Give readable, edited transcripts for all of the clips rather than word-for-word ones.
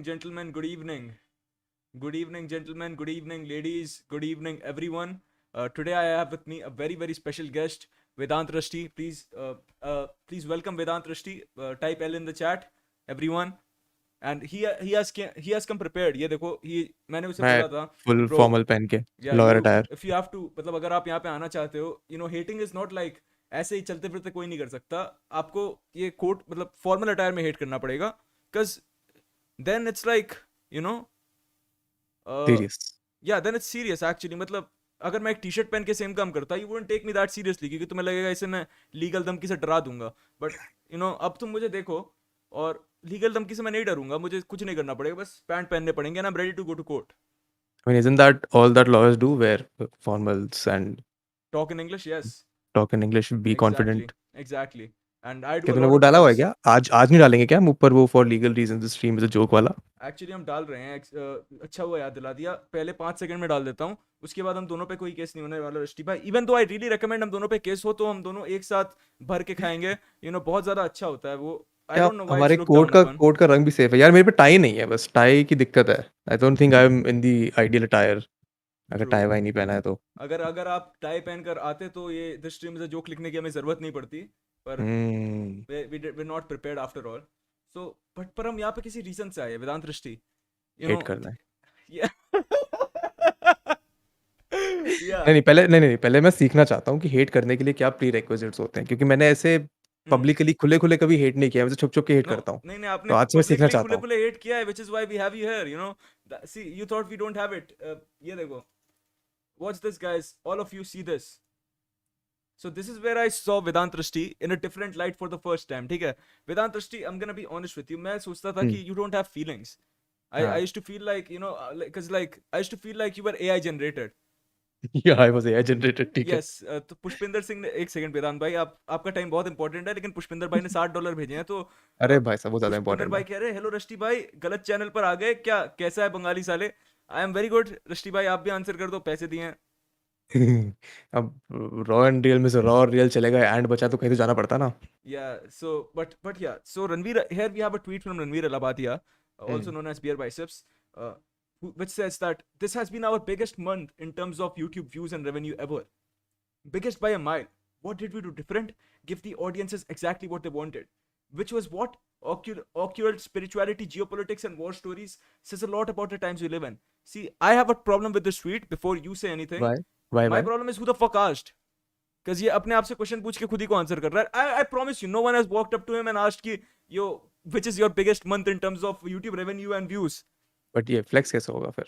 Gentlemen, good evening. Good evening, gentlemen. Good evening, ladies. Good evening, everyone. Today I have with me a very special guest, Vedant Rashti. Please welcome Vedant Rashti. Type L in the chat, everyone. And he has come prepared. ये देखो मैंने उसे मैं बोला था कि full bro, formal पहन के yeah, lawyer you attire. if you have to, मतलब अगर आप यहाँ पे आना चाहते हो, hating is not like ऐसे ही चलते फिरते कोई नहीं कर सकता। आपको ये कोट मतलब फॉर्मल अटायर में हेट करना पड़ेगा, because then it's like, you know, serious. या देन इट्स सीरियस एक्चुअली। मतलब अगर मैं एक टी शर्ट पहन के सेम काम करता, you wouldn't take me that seriously, क्योंकि तुम्हें लगेगा इसे मैं लीगल धमकी से डरा दूंगा। बट अब तुम मुझे देखो, और लीगल धमकी से मैं नहीं डरूंगा, मुझे कुछ नहीं करना पड़ेगा, बस पैंट पहनने पड़ेंगे and I am ready to go to court. I mean, isn't that all that lawyers do? Wear formals and talk in English, yes. talk in English, be exactly, confident. Exactly. And I do क्या अ तूने lot वो of डाला हुआ है things. क्या? आज नहीं डालेंगे क्या हम ऊपर वो for legal reason stream is a joke वाला? एक्चुअली हम डाल रहे हैं। अच्छा हुआ याद दिला दिया, पहले 5 सेकंड में डाल देता हूँ। उसके बाद हम दोनों पे कोई केस नहीं होने वाला रष्टी भाई। इवन तो आई रियली रिकमेंड हम दोनों पे केस हो तो हम दोनों एक साथ भर के खाएंगे। बहुत ज्यादा अच्छा होता है वो। आई क्या डोंट नो व्हाई इट्स हमारे लुक डाउन अपन। कोट का रंग भी सेफ है यार? मेरे पे टाई नहीं है, बस टाई की दिक्कत है। आई don't think I am in the ideal attire अगर ट्रू। टाई वाई नहीं पहना है तो। अगर अगर आप टाई पहनकर आते तो ये दिस स्ट्रीम से जोक लिखने की हमें जरूरत नहीं पड़ती। पर hmm. We not prepared after all. So but पर हम यहाँ पे किसी रीजन से आए, वेदांत दृष्टि। यू नो हेट करना है। या या नहीं, पहले मैं सीखना चाहता हूँ कि हेट करने के लिए क्या प्री रिक्विजिट्स होते हैं, क्योंकि मैंने ऐसे पब्लिकली खुले खुले कभी हेट नहीं किया, मैं छुप छुप के हेट नो, करता हूँ। नहीं नहीं, तो आपने आज से मैं सीखना पब्लिकली चाहता खुले हूँ। खुले हेट किया है, which is why we have you here, see you thought we don't have it. ये देखो, watch this guys, all of you see this. So this is where I saw Vedant Rishti in a different light for the first time. ठीक है, Vedant Rishti, I'm gonna be honest with you. मैं सोचता था हम्म। कि you don't have feelings. I हाँ। used to feel like, because like I used to feel like you were AI generated. या I was AI generated, ठीक है। Yes, तो पुष्पिंदर सिंह ने, एक सेकंड वेदांत भाई, आप आपका टाइम बहुत इंपॉर्टेंट है, लेकिन पुष्पिंदर भाई ने $60 भेजे हैं, तो अरे भाई साहब, वो ज्यादा पुष्पिंदर इंपॉर्टेंट भाई है। कह रहे, हेलो रष्टि भाई, गलत चैनल पर आ गए क्या, कैसा है बंगाली साले। आई एम वेरी गुड रष्टि भाई, आप भी आंसर कर दो, पैसे दिए हैं। अब रॉ एंड रियल में से रॉ और रियल चलेगा, एंड बचा तो कहीं तो जाना पड़ता ना। Yeah, so but yeah, so Ranveer, here we have a tweet from Ranveer Alabadia, also hmm. known as BeerBiceps, which says that this has been our biggest month in terms of YouTube views and revenue ever, biggest by a mile. What did we do different? Give the audiences exactly what they wanted, which was what? Occult spirituality, geopolitics, and war stories says a lot about the times we live in. See, I have a problem with this tweet. Before you say anything, why why my why? problem is who the fuck asked. Because ये अपने आप से question पूछ के खुद ही को answer कर रहा है। I promise you, no one has walked up to him and asked कि yo, which is your biggest month in terms of YouTube revenue and views. But ये फ्लेक्स कैसे होगा फिर?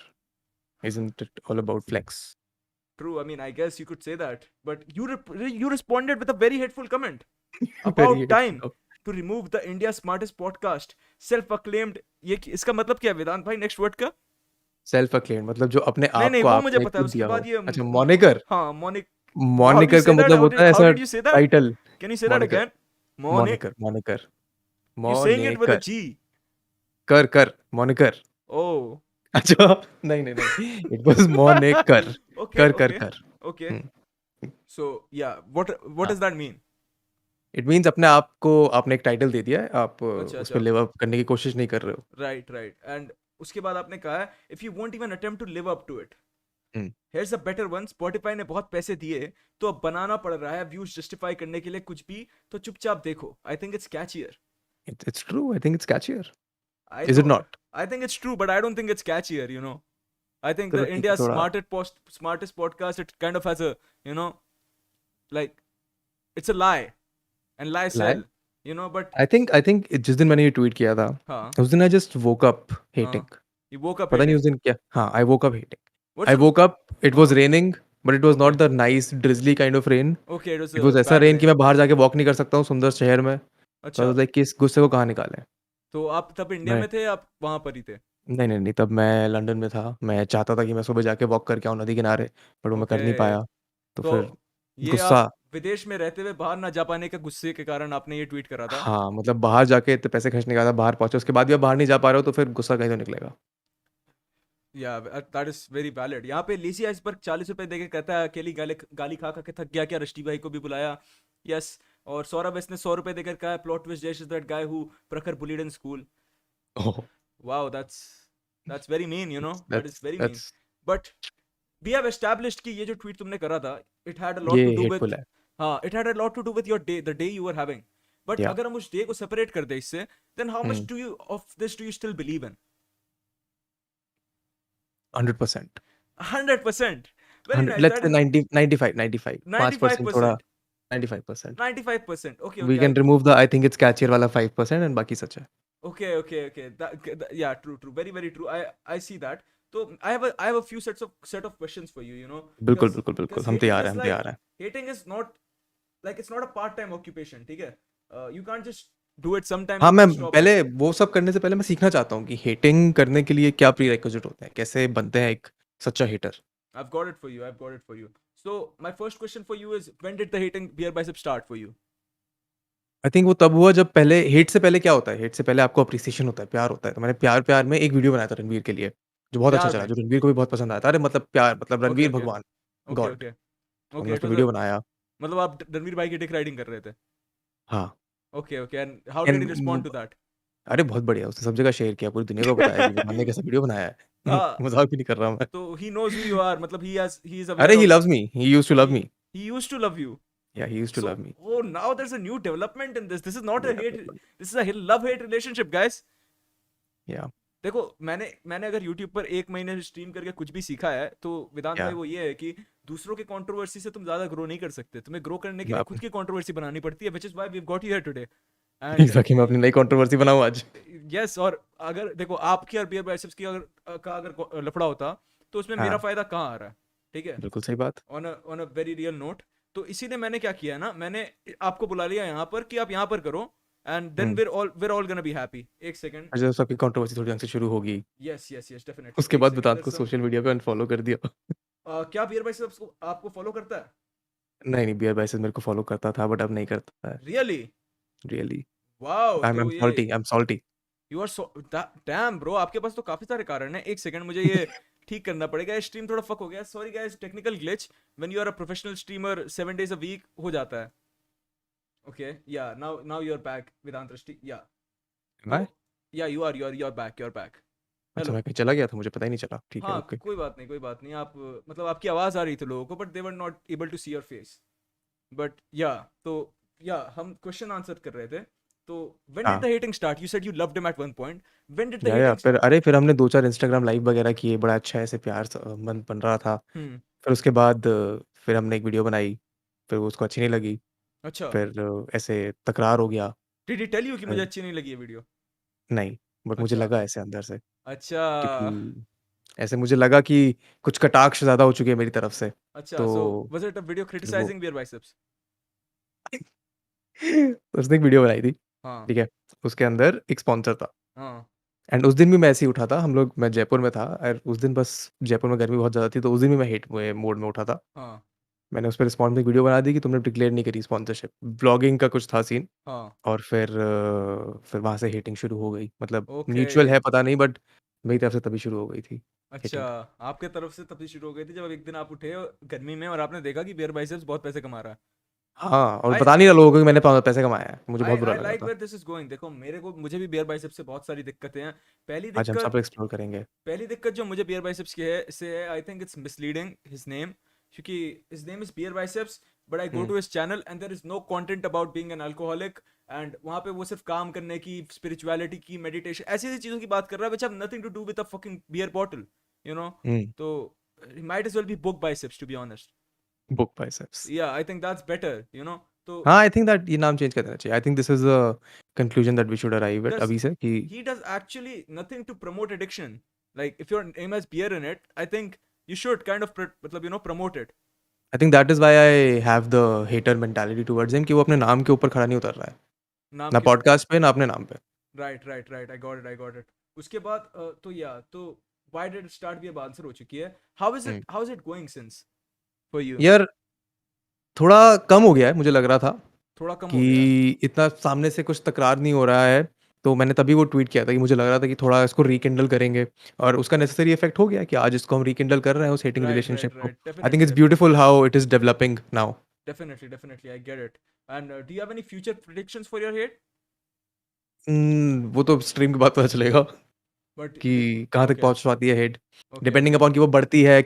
Isn't it all about flex? True, I mean, I guess you could say that, but you responded with a very hateful comment very about time to remove the India's smartest podcast, self-acclaimed। ये इसका मतलब क्या है वेदांत भाई, next word का? Self acclaimed मतलब जो अपने नहीं आप नहीं, को वो मुझे आपने पता है। खुद उसके दिया बाद हो। ये अच्छा, मॉनिकर। हाँ, मोनिक। How do you मॉनिकर का say that? मतलब होता है How ऐसा did you say that? Title. Can you say that moniker, again? Monic? Moniker, moniker, You saying it with a moniker. G? कर कर मॉनिकर। Oh, अच्छा, नहीं, इट वाज मॉनिकर। okay, कर कर okay, कर। okay. Hmm. So yeah, what हाँ, does that mean? It means अपने आप को आपने एक टाइटल दे दिया है, आप अच्छा उस पर अच्छा, लिव अप करने की कोशिश नहीं कर रहे हो। Right right. एंड उसके बाद आपने कहा है, if you won't even attempt to live up to it, hmm. Here's a better one. Spotify ने बहुत पैसे दिए, तो अब बनाना पड़ रहा है व्यूज जस्टिफाई करने के लिए कुछ भी, तो चुपचाप देखो। I think it's catchier. It's true. I think it's catchier. I Is no, it not? I think it's true, but I don't think it's catchier. I think the चलो ठीक है, India's थोड़ा। smartest podcast, it kind of has a, you know, like, it's a lie, and lie लाए। sell, but I think जिस दिन मैंने ये tweet किया था, हाँ उस दिन आई जस्ट वोक अप हाँ, हेटिंग। you woke up पता नहीं hating. उस दिन क्या, हाँ, I woke up hating. What's I the woke up, it was हाँ, raining, but it was okay, not the nice drizzly kind of rain. okay, it was it a was ऐसा bad rain कि rain. मैं बाहर जाके walk नहीं कर सकता हूँ सुंदर शहर में। तो अच्छा, लाइक कि इस गुस्से को कहाँ निकालें। तो आप तब इंडिया मैं में थे, आप वहां पर ही थे? नहीं, तब मैं लंदन में था। मैं चाहता था कि मैं सुबह जाके वॉक करके आऊँ नदी किनारे, बट वो मैं कर ओके, नहीं पाया। तो तो फिर ये गुस्सा। आप विदेश में रहते हुए बाहर ना जा पाने के गुस्से के कारण आपने ये ट्वीट करा था? हाँ, मतलब बाहर जाके इतने पैसे खर्चने का था, बाहर पहुंचे उसके बाद भी आप बाहर नहीं जा पा रहे हो, तो फिर गुस्सा कहीं तो निकलेगा। या दैट इज वेरी वैलिड। यहाँ पे लेसी आइसबर्ग 40 रुपए देके कहता है, अकेली गाली गाली खा खा के थक गया क्या, रष्टि भाई को भी बुलाया। यस। और सौरभ एस ने 100 रुपए देकर कहा, plot twist Jayesh is that guy who Prakhar bullied in school. Oh, Wow, that's very mean, you know. That is very mean. That's But we have established कि ये जो tweet तुमने करा था, it had a ये lot to do hateful with, है। हाँ, it had a lot to do with your day, the day you were having. But या अगर हम उस day को separate कर दे इससे, then how much hmm, do you of this do you still believe in? 100%। 100%. Very 100 nice. Let's That से is 90 95 95 5% थोड़ा 95%. 95%। 95%. Okay, we okay. Can remove the I think it's catchier वाला 5% एंड बाकी सच है। Okay. Yeah, true. Very true. I see that. So I have a few set of questions for you. You know, बिल्कुल, because बिल्कुल, बिल्कुल। because हम तैयार हैं, हम तैयार हैं। hating is not like it's not a part-time occupation. ठीक है? You can't just do it sometimes हाँ, and मैं then stop it. पहले वो सब करने से पहले मैं सीखना चाहता हूँ कि हेटिंग करने के लिए क्या प्रीरेक्विज़िट होते हैं? कैसे बनते हैं एक सच्चा hater? I've got it for you. I've got it for you. So my first question for you is, when did the hating beer bicep start for you? I think वो तब हुआ जब पहले हेट से पहले क्या होता है? हेट से पहले आपको एप्रिसिएशन होता है, प्यार होता है। तो मैंने प्यार-प्यार में एक वीडियो बनाया था रणवीर के लिए, जो बहुत अच्छा प्यार चला, में. जो रणवीर को भी बहुत पसंद आया था। अरे मतलब प्यार मतलब Okay, रणवीर okay, भगवान, okay, गॉड। okay, तो okay. हमने उस It पे was वीडियो a, बनाया। मतलब आप रणवीर भाई की dick riding कर रहे थे. हाँ, Okay. And how did and he respond to that? अरे बहुत बढ़िया, उसने सब जगह शेयर किया, पूरी दुनिया को बताया कि भगवान ने कैसा वीडियो बनाया है। हाँ. मज़ाक भी नहीं कर रहा मैं। So he knows who you are. मतलब he is aware अरे he of, loves me, he used to love he me. he used to love you. Yeah he used to So love me. oh, now there's a new development in this. This is not a या hate. बिल्कुल, This is a love hate relationship, guys. या देखो, मैंने अगर YouTube पर 1 महीने stream करके कुछ भी सीखा है, तो वेदांत या भाई वो ये है कि दूसरों के कंट्रोवर्सी से तुम ज्यादा ग्रो नहीं कर सकते. तुम्हें ग्रो करने के मैं लिए खुद अपनी की कंट्रोवर्सी बनानी पड़ती है, which is why we've got you here today. And exactly मैं अपनी नई कंट्रोवर्सी बनाऊँ आज। yes, और अगर देखो आपकी और बियर बाइसेप्स की अगर लफड़ा होता, तो उसमें मेरा हाँ, फायदा कहाँ आ रहा है? ठीक है? बिल्कुल सही बात। On a very real note. तो इसीलिए मैंने क्या किया ना, मैंने आपको बुला लिया यहाँ पर कि आप यहाँ पर करो, and then hmm, we're all gonna be happy. एक सेकंड. और जब सबकी कंट्रोवर्सी थोड़ी ढंग से शुरू होगी, यस डेफिनेटली. उसके एक बाद सेकंड, वेदांत देयर को सम. सोशल मीडिया पे अनफॉलो कर दिया। क्या बियर बाइसेप्स को आपको फॉलो करता है? नहीं, नहीं, बियर बाइसेप्स मेरे को फॉलो करता था बट अब नहीं करता है। Really? Really wow. I am तो ये salty, I am salty. You are so damn bro, आपके पास तो काफी सारे कारण हैं. एक सेकंड, मुझे ये ठीक करना पड़ेगा. ये स्ट्रीम थोड़ा फक हो गया. Sorry guys, technical glitch. When you are a professional streamer 7 days a week हो जाता है. Okay yeah, now you are back विदांत दृष्टि. या तो मैं या यू आर बैक. अच्छा हेलो. मैं कहीं चला गया था, मुझे पता ही नहीं चला। ठीक है, हाँ, ओके। कोई बात नहीं. आप मतलब आपकी आवाज आ रही थी लोगों को, but they were not able to see your face. But yeah, तो या हम क्वेश्चन आंसर कर रहे थे. तो व्हेन डिड हाँ, the hating start? You said you loved him at one point. When did the या हेटिंग? फिर अरे फिर हमने 2-4 इंस्टाग्राम लाइव वगैरह किए, बड़ा अच्छा ऐसे प्यार सा बन रहा था। हम्म. फिर उसके बाद फिर हमने एक वीडियो बनाई, फिर वो उसको अच्छी नहीं लगी, अच्छा. फिर ऐसे तकरार हो गया। डिड ही टेल यू कि मुझे फिर अच्छी नहीं लगी ये वीडियो? नहीं, बट मुझे अच्छा. लगा ऐसे अंदर से, अच्छा. क्योंकि ऐसे मुझे लगा कि कुछ कटाक्ष ज़्यादा हो चुके हैं मेरी तरफ से, अच्छा. सो तो वाज इट अ वीडियो फिर वो क्रिटिसाइजिंग बियर बाइसेप्स? उसने एक वीडियो बनाई थी, हाँ. ठीक है? उसके अंदर एक स्पॉन्सर था हाँ. एंड उस दिन भी मैं ऐसे ही उठा था, मैं जयपुर में था और उस दिन बस जयपुर में गर्मी बहुत ज़्यादा थी, तो उस दिन भी मैं हेट में मोड में उठा था। हाँ. मैंने उस पे रिस्पॉन्ड में एक वीडियो बना दी कि तुमने डिक्लेयर नहीं करी स्पॉन्सरशिप, व्लॉगिंग का कुछ था सीन हाँ. और फिर वहाँ से हेटिंग शुरू हो गई। मतलब ओके. म्यूचुअल है पता नहीं बट मेरी तरफ से तभी शुरू हो गई थी अच्छा. हेटिंग। आपके तरफ से तभी शुरू हो गई थी जब एक दिन आप उठे गर्मी में और आपने देखा कि बियर बाइसेप्स बहुत पैसे कमा रहा है. हाँ, और आई बता नहीं रहा लोगों को कि मैंने पैसे कमाए हैं, मुझे आई बहुत बुरा आई लगा लाइक था। Where this is going. देखो, मुझे भी बियर बाइसेप्स से बहुत सारी दिक्कतें हैं. पहली आज हम सब दिक्कत एक्सप्लोर करेंगे। पहली दिक्कत जो मुझे बियर बाइसेप्स की है से है, I think it's misleading his name. क्योंकि his name is beer biceps, but I go hmm, to his channel and there is no content about being an alcoholic. And वहां पे वो सिर्फ काम करने की, स्पिरिचुअलिटी की, मेडिटेशन, ऐसी ऐसी चीजों की बात कर रहा है which have nothing to do with a fucking beer bottle, you know. Hmm, तो might as well be book biceps, to be honest. Book biceps. Yeah, I think that's better, you know. तो हाँ, I think that ये नाम change कर देना चाहिए। I think this is the conclusion that we should arrive at does अभी से कि he does actually nothing to promote addiction. Like, if your name has beer in it, I think you should kind of मतलब, you know, promote it. I think that is why I have the hater mentality towards him कि वो अपने नाम के ऊपर खड़ा नहीं उतर रहा है। नाम ना के ऊपर. पॉडकास्ट पे, ना अपने नाम पे। राइट. I got it. उसके बाद तो या तो why did it start भी अब आंसर हो चुकी है. हुँ। How is it going since for you? यार थोड़ा कम हो गया है, मुझे लग रहा था थोड़ा कम हो गया. कि इतना सामने से कुछ तकरार नहीं हो रहा है, तो मैंने तभी वो ट्वीट किया था कि मुझे लग रहा था कि थोड़ा इसको रिकिंडल करेंगे और उसका नेसेसरी इफ़ेक्ट हो गया कि आज इसको हम रिकिंडल कर रहे हैं उस हेटिंग रिलेशनशिप को। Right. I think Definitely, it's definitely. Beautiful how it is developing now. Definitely, I get it. And do you have any future predictions for your hate? वो तो स्ट्रीम के बाद पता चलेगा। but कि कहाँ तक okay, पहुँच पाती है hate. okay, depending okay. Upon कि वो बढ़ती है,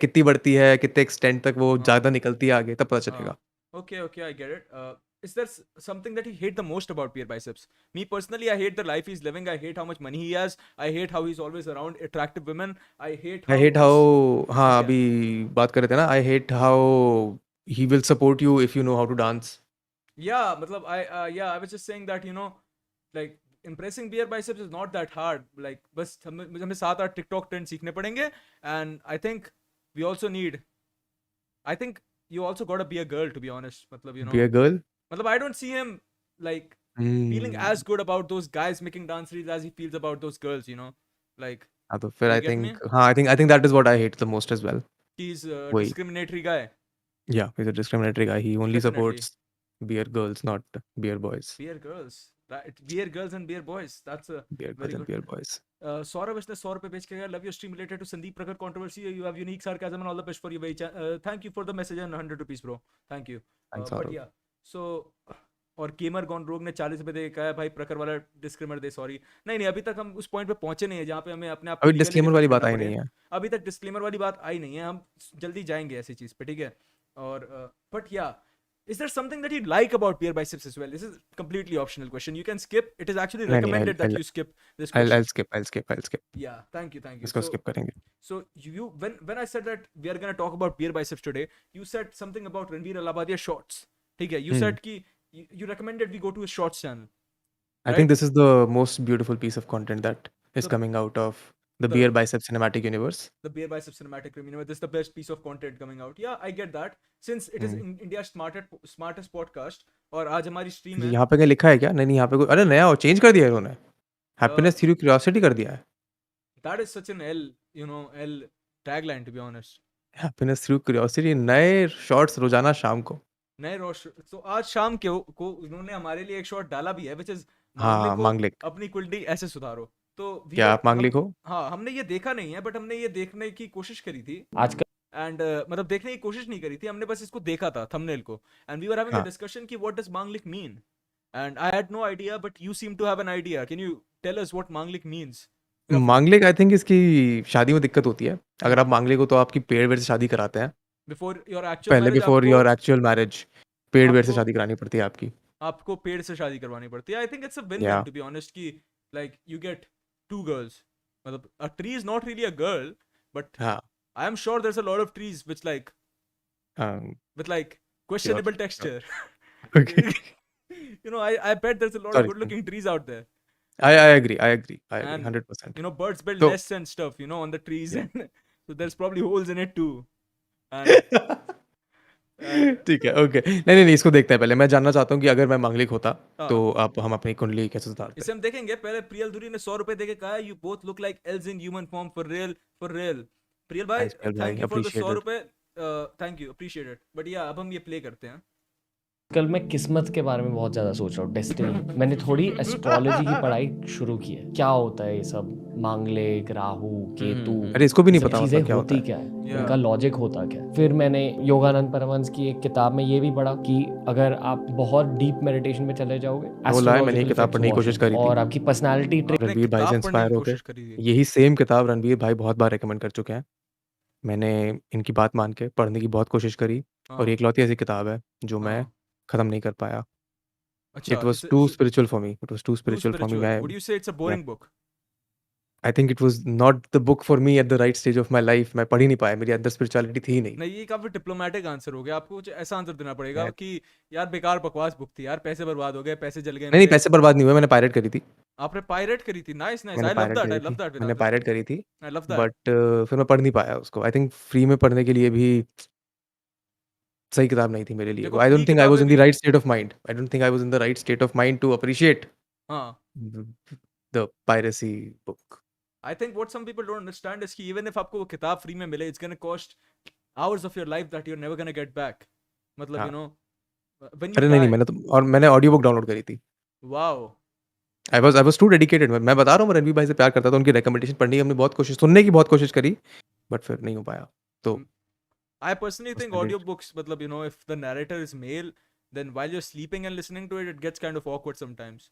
कितने एक्सटेंट तक वो हाँ, ज़्यादा निकलती है आगे, तब पता हाँ. चलेगा। Okay, okay, I get it. Is there something that you hate the most about Beer Biceps? Me personally, I hate the life he's living. I hate how much money he has. I hate how he's always around attractive women. I hate I how hate he's how हाँ, okay. अभी बात कर रहे थे ना, I hate how he will support you if you know how to dance. Yeah, matlab, I was just saying that like impressing Beer Biceps is not that hard. Like बस हमें 7-8 TikTok trends सीखने पड़ेंगे, and I think we also need. I think you also gotta be a girl to be honest. Be a girl? I don't see him like feeling as good about those guys making dance reels as he feels about those girls. Like, हाँ, तो फिर do you I get me? Think हाँ, I think that is what I hate the most as well. He's a वही, discriminatory guy. Yeah he is a discriminatory guy, he only Definitely. Supports beer girls not beer boys. Beer girls. Right. Beer girls and beer boys. That's a beer very girls and good. Beer boys. Saurav इसने 100 रुपए बेच के गया. Love your stream related to Sandeep Prakhar controversy. You have unique sarcasm and all the best for you. Thank you for the message and 100 rupees, bro. Thank you. Thanks But Saurabh. yeah, so और gamer gone रोग ने 40 रुपए दे के कहा भाई प्रखर वाला disclaimer दे sorry. नहीं नहीं, अभी तक हम उस पॉइंट पे पहुंचे नहीं है जहाँ पे हमें अपने आप को अभी लीगली डिस्क्लेमर डिफेंड वाली बात करना आई पड़े. नहीं है। अभी तक डिस्क्लेमर वाली बात आई नहीं है. हम जल्दी जाएंगे ऐसी चीज पे, ठीक है. और बट या, is there something that you like about Beer Biceps as well? This is completely optional question. You can skip. It is actually नहीं, नहीं, recommended that you skip this I'll question. skip, I'll skip। Yeah, thank you, thank you. इसको So skip करेंगे। so you when I said that we are gonna talk about Beer Biceps today, you said something about Ranveer Alabadia shorts. Okay, you Hmm. said कि you recommended we go to his shorts channel, I think right? this is the most beautiful piece of content that is The coming out of the the Beer Bicep cinematic universe. the Beer Biceps cinematic review. This is the best piece of content coming out. Yeah, I get that. Since it is Hmm. in India's smartest podcast और आज हमारी stream है. यहाँ पे क्या लिखा है क्या? नहीं, नहीं, यहाँ पे कोई अरे नया चेंज कर दिया है इन्होंने। Uh, हैप्पीनेस थ्रू क्यूरियोसिटी कर दिया है। that is such an L tagline to be honest. Happiness through curiosity नए शॉट्स रोजाना शाम को। नए रोश तो आज शाम को उन्होंने हमारे लिए एक शॉट डाला भी है विच इज मांगलिक हाँ, को मांगलिक। अपनी कुंडली ऐसे सुधारो. तो वी क्या वर आप मांगलिक हम हो? हाँ, हमने ये देखा नहीं है बट हमने ये देखने की कोशिश करी थी. आजकल एंड देखने की कोशिश नहीं करी थी, हमने बस इसको देखा था थंबनेल को. And we were having a हाँ, डिस्कशन कि what does manglik mean. And I had no idea but you seem to have an idea. Can you tell us what manglik means रफली मांगलिक आई थिंक इसकी शादी में दिक्कत होती है। अगर आप मांगलिक हो तो आपकी पेड़ वेड़ से शादी कराते हैं। बिफोर योर एक्चुअल पहले marriage before your actual marriage पेड़ वेड़ से आपको शादी करानी पड़ती है आपकी। आपको पेड़ से शादी करवानी पड़ती है. I think it's a win win yeah to be honest कि like you get two girls. A tree is not really a girl but हाँ, I am sure there's a lot of trees which like with like sure, questionable sure. texture. Okay, I bet there's a lot of sorry. good looking trees out there. I agree And 100%। birds build तो nests and stuff, on the trees and so there's probably holes in it too. And and ठीक है, okay. नहीं, इसको देखते हैं पहले। मैं जानना चाहता हूँ कि अगर मैं मांगलिक होता, हाँ, तो आप हम अपनी कुंडली कैसे सुधारते? इसे हम देखेंगे. पहले प्रियल धुरी ने 100 रुपए देके कहा you both look like else in human form for real for real. Priyal भाई थैंक्स पहल भाई, thank you for the 100 appreciated. रुपए. Thank you, appreciate it. But yeah अब हम ये प्ले करते हैं. मैं किस्मत के बारे में बहुत ज़्यादा सोच रहा हूँ, डेस्टिनी। मैंने थोड़ी एस्ट्रोलॉजी की पढ़ाई शुरू की है। क्या होता है ये सब, मांगलिक, राहु, केतु, अरे इसको भी ये नहीं सब पता चीज़ें मतलब क्या होता होती है? क्या है, Yeah. इनका लॉजिक होता क्या है। फिर मैंने योगानंद परमहंस की एक किताब में ये भी पढ़ा कि अगर आप बहुत डीप मेडिटेशन में चले जाओगे, वो लाया, मैंने ये astrological किताब effects पढ़ने की कोशिश वॉश करी थी। और आपकी पर्सनैलिटी ट्रेट। आपने रणवीर भाई से किताब पढ़ने इंस्पायर की होके कोशिश करी थी. यही सेम किताब रणवीर भाई बहुत बार रिकमेंड कर चुके हैं। मैंने इनकी बात मान के पढ़ने की बहुत कोशिश करी और हाँ, ये इकलौती ऐसी किताब है जो मैं हाँ. खत्म नहीं कर पाया। अच्छा, it was too spiritual for me, it was too too spiritual for me. spiritual. Would you say it's a मैं boring book? I think it was not the book for me at the right stage of my life. मैं पढ़ ही नहीं पाया, मेरे अंदर spirituality थी ही नहीं। नहीं, ये काफी डिप्लोमेटिक आंसर हो गया. आपको कुछ ऐसा आंसर देना पड़ेगा मैं कि यार बेकार बकवास बुक थी यार, पैसे बर्बाद हो गए, पैसे जल गए नहीं, मेरे. पैसे बर्बाद नहीं हुए, मैंने पायरेट करी थी। आपने पायरेट करी थी. Nice nice. मैंने आई लव पायरेट दैट, करी आई लव थी दैट मैंने वेदांत. पायरेट करी थी आई लव दैट. बट फिर मैं पढ़ नहीं पाया उसको। आई थिंक फ्री में पढ़ने के लिए भी सही किताब नहीं थी मेरे लिए देखो वो। I free don't think I was किताबें इन द भी. Right state of mind. I don't think I was in the right state of mind to appreciate हाँ. The piracy book. I think what some people don't understand is कि even if आपको वो किताब free में मिले, it's gonna cost hours of your life that you're never gonna get back. मतलब हाँ। when you अरे नहीं, die. मैंने ऑडियो बुक डाउनलोड करी थी। Wow. I was too dedicated. मैं बता रहा हूँ, मैं रणवीर भाई से प्यार करता था। उनकी रिकमेंडेशन पढ़ने की हमने बहुत कोशिश सुनने की बहुत कोशिश करी बट फिर नहीं हो पाया। तो Mm, I personally think उसमें late audiobooks, if the narrator is male, then while you're sleeping and listening to it, it gets kind of awkward sometimes.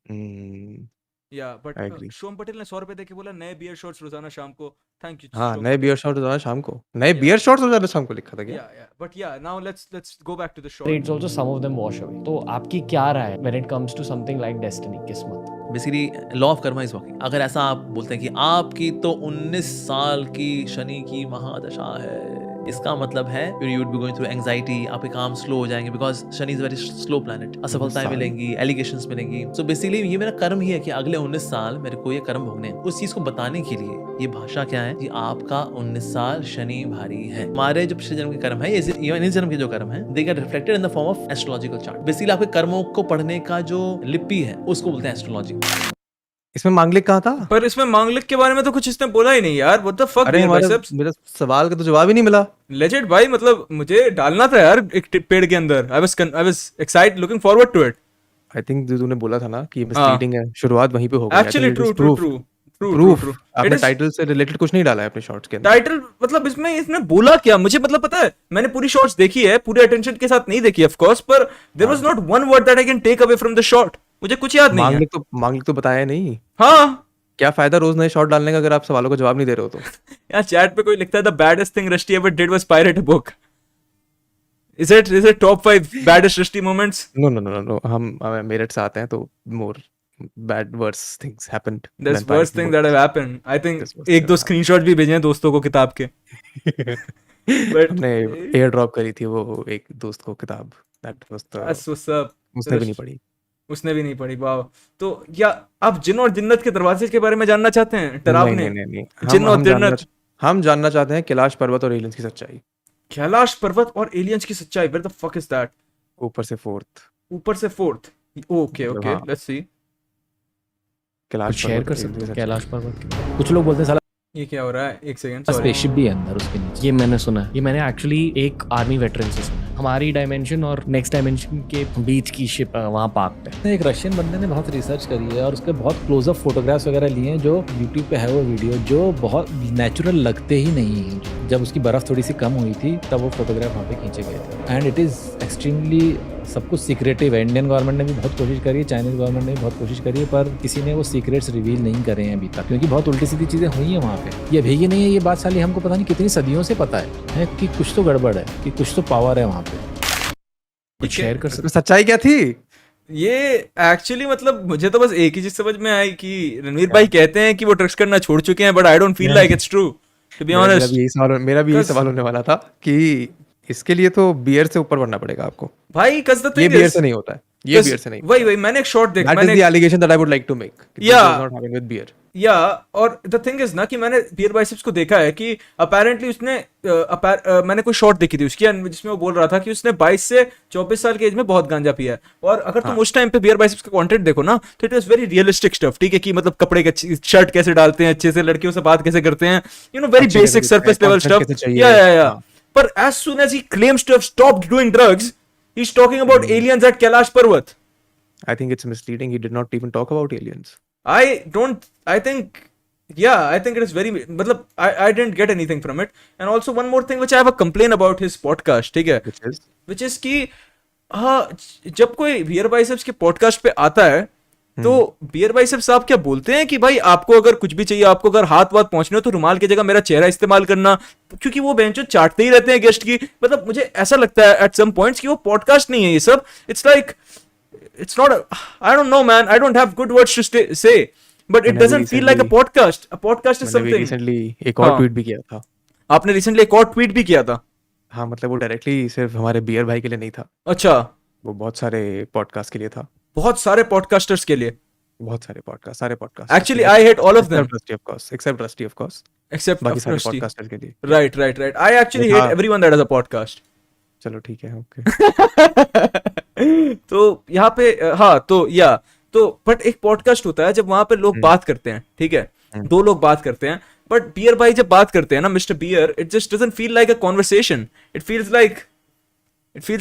Hmm, yeah but I agree. Shom Patel ने 100 रुपए देके बोला नए बियर शॉट्स रोजाना शाम को। Thank you हाँ, शोम नए पटेल। बियर शॉट्स रोजाना शाम को, नए Yeah. बियर शॉट्स रोजाना शाम को लिखा था क्या? Yeah but yeah now let's go back to the shot. Trades also some of them wash away. तो आपकी क्या राय है when it comes to something like destiny, किस्मत? Basically law of karma is working. अगर ऐसा आप बोलते हैं कि आपकी तो 19 साल की शनि की महादशा है, इसका मतलब है you would be going through anxiety, आपके काम स्लो हो जाएंगे because Shani is very slow planet, असफलताएं मिलेंगी, एलिगेशंस मिलेंगी। सो बेसिकली ये मेरा कर्म ही है कि अगले 19 साल मेरे को ये कर्म भोगने हैं। उस चीज को बताने के लिए ये भाषा क्या है कि आपका 19 साल शनि भारी है। हमारे जो पिछले जन्म के कर्म है, ये इस जन्म के जो कर्म है, they get reflected in the form of astrological chart. Basically आपके कर्मों को पढ़ने का जो लिपि है उसको बोलते हैं एस्ट्रोलॉजी। इसमें मांगलिक कहाँ था? पर इसमें मांगलिक के बारे में तो कुछ इसने बोला ही नहीं यार। व्हाट द फक अरे बियर हमारा बाइसेप्स। मेरा सवाल का तो जवाब ही नहीं मिला। लेजेंड भाई, मतलब मुझे डालना था यार एक पेड़ के अंदर। I was excited, looking forward to it. I think जो तूने बोला था ना कि ये मिसलीडिंग है, शुरुआत वहीं पे हो गई। एक्चुअली ट्रू प्रूफ आपने टाइटल से रिलेटेड कुछ नहीं डाला है अपने शॉर्ट्स के अंदर। टाइटल मतलब इसमें इसने बोला क्या मुझे मतलब पता है। मैंने पूरी शॉट्स देखी है, पूरे अटेंशन के साथ नहीं देखी ऑफ कोर्स, पर there was not one word that I can take away from the shot. मुझे कुछ याद नहीं है। मांगलिक तो बताया नहीं। हाँ क्या फायदा रोज नए शॉट डालने का अगर आप सवालों का जवाब नहीं दे रहे हो तो। यार चैट पे कोई लिखता है the baddest thing Rusty ever did was pirate a book. Is it top 5 baddest Rusty moments? No हम मेरिट से आते हैं तो more bad worse things happened. There's worse things that have happened. I think एक दो screenshot भी भेजे हैं दोस्तों को किताब के। But हमने एयर ड्रॉप करी थी वो एक दोस्त को किताब, that was that's what's up. उसने भी नहीं पढ़ी। उसने भी नहीं पढ़ी। वाह। तो या आप जिन और जिन्नत के दरवाजे के बारे में जानना चाहते हैं? डरावने नहीं। जिन और जिन्नत। हम जानना चाहते हैं कैलाश पर्वत और एलियंस की सच्चाई। कैलाश पर्वत और एलियंस की सच्चाई। Where the fuck is that? ऊपर से फोर्थ। ऊपर से फोर्थ। ओके हाँ। Let's see. कैलाश शेयर पर्वत कर और सकते aliens हो की कैलाश पर्वत के? कुछ लोग बोलते हैं साला ये क्या हो रहा है? एक सेकंड सॉरी। स्पेसशिप भी है अंदर उसके नीचे। ये मैंने सुना है। ये मैंने एक्चुअली एक आर्मी वेटरन से सुना है। हमारी डायमेंशन और नेक्स्ट डायमेंशन के बीच की शिप वहाँ पार्क्ड है। एक रशियन बंदे ने बहुत रिसर्च करी है और उसके बहुत क्लोजअप फोटोग्राफ्स वगैरह लिए हैं जो यूट्यूब पे है वो वीडियो, जो बहुत नेचुरल लगते ही नहीं हैं। जब उसकी बर्फ़ थोड़ी सी कम हुई थी तब वो फोटोग्राफ वहाँ पे खींचे गए थे। एंड इट इज़ एक्सट्रीमली सब कुछ सीक्रेटिव है। इंडियन गवर्नमेंट ने भी बहुत कोशिश करी है, चाइनीज गवर्नमेंट ने भी बहुत कोशिश करी है, पर किसी ने वो सीक्रेट्स रिवील नहीं करे हैं अभी तक, क्योंकि बहुत उल्टी सीधी चीज़ें हुई हैं वहाँ पे। ये भेगी नहीं है ये बात साली हमको पता नहीं कितनी सदियों से पता है कि कुछ तो गड़बड़ है, कि कुछ तो पावर है वहाँ पे। कुछ शेयर कर सकते? सच्चाई क्या थी? ये एक्चुअली मतलब मुझे तो बस एक ही चीज समझ में आई कि रणवीर भाई कहते हैं कि वो ड्रग्स करना छोड़ चुके हैं, but I don't feel like it's true to be honest. मेरा भी यही सवाल होने वाला था कि इसके लिए तो बियर से ऊपर बढ़ना पड़ेगा आपको भाई। कस द ये थिंग बियर इज से नहीं होता है, ये बियर से नहीं। वही मैंने एक शॉट देखा। That is the allegation that I would like to make. This Yeah. does not happen with beer. या और द थिंग इज ना कि मैंने बियर बाइसेप्स को देखा है कि अपेरेंटली उसने मैंने कोई शॉट देखी थी उसकी जिसमें वो बोल रहा था कि उसने 22 से 24 साल की एज में बहुत गांजा पिया है। और अगर तुम उस टाइम पे बियर बाइसेप्स का कंटेंट देखो ना तो it was very realistic stuff. ठीक है कि मतलब कपड़े का शर्ट कैसे डालते हैं अच्छे से, लड़कियों से बात कैसे करते हैं, you know very basic surface level stuff. या पर as soon as he claims to have stopped doing drugs, he's talking about aliens at Kailash Parvat. I think it's misleading. He did not even talk about aliens. I think it is very, matlab, I didn't get anything from it. And also one more thing which I have a complaint about his podcast, ठीक है? Which is कि हाँ, जब कोई beer biceps के podcast पे आता है तो बियर बाइसेप्स साहब क्या बोलते हैं कि भाई आपको अगर कुछ भी चाहिए, आपको अगर हाथ वाथ पहुंचने हो तो रुमाल की जगह मेरा चेहरा इस्तेमाल करना, क्योंकि वो बेंचो चाटते ही रहते हैं गेस्ट की। मतलब मुझे ऐसा लगता है एट सम पॉइंट्स कि वो पॉडकास्ट नहीं है ये सब। It's like it's not I don't know man, I don't have good words to say, but it doesn't feel like a podcast. A podcast is something. Recently एक और tweet भी किया था। आपने रिसेंटली एक और ट्वीट भी किया था? हाँ, मतलब वो डायरेक्टली सिर्फ हमारे बियर भाई के लिए नहीं था। अच्छा, वो बहुत सारे पॉडकास्ट के लिए था। बहुत सारे पॉडकास्टर्स के लिए। बहुत सारे podcast actually I hate all of them except Rusty of course, except बाकी सारे Rusty. पॉडकास्टर्स के लिए। Right. I actually hate everyone that has a podcast. चलो ठीक है, ओके। तो यहाँ पे तो बट एक पॉडकास्ट होता है जब वहां पे लोग बात करते हैं, ठीक है, दो लोग बात करते हैं, बट बियर भाई जब बात करते हैं ना mister Beer, it just doesn't feel like a conversation. It feels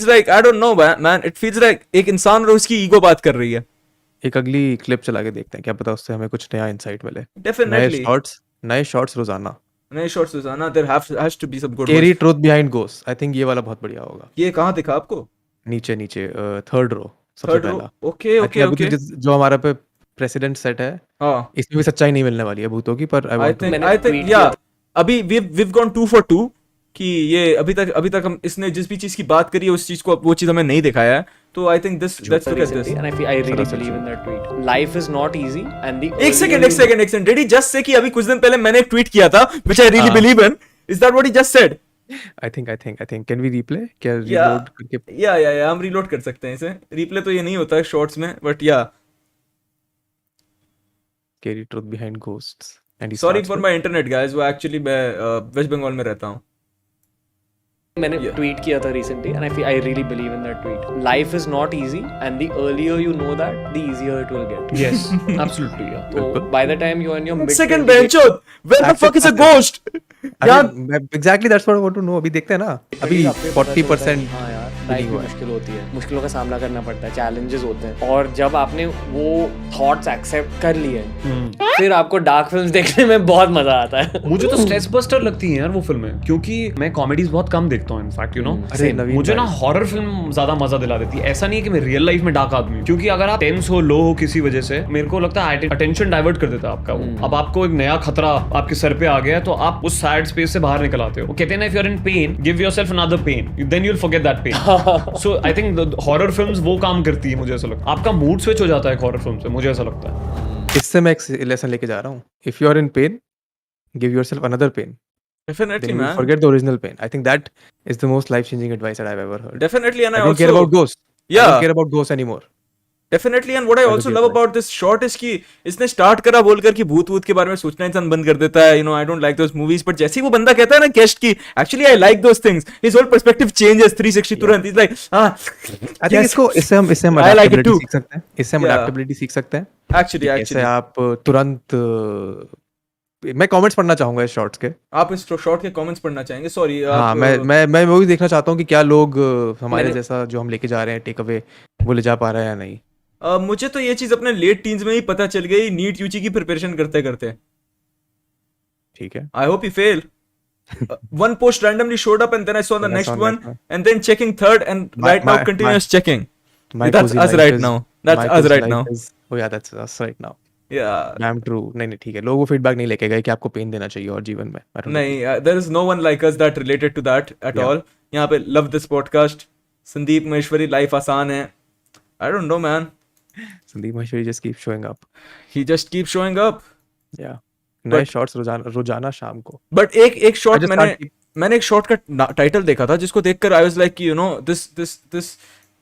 like I don't know man, it feels like एक इंसान और उसकी ईगो बात कर रही है। एक अगली क्लिप चला के देखते हैं, क्या पता उससे हमें कुछ नया इंसाइट मिले। डेफिनेटली नए शॉट्स रोजाना, नए शॉट्स रोजाना। There has to be some good carry truth behind ghost. I think ये वाला बहुत बढ़िया होगा। ये कहाँ दिखा आपको? नीचे थर्ड रो सबसे पहला। ओके जो हमारा पे प्रेसिडेंट सेट है, हाँ इसमें भी सच्चाई नहीं मिलने वाली है भूतों की, पर आई थिंक मैंने tweet या किया अभी we've gone 2 for 2 कि ये अभी तक हम इसने जिस भी चीज की बात करी है उस चीज को वो चीज हमें नहीं दिखाया है, तो आई think this let's look at this. recently, and I really believe in that tweet. Life is not easy, and the एक second did he just say कि अभी कुछ दिन पहले मैंने एक ट्वीट किया था which I really believe in? Is that what he just said? I think can we replay, क्या Yeah. रीलोड करके या हम रीलोड कर सकते हैं इसे. रिप्ले तो ये नहीं होता है शॉर्ट्स में, बट या scary truth behind ghosts and sorry for my internet guys, वो एक्चुअली मैं वेस्ट बंगाल में रहता हूँ. मैंने ट्वीट किया था recently, and I really believe in that tweet. Life is not easy, and the earlier you know that, the easier it will get. Yes, absolutely, yeah. So by the time you're in your mid Second bencho, where the fuck is a ghost? यार exactly that's what I want to know. अभी देखते हैं ना, अभी 40% हाँ यार, नहीं life हुआ में है. मुश्किल होती है, मुश्किलों का सामना करना पड़ता है, चैलेंजेस होते हैं, और जब आपने वो थॉट्स एक्सेप्ट कर लिए फिर आपको डार्क फिल्म्स देखने में बहुत मजा आता है. मुझे तो स्ट्रेस बस्टर लगती हैं यार वो फिल्में, क्योंकि मैं कॉमेडीज बहुत कम देखता हूँ इनफैक्ट, यू नो. अरे नवीन मुझे ना भाई, हॉरर फिल्म ज्यादा मजा दिला देती है. ऐसा नहीं है कि मैं रियल लाइफ में डार्क आदमी हूँ, क्योंकि अगर आप टेंस हो, लो हो किसी वजह से, मेरे को लगता है अटेंशन डाइवर्ट कर देता है आपका वो. अब आपको एक नया खतरा आपके सर पे आ गया है, तो आप उस सैड स्पेस से बाहर निकल आते हो. वो कहते हैं ना, if you are in pain, give yourself another pain, then you will forget that pain. So I think horror films वो काम करती है, मुझे ऐसा लगता है. आपका मूड स्विच हो जाता है हॉरर फिल्म से, मुझे ऐसा लगता है. इससे मैं एक लेसन लेके जा रहा हूँ. If you are in pain, give yourself another pain, definitely then you will man, forget the original pain. I think that is the most life-changing advice that I've ever heard. definitely, and I I don't also care about ghosts. I yeah don't care about ghosts anymore. definitely, and what I That also would be love advice. about this short is कि इसने start करा बोलकर कि भूत वूत के बारे में सोचना इंसान बंद कर देता है. I don't like those movies, but जैसे ही वो बंदा कहता है ना गेस्ट की, actually I like those things, his whole perspective changes 360 तुरंत. He's like I think इससे हम I like it adaptability too. सीख सकते हैं. इससे हम Yeah. adaptability सीख सकते हैं. actually ऐसे आप तुरंत मैं कमेंट्स पढ़ना चाहूंगा इस शॉर्ट्स के. आप इस शॉर्ट के कमेंट्स पढ़ना चाहेंगे? सॉरी हाँ, मैं वही देखना चाहता हूँ कि क्या लोग हमारे मैंने- जैसा जो हम लेके जा रहे हैं टेक अवे वो ले जा पा रहे हैं या नहीं. मुझे तो ये चीज अपने लेट टीन्स में ही पता चल गई नीट यूजी की प्रिपरेशन करते करते. ठीक है. I hope he failed. One post randomly showed up and then I saw the Then I next saw one next one. and then checking third and My- right now my- continuous checking. My That's cozy us life right is- now. That's my us cozy right life now. is- oh yeah, that's us right now. Yeah. Damn true. नहीं ठीक है. लोगों को feedback नहीं लेके गए कि आपको पेन देना चाहिए और जीवन में. I don't know. नहीं, there is no one like us that related to that at Yeah. all. यहाँ पे love this podcast. Sandeep Maheshwari life आसान है. I don't know man. Sandeep Maheshwari just keep showing up. He just keeps showing up. Yeah. नए shorts रोजाना शाम को. But एक shot I just can't keep- मैंने एक शॉट का टाइटल देखा था जिसको देखकर I was like you know this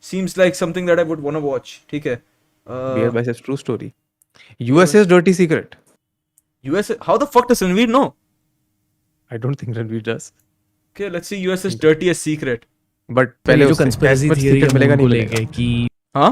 seems like something that I would want to watch. ठीक है. BeerBiceps true story. USA's dirty secret. USA, how the fuck does Ranveer know? I don't think Ranveer does. Okay, let's see US's dirtiest secret. But पहले जो उससे conspiracy क्या theory secret मिलेगा नहीं मिलेगा. लेके कि हाँ?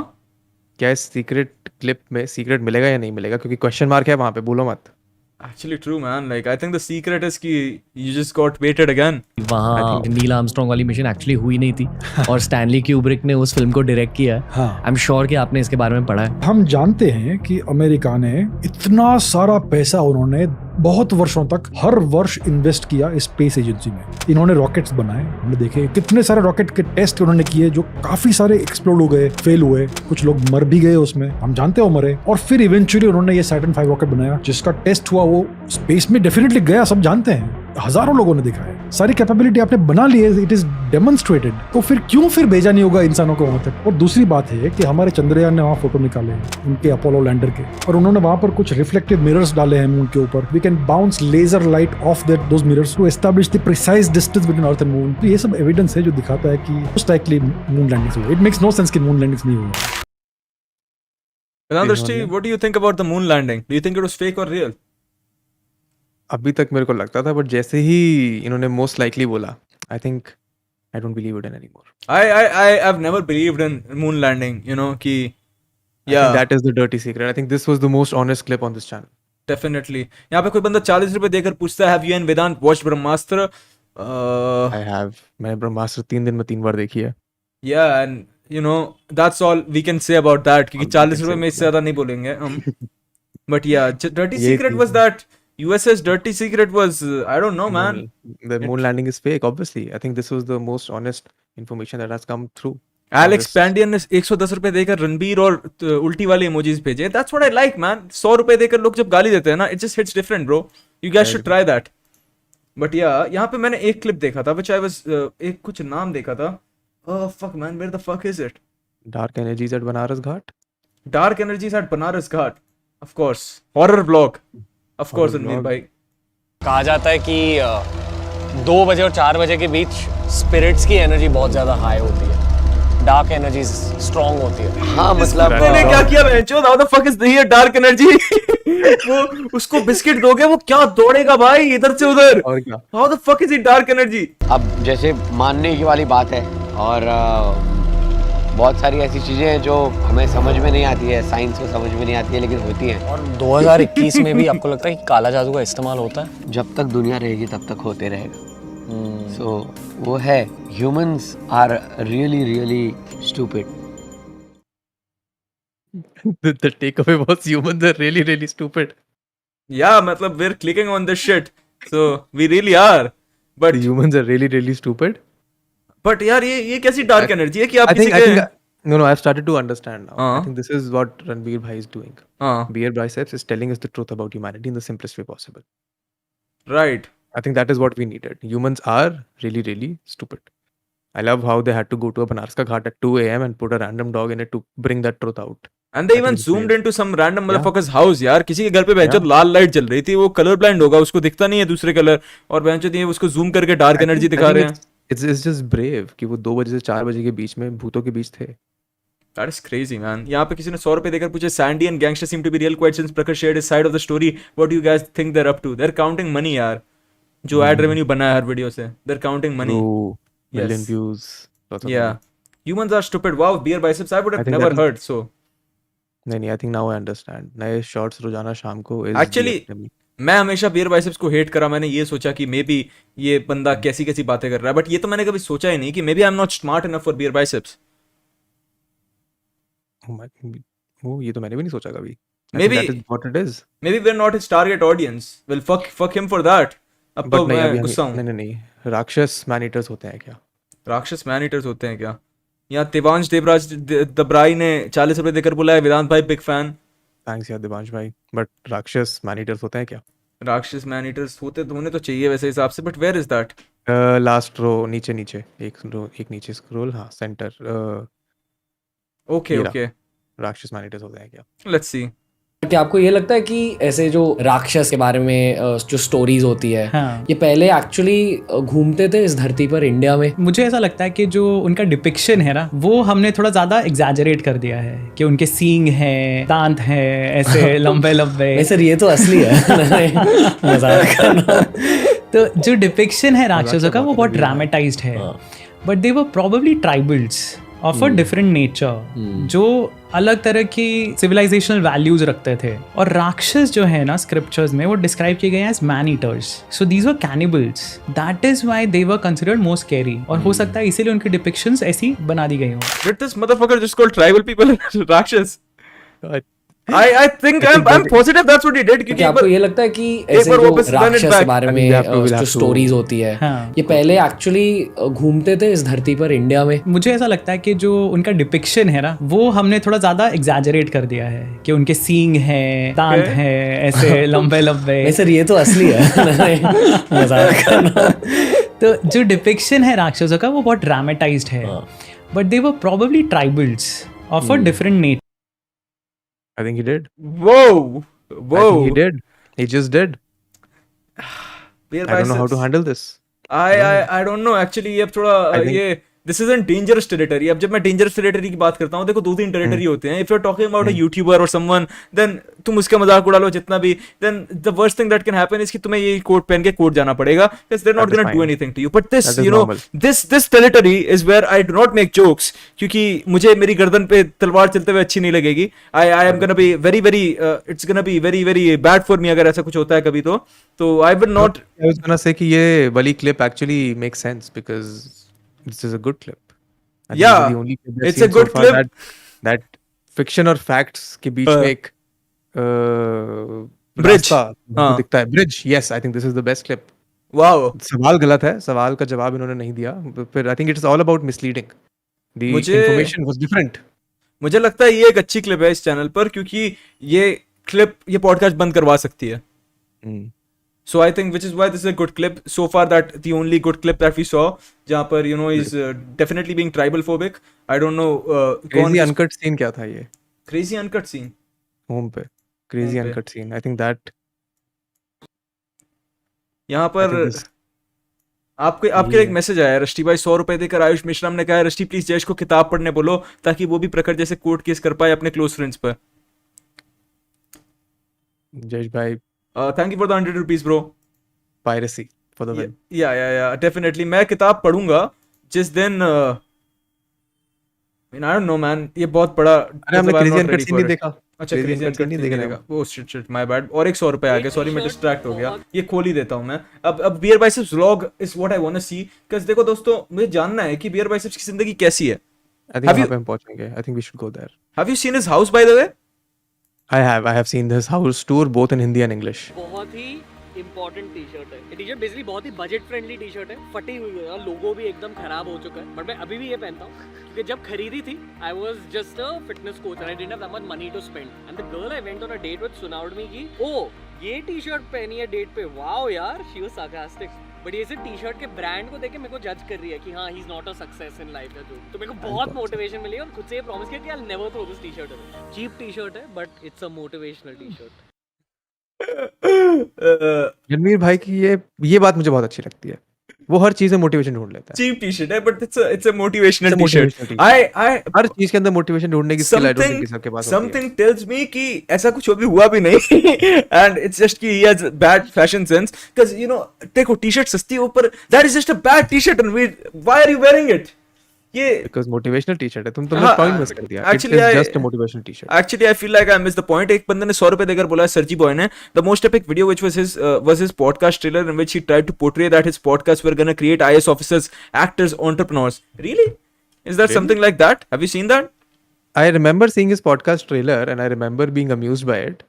क्या इस सीक्रेट क्लिप में सीक्रेट मिलेगा या नहीं मिलेगा, क्योंकि क्वेश्चन मार्क है वहां पे, बोलो मत. Actually true man. Like I think the secret is कि you just got baited again. वहाँ नील आर्मस्ट्रॉन्ग वाली मिशन एक्चुअली हुई नहीं थी और स्टैनली क्यूब्रिक ने उस फिल्म को डायरेक्ट किया है. हाँ. आई एम श्योर कि आपने इसके बारे में पढ़ा है. हम जानते हैं कि अमेरिका ने इतना सारा पैसा उन्होंने बहुत वर्षों तक हर वर्ष इन्वेस्ट किया स्पेस एजेंसी में. इन्होंने रॉकेट्स बनाए, हमने देखे कितने सारे रॉकेट के टेस्ट उन्होंने किए जो काफी सारे एक्सप्लोड हो गए, फेल हुए, कुछ लोग मर भी गए उसमें, हम जानते हो मरे. और फिर इवेंचुअली उन्होंने ये सैटर्न 5 रॉकेट बनाया जिसका टेस्ट हुआ, वो स्पेस में डेफिनेटली गया, सब जानते हैं, हजारों लोगों ने देखा है. सारी कैपेबिलिटी आपने बना ली है, इट इज डेमोन्स्ट्रेटेड. तो फिर भेजा नहीं होगा इंसानों को वहां तक. और दूसरी बात है कि हमारे चंद्रयान ने वहां फोटो निकाले हैं उनके अपोलो लैंडर के, और उन्होंने वहां पर कुछ रिफ्लेक्टिव मिरर्स डाले हैं मून के ऊपर. We can bounce laser light off those mirrors to establish the precise distance between earth and moon. तो ये सब एविडेंस है जो दिखाता है कि मोस्ट लाइकली मून लैंडिंग्स हुई. इट मेक्स नो सेंस कि मून लैंडिंग्स नहीं हुई. Anandrishti, what do you think about the moon landing? Do you think it was fake or real? अभी तक मेरे को लगता था, बट जैसे ही इन्होंने मोस्ट लाइकली बोला, आई think I don't believe it in anymore. I've never believed in moon landing, you know कि yeah that is the dirty secret. I think this was the most honest clip on this channel. definitely. यहाँ पे कोई बंदा 40 रुपए देकर पूछता है have you and Vedant watched Brahmastra? I have. मैंने ब्रह्मास्त्र 3 दिन में 3 बार देखी है. Yeah, and you know that's all we can say about that क्योंकि All we 40 can रुपए say में इससे ज्यादा नहीं बोलेंगे हम. But yeah, dirty ये secret थी. was that US's dirty secret was I don't know man. The moon landing is fake, obviously. I think this was the most honest information that has come through. Alex Just- पैंडियन ने 110 रुपए देकर रणबीर और उल्टी वाले emojis भेजे. That's what I like man. 100 रुपए देकर लोग जब गाली देते हैं ना, it just hits different bro. You guys should try that. But या यहाँ पे मैंने एक क्लिप देखा था व्हिच आई वाज एक कुछ नाम देखा था. Fuck man, where the fuck is it? Dark energies at Banaras Ghat. Dark energies at Banaras Ghat. Of course horror vlog. Of course Horror Ranbir vlog. भाई. कहा जाता है कि 2 बजे और 4 बजे के बीच स्पिरिट्स की एनर्जी बहुत ज़्यादा हाई होती है, डार्क एनर्जी स्ट्रांग होती है. हाँ मतलब मैंने क्या किया बेंचो? हाउ द फक इज ये डार्क एनर्जी? वो उसको बिस्किट दोगे वो क्या दौड़ेगा भाई इधर से उधर. और क्या? How the fuck is it dark energy? अब जैसे मानने की वाली बात है और बहुत सारी ऐसी चीज़ें हैं जो हमें समझ में नहीं आती है, साइंस को समझ में नहीं आती है, लेकिन होती हैं. और 2021 में भी आपको लगता है कि काला जादू का इस्तेमाल होता है? जब तक दुनिया रहेगी तब तक होते रहेगा. सो वो है, humans are really really stupid. The takeaway was humans are really, really stupid. या मतलब we're clicking on this shit, so we really are. But The humans are really, really stupid. but यार ये कैसी dark energy है कि आप I किसी think, के no, I've started to understand now. I हाँ. think this is what Ranveer Bhai is doing. हाँ BeerBiceps is telling us the truth about humanity in the simplest way possible. right. I think that is what we needed. Humans are really, really stupid. I love how they had to go to a Banaras ka Ghat at 2 a.m. and put a random dog in it to bring that truth out. And they I even think zoomed brave. into some random Yeah. motherfucker's house यार. किसी के घर पे बेंचो Yeah. लाल light जल रही थी. वो colour blind होगा, उसको दिखता नहीं है दूसरे कलर, और बेंचो ये उसको जूम करके डार्क एनर्जी दिखा रहे हैं. It's just brave कि वो 2 बजे से 4 बजे के बीच में भूतों के बीच थे. That is crazy man. यहाँ पे किसी ने 100 रुपए देकर पूछे, Sandy and gangster seem to be real quiet since Prakash shared his side of the story. What do you guys think they're up to? They're counting money यार. जो ad revenue बना है हर वीडियो से. They're counting money. True. Million Yes. views. Lots of Yeah. money. Humans are stupid. Wow, BeerBiceps. I would I have think never that- heard. So नहीं, I think now I understand. नए shorts रोजाना शाम को is Actually, मैं हमेशा BeerBiceps को hate करा. मैंने ये सोचा कि मे बी ये बंदा कैसी कैसी बातें कर रहा है, बट ये तो मैंने कभी सोचा ही नहीं कि maybe I am not smart enough for BeerBiceps. ये तो मैंने भी नहीं सोचा कभी. I Maybe- think that is what it is. Maybe we're not his target audience. Well, fuck him for that. अब तो But नहीं, मैं अभी गुस्सा हूँ. नहीं. राक्षस man eaters होते हैं क्या? राक्षस मैन ईटर्स होते हैं क्या? यहाँ तिवांश देवराज दबराई ने 40 रुपए देकर बोला है वेदांत भाई बिग फैन. Thanks यार दिवांश भाई. But राक्षस man eaters होते हैं क्या? राक्षस मैन ईटर्स होते तो होने तो चाहिए वैसे हिसाब से, but where is that? Last row नीचे एक नीचे स्क्रॉल, हाँ सेंटर. ओके ये ओके, राक्षस man eaters होते हैं क्या? Let's see. क्या आपको ये लगता है कि ऐसे जो राक्षस के बारे में जो स्टोरीज होती है, हाँ। ये पहले एक्चुअली घूमते थे इस धरती पर इंडिया में? मुझे ऐसा लगता है कि जो उनका डिपिक्शन है ना, वो हमने थोड़ा ज्यादा एग्जैजरेट कर दिया है कि उनके सींग हैं, दांत हैं, ऐसे लंबे लंबे. नहीं सर, ये तो असली है. मजाक कर रहा हूं. तो जो डिपिक्शन है राक्षसों का वो बहुत बहुत अलग है। ड्रामेटाइज्ड है, but they were probably tribals of a different nature, जो अलग तरह की सिविलाइजेशनल वैल्यूज रखते थे. और राक्षस जो है ना स्क्रिप्चर्स में वो डिस्क्राइब किए गए as man eaters. So these were cannibals. That is why they were considered more scary. और हो सकता है इसीलिए उनकी डिपिक्शंस ऐसी बना दी गई हो. Did this motherfucker just call tribal people राक्षस? I think I'm positive that's what he did. क्योंकि क्या एक आपको बार ये लगता है कि एक ऐसे बार जो वापस run it राक्षस के back. बारे I में think we'll जो have to- स्टोरीज होती है, हाँ. ये पहले एक्चुअली घूमते थे इस धरती पर इंडिया में? मुझे ऐसा लगता है कि जो उनका डिपिक्शन है ना, वो हमने थोड़ा ज्यादा एग्जैजरेट कर दिया है कि उनके सींग हैं, दांत Okay. हैं, ऐसे लंबे लंबे. नहीं सर, ये तो असली है. मजाक कर रहा हूं. तो जो डिपिक्शन है राक्षसों का वो बहुत ड्रामेटाइज्ड है, but they were probably tribals of a different nature. I think he did. Whoa, I think he whoa. did. He just did. Beer I don't know how to biceps. handle this. I don't know actually. ये अब थोड़ा I think- ये this is an dangerous territory. अब जब मैं dangerous territory की बात करता हूँ, देखो 2-3 टेरिटरी होते हैं. If you are talking about a YouTuber और समवन, देन तुम उसका मजाक उड़ा लो जितना भी, then the worst thing that can happen is कि तुम्हें ये कोट पहन के कोर्ट जाना पड़ेगा, because they're not That is gonna do fine. anything to you. But this, That is you know, normal. this territory is where I do not make jokes, क्योंकि मुझे मेरी गर्दन पे तलवार चलते हुए अच्छी नहीं लगेगी. I am gonna be very it's gonna be very bad for me अगर ऐसा कुछ होता है कभी तो I will not. I was gonna say कि ये वाली clip actually makes sense because this is a good clip. I think Yeah, this is the only clip we've it's a seen so good far clip. that fiction और facts के बीच में एक Bridge. रास्ता हाँ. दिखता है. Bridge. Yes, I think this is the best clip. Wow. सवाल गलत है, सवाल का जवाब इन्होंने नहीं दिया. फिर I think it is all about misleading. The मुझे- information was different. मुझे लगता है ये एक अच्छी क्लिप है इस चैनल पर, क्योंकि ये पॉडकास्ट बंद करवा सकती है. Hmm. So I think which is why this is a good clip so far, that the only good clip that we saw जहाँ पर he's definitely being tribal phobic. I don't know Crazy uncut scene क्या था ये? crazy uncut scene. Home पे. Crazy Home पे. uncut scene. I think that. यहाँ I पर think this. आपके लिए एक मैसेज आया है. रष्टी भाई 100 रुपए देकर आयुष मिश्राम ने कहा है, रष्टी प्लीज जयेश को किताब पढ़ने बोलो ताकि वो भी प्रखर जैसे कोर्ट केस कर पाए अपने क्लोज फ्रेंड्स पर. Judge by thank you for the 100 rupees bro. piracy for the win. या डेफिनेटली मैं किताब पढ़ूंगा जिस दिन I don't know man, ये बहुत बड़ा. अरे हमने मतलब I'm Crazy not uncut ready scene for नहीं it. देखा. अच्छा Crazy crazy uncut uncut scene नहीं नहीं देखेगा. देखा. Oh shit my bad. और एक 100 रुपए आ गए. सॉरी मैं डिस्ट्रैक्ट हो गया. ये खोल ही देता हूँ मैं. अब Beer Biceps vlog is what I want to see. Because देखो दोस्तों, मुझे जानना है कि बियर बाइसेप्स की जिंदगी कैसी है. I think Have वहाँ you- पे हम पहुंचेंगे. I think we should go there. Have you seen his house by the way? I have seen this house tour both in Hindi and English. बहुत ही important T shirt है. ये T shirt basically बहुत ही budget friendly T shirt है. फटी हुई है और लोगो भी एकदम खराब हो चुका है, बट मैं अभी भी ये पहनता हूँ क्योंकि जब खरीदी थी I was just a fitness coach and I didn't have that much money to spend. And the girl I went on a date with सुनाउड मी की ओ ये टी शर्ट पहनी है डेट पे. वाओ यार, शी वाज सार्कास्टिक. बट ये सिर्फ टी शर्ट के ब्रांड को देख के मेरे को जज कर रही है कि हाँ he is not a success in life या जो. तो मेरे को बहुत मोटिवेशन मिली और खुद से ये प्रॉमिस किया कि I will never throw this T shirt away. Cheap T shirt है but it's a motivational T shirt. Ranveer भाई की ये बात मुझे बहुत अच्छी लगती है. वो हर चीज में मोटिवेशन ढूंढ लेता है. चीप टी शर्ट है but it's a motivational It's a T shirt. motivational t-shirt. आई हर चीज के अंदर मोटिवेशन ढूंढने की स्किल आई डोंट थिंक सबके पास होती है. समथिंग टेल्स मी कि ऐसा कुछ अभी हुआ भी नहीं. एंड इट्स जस्ट कि he has bad fashion sense. Because देखो टी शर्ट सस्ती है ऊपर. That is just a bad T shirt. And why are you wearing it? ये बिकॉज़ मोटिवेशनल टी-शर्ट है. तुमने हाँ, पॉइंट मिस कर दिया. actually it is I- just a motivational T-shirt. Actually, I feel like I missed the point. एक बंदे ने 100 रुपए देकर बोला, सरजी बॉय ने, the most epic video which was his podcast trailer in which he tried to portray that his podcasts were gonna create IAS officers, actors, entrepreneurs. Really? Is that something like that? Have you seen that? I remember seeing his podcast trailer and I remember being amused by it.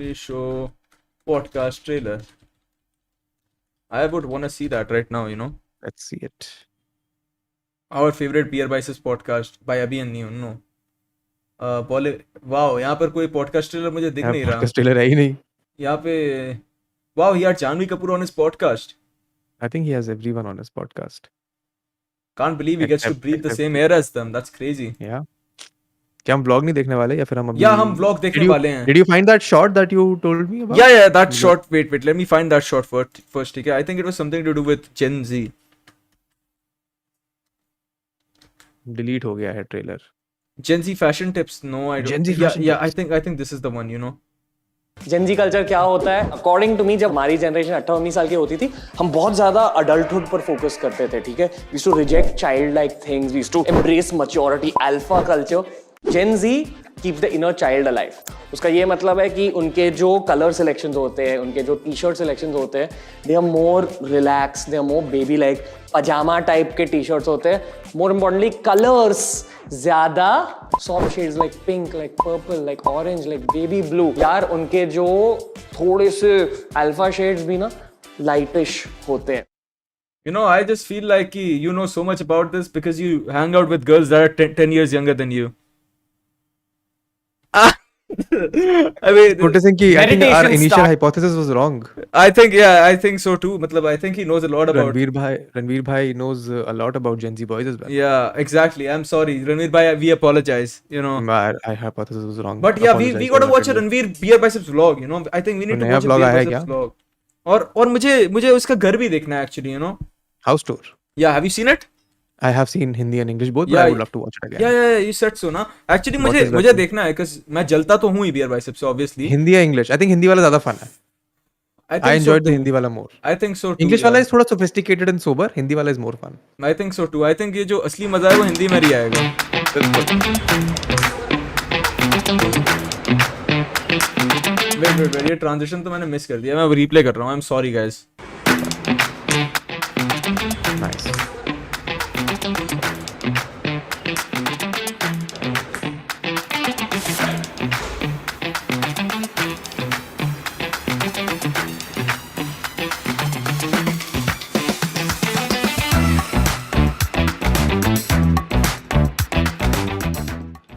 We show podcast trailer. I would wanna see that right now. Let's see it. Our favorite BeerBiceps podcast by Abhi and Neon. No. Wow, यहाँ पर कोई podcast trailer मुझे दिख नहीं रहा. Podcast trailer है ही नहीं. यहाँ पे wow, he had Janvi Kapoor on his podcast. I think he has everyone on his podcast. Can't believe he gets to breathe the Except- same air as them. That's crazy. Yeah. क्या हम vlog नहीं देखने वाले या फिर हम अभी या हम vlog देखने वाले हैं. Did you find that shot that you told me about? Yeah, that shot. Wait. Let me find that shot first. Okay, I think it was something to do with Gen Z. Delete हो गया है trailer. Gen Z fashion tips. No, I don't. Gen Z yeah, fashion yeah. tips. I think this is the one. Gen Z culture क्या होता है? According to me, जब हमारी generation 18-19 साल की होती थी, हम बहुत ज्यादा अडल्टहुड पर फोकस करते थे. ठीक है, we used to reject child like things, we used to embrace maturity, alpha culture. Gen Z keep the inner child alive. उसका ये मतलब है कि उनके जो कलर सिलेक्शंस होते हैं, उनके जो टी शर्ट सिलेक्शंस होते हैं, they are more relax, they are more baby like. Pyjama type के टी शर्ट्स होते हैं. मोर इम्पोर्टेंटली कलर्स ज्यादा soft shades like pink, like purple, like orange, like baby blue. यार उनके जो थोड़े से अल्फा शेड्स भी ना लाइटिश होते हैं. I just feel like you know so much about this because you hang out with girls that are 10 years younger than you. I mean, Noticing कि I think our Meditation initial start. hypothesis was wrong. I think so too. मतलब I think he knows a lot about. Ranveer bhai knows a lot about Gen Z boys as well. Yeah, exactly. I'm sorry, Ranveer bhai. We apologize. My hypothesis was wrong. But yeah, we Apologize gotta for watch a that. Ranveer BeerBiceps vlog. I think we need to नया watch a vlog आया है BeerBiceps क्या? vlog. और मुझे उसका घर भी देखना है actually. House tour. Yeah, have you seen it? I have seen Hindi and English both, but Yeah, I would love to watch it again. Yeah, you said so ना. Actually What is that मुझे thing? देखना है because मैं जलता तो हूँ ही BeerBiceps से obviously. Hindi या English? I think Hindi वाला ज़्यादा fun है. I think I so enjoyed the too. Hindi वाला more. I think so too. English yeah. वाला is थोड़ा sophisticated and sober. Hindi वाला is more fun. I think so too. I think ये जो असली मजा है वो हिंदी में ही आएगा. Wait, ये ट्रांजिशन तो मैंने मिस कर दिया. मैं रिप्ले कर रहा हूँ. I'm sorry guys. Nice.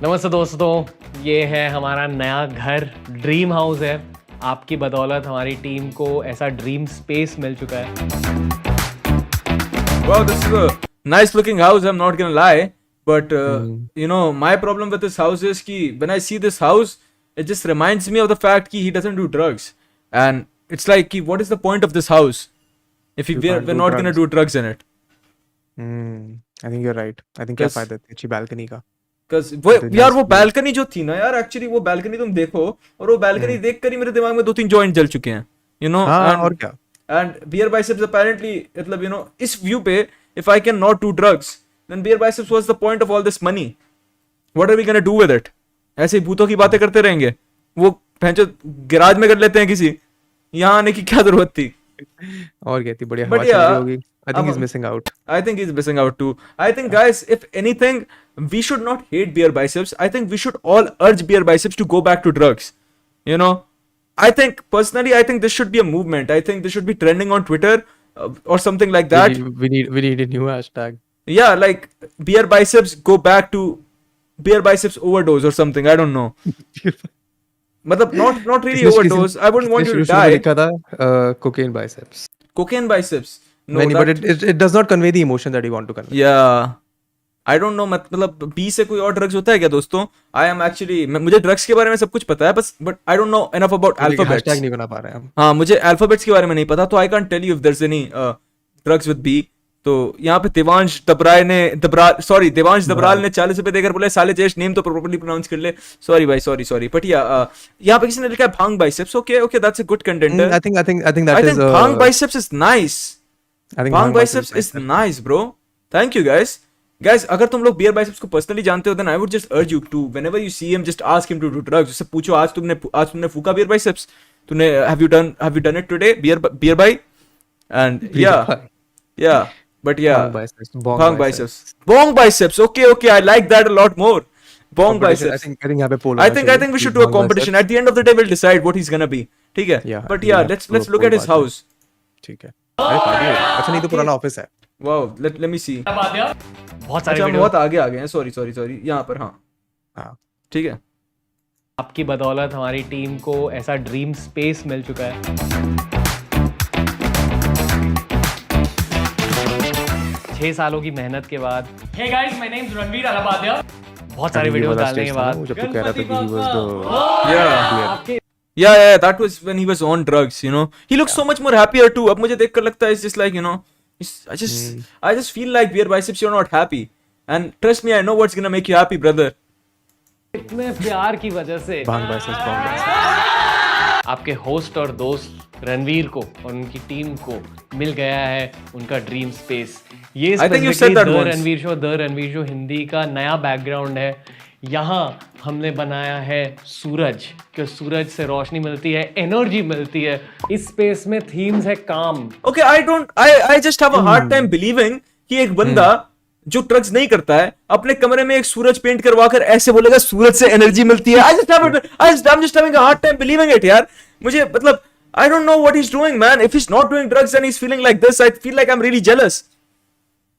नमस्ते दोस्तों, ये है हमारा नया घर, ड्रीम हाउस है। आपकी बदौलत हमारी टीम को ऐसा ड्रीम स्पेस मिल चुका है। Wow, this is a nice looking house, I'm not gonna lie. But you know, my problem with this house is कि when I see this house, it just reminds me of the fact कि he doesn't do drugs. And it's like कि what is the point of this house if we're not gonna do drugs in it? I think you're right. I think क्या फायदा है अच्छी balcony का? Because वो यार वो balcony जो थी ना यार, actually वो balcony तुम देखो और वो balcony देख कर ही मेरे दिमाग में 2-3 joint जल चुके हैं, you know. हाँ, and, और क्या? And BeerBiceps apparently मतलब you know इस view पे if I can not do drugs then BeerBiceps was the point of all this money. What are we gonna do with it? ऐसे ही भूतों की बातें करते रहेंगे, वो भैंचो गैराज में कर लेते हैं किसी, यहाँ आने की क्या जरूरत थी? और क्या थी, बढ़िया But हवा चल रही yeah, होगी. I think he's missing out. I think he's missing out too. I think guys, if anything, we should not hate BeerBiceps. I think we should all urge BeerBiceps to go back to drugs. You know, I think personally, I think this should be a movement. I think this should be trending on Twitter or something like that. We need a new hashtag. Yeah, like BeerBiceps go back to BeerBiceps overdose or something. I don't know. मतलब not really overdose. I wouldn't want you to die. लिखा था cocaine biceps. Cocaine biceps. No, नहीं, but it does not convey the emotion that you want to convey. Yeah. I don't know, मतलब B से कोई और drugs होता है क्या दोस्तों? I am actually मुझे ड्रग्स के बारे में सब कुछ पता है बस, but I don't know enough about alphabets. Hashtag नहीं बना पा रहे हैं हम. हाँ, मुझे अल्फाबेट्स के बारे में नहीं पता, तो I can't tell you if there's any drugs with B. तो यहाँ पे देवांश दबराल ने 40 रुपए देकर बोले साले जेश नेम तो प्रॉपर्ली प्रोनाउंस कर ले. सॉरी भाई, सॉरी. बट यहाँ पे किसी ने लिखा है Bhang biceps. Okay, that's a good contender. I think that is Bhang biceps is nice. I think Bhang biceps is nice bro. Thank you guys, अगर तुम लोग BeerBiceps को पर्सनली जानते हो then I would just urge you to whenever you see him just ask him to do drugs. उससे पूछो आज तुमने फूका BeerBiceps? तूने have you done it today beer and yeah but yeah bong biceps. Okay, I like that a lot more. Bong biceps. I think यहाँ पे poll I think we should do a competition. At the end of the day we'll decide what he's gonna be. ठीक है? But yeah, let's look at his house. ठीक है. अरे party है. अच्छा नहीं तो पुराना ऑफिस है. Wow, let me see. बहुत सारे अच्छा, वीडियो बहुत आगे आ गए हैं. सॉरी यहाँ पर. हाँ ठीक है. आपकी बदौलत हमारी टीम को ऐसा ड्रीम स्पेस मिल चुका है. 6 सालों की मेहनत के बाद Hey guys, my name is Ranveer Alabadia. बहुत सारे वीडियो डालने के बाद जब तू कह रहा था कि he was the Yeah, that was when he was on drugs, you know. He looks so much more happier too. अब मुझे देखकर लगता है it's just like, you know, I just feel like BeerBiceps you're not happy. And trust me, I know what's gonna make you happy, brother. इतने प्यार की वजह से bong biceps. आपके होस्ट और दोस्त रणवीर को और उनकी टीम को मिल गया है उनका ड्रीम स्पेस. ये I think you said that the once. Ranveer show Hindi का नया बैकग्राउंड है. यहाँ हमने बनाया है सूरज, कि सूरज से रोशनी मिलती है, एनर्जी मिलती है. इस स्पेस में थीम्स है काम. Okay, I just have a hard time believing कि एक बंदा जो ड्रग्स नहीं करता है अपने कमरे में एक सूरज पेंट करवाकर ऐसे बोलेगा सूरज से एनर्जी मिलती है. I'm just having a hard time believing it यार. मुझे मतलब I don't know what he's doing, man. If he's not doing drugs and he's feeling like this, I feel like I'm really jealous.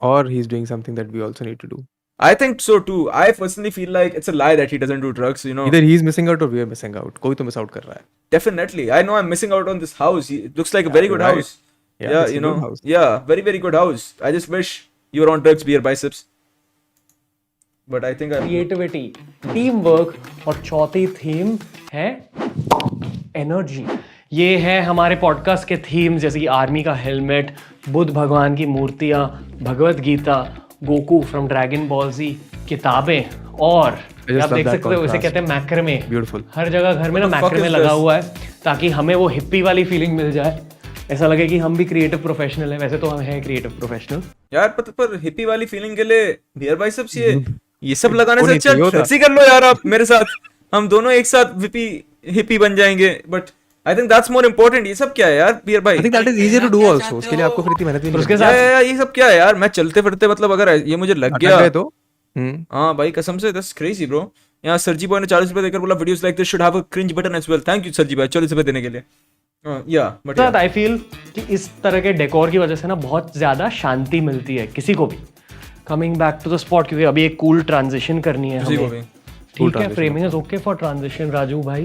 Or he's doing something that we also need to do. I think so too. I personally feel like it's a lie that he doesn't do drugs, you know. Either he's missing out or we are missing out. कोई तो miss out कर रहा है. Definitely. I know I'm missing out on this house. It looks like a very good right. house. Yeah, it's you a know. good house. Yeah, very, very good house. I just wish you were on drugs, BeerBiceps. But I think creativity, team work और चौथी theme है energy. ये है हमारे podcast के theme, जैसे कि army का हेलमेट, बुद्ध भगवान की मूर्तियां, Bhagavad Gita, Goku from Dragon Ball Z, किताबें और आप देख सकते हो इसे कहते हैं मैक्रेमे. Beautiful. हर जगह घर में ना मैक्रेमे लगा हुआ है ताकि हमें वो हिप्पी वाली फीलिंग मिल जाए, ऐसा लगे कि हम भी क्रिएटिव प्रोफेशनल हैं. वैसे तो हम हैं क्रिएटिव प्रोफेशनल यार, पर हिप्पी वाली फीलिंग के लिए BeerBiceps ये सब लगाने से नहीं अच्छा चाहिए होता. फ्लेक्सी कर लो यार आप मेरे साथ. हम दोनों एक साथ हिप्पी बन जाएंगे. But I think that's more important. ये सब क्या है यार बीयर भाई? I think that is easier to do also. उसके लिए आपको फिर इतनी मेहनत भी नहीं उसके करनी. साथ ये सब क्या है यार? मैं चलते फिरते मतलब अगर ये मुझे लग अटक गया गए तो हाँ भाई कसम से that's crazy bro. यहाँ सरजी बॉय ने 40 रुपए देकर बोला videos like this should have a cringe button as well. Thank you सरजी भाई 40 रुपए देने के लिए. बट आई फील कि इस तरह के डेकोर की वजह से ना बहुत ज्यादा शांति मिलती है किसी को भी. Coming back to the spot, क्योंकि अभी एक कूल ट्रांजिशन करनी है किसी को हमें. भी ठीक है, transition framing is okay for transition Raju भाई.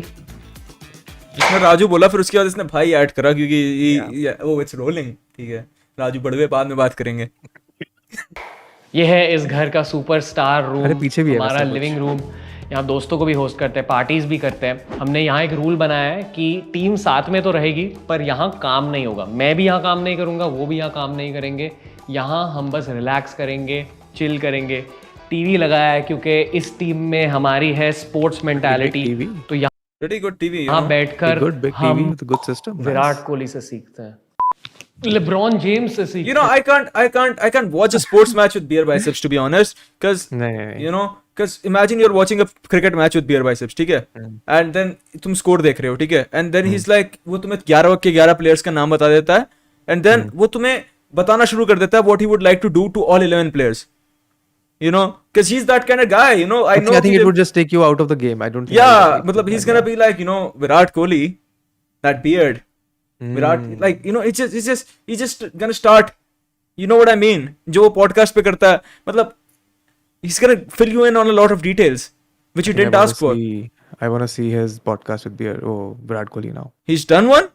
इसने राजू बोला, फिर उसके बाद इसने भाई ऐड करा क्योंकि वो इट्स रोलिंग. ठीक है, राजू बड़वे बाद में बात करेंगे. ये है इस घर का सुपरस्टार रूम. अरे पीछे भी है हमारा वैसा कुछ. Living room. यहाँ दोस्तों को भी होस्ट करते हैं, पार्टीज भी करते हैं. हमने यहाँ एक रूल बनाया है कि टीम साथ में तो रहेगी पर यहाँ काम नहीं होगा. मैं भी यहाँ काम नहीं करूँगा, वो भी यहाँ काम नहीं करेंगे. यहाँ हम बस रिलैक्स करेंगे, चिल करेंगे. टीवी लगाया है क्योंकि इस टीम में हमारी है स्पोर्ट्स मेंटालिटी. तो Pretty good TV. यहाँ बैठकर Good big TV हम with a good system. Virat Kohli से सीखते हैं, लेब्रॉन जेम्स से सीखते You know, I can't watch a sports match with BeerBiceps, to be honest, because नहीं. you know, because imagine you're watching a cricket match with BeerBiceps, ठीक है, and then तुम score देख रहे हो, ठीक है, and then he's like, वो तुम्हें 11 के 11 प्लेयर्स का नाम बता देता है, and then वो तुम्हें बताना शुरू कर देता है what he would like to do to all 11 players. You know, because he's that kind of guy. You know, I know. I think it would just take you out of the game. I don't think. Yeah, मतलब he's gonna be like, you know, Virat Kohli, that beard. Virat, like, you know, he's just gonna start. You know what I mean? जो वो podcast पे करता है, मतलब he's gonna fill you in on a lot of details which you didn't ask for. I want to see his podcast with Virat Kohli now. He's done one?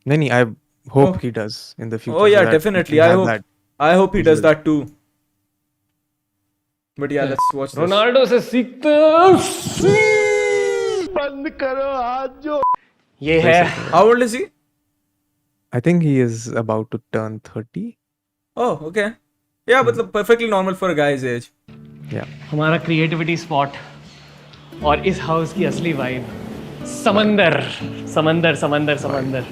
नहीं, I hope he does in the future. Oh yeah, so that definitely. we I can hope. have that. I hope he does that too. But yeah, let's watch this. Ronaldo से सीखते हैं. बंद करो हाथ जो. ये है. How old is he? I think he is about to turn 30. Oh, okay. Yeah, मतलब perfectly normal for a guy's age. Yeah. हमारा क्रिएटिविटी स्पॉट और इस हाउस की असली वाइब. समंदर समंदर समंदर समंदर.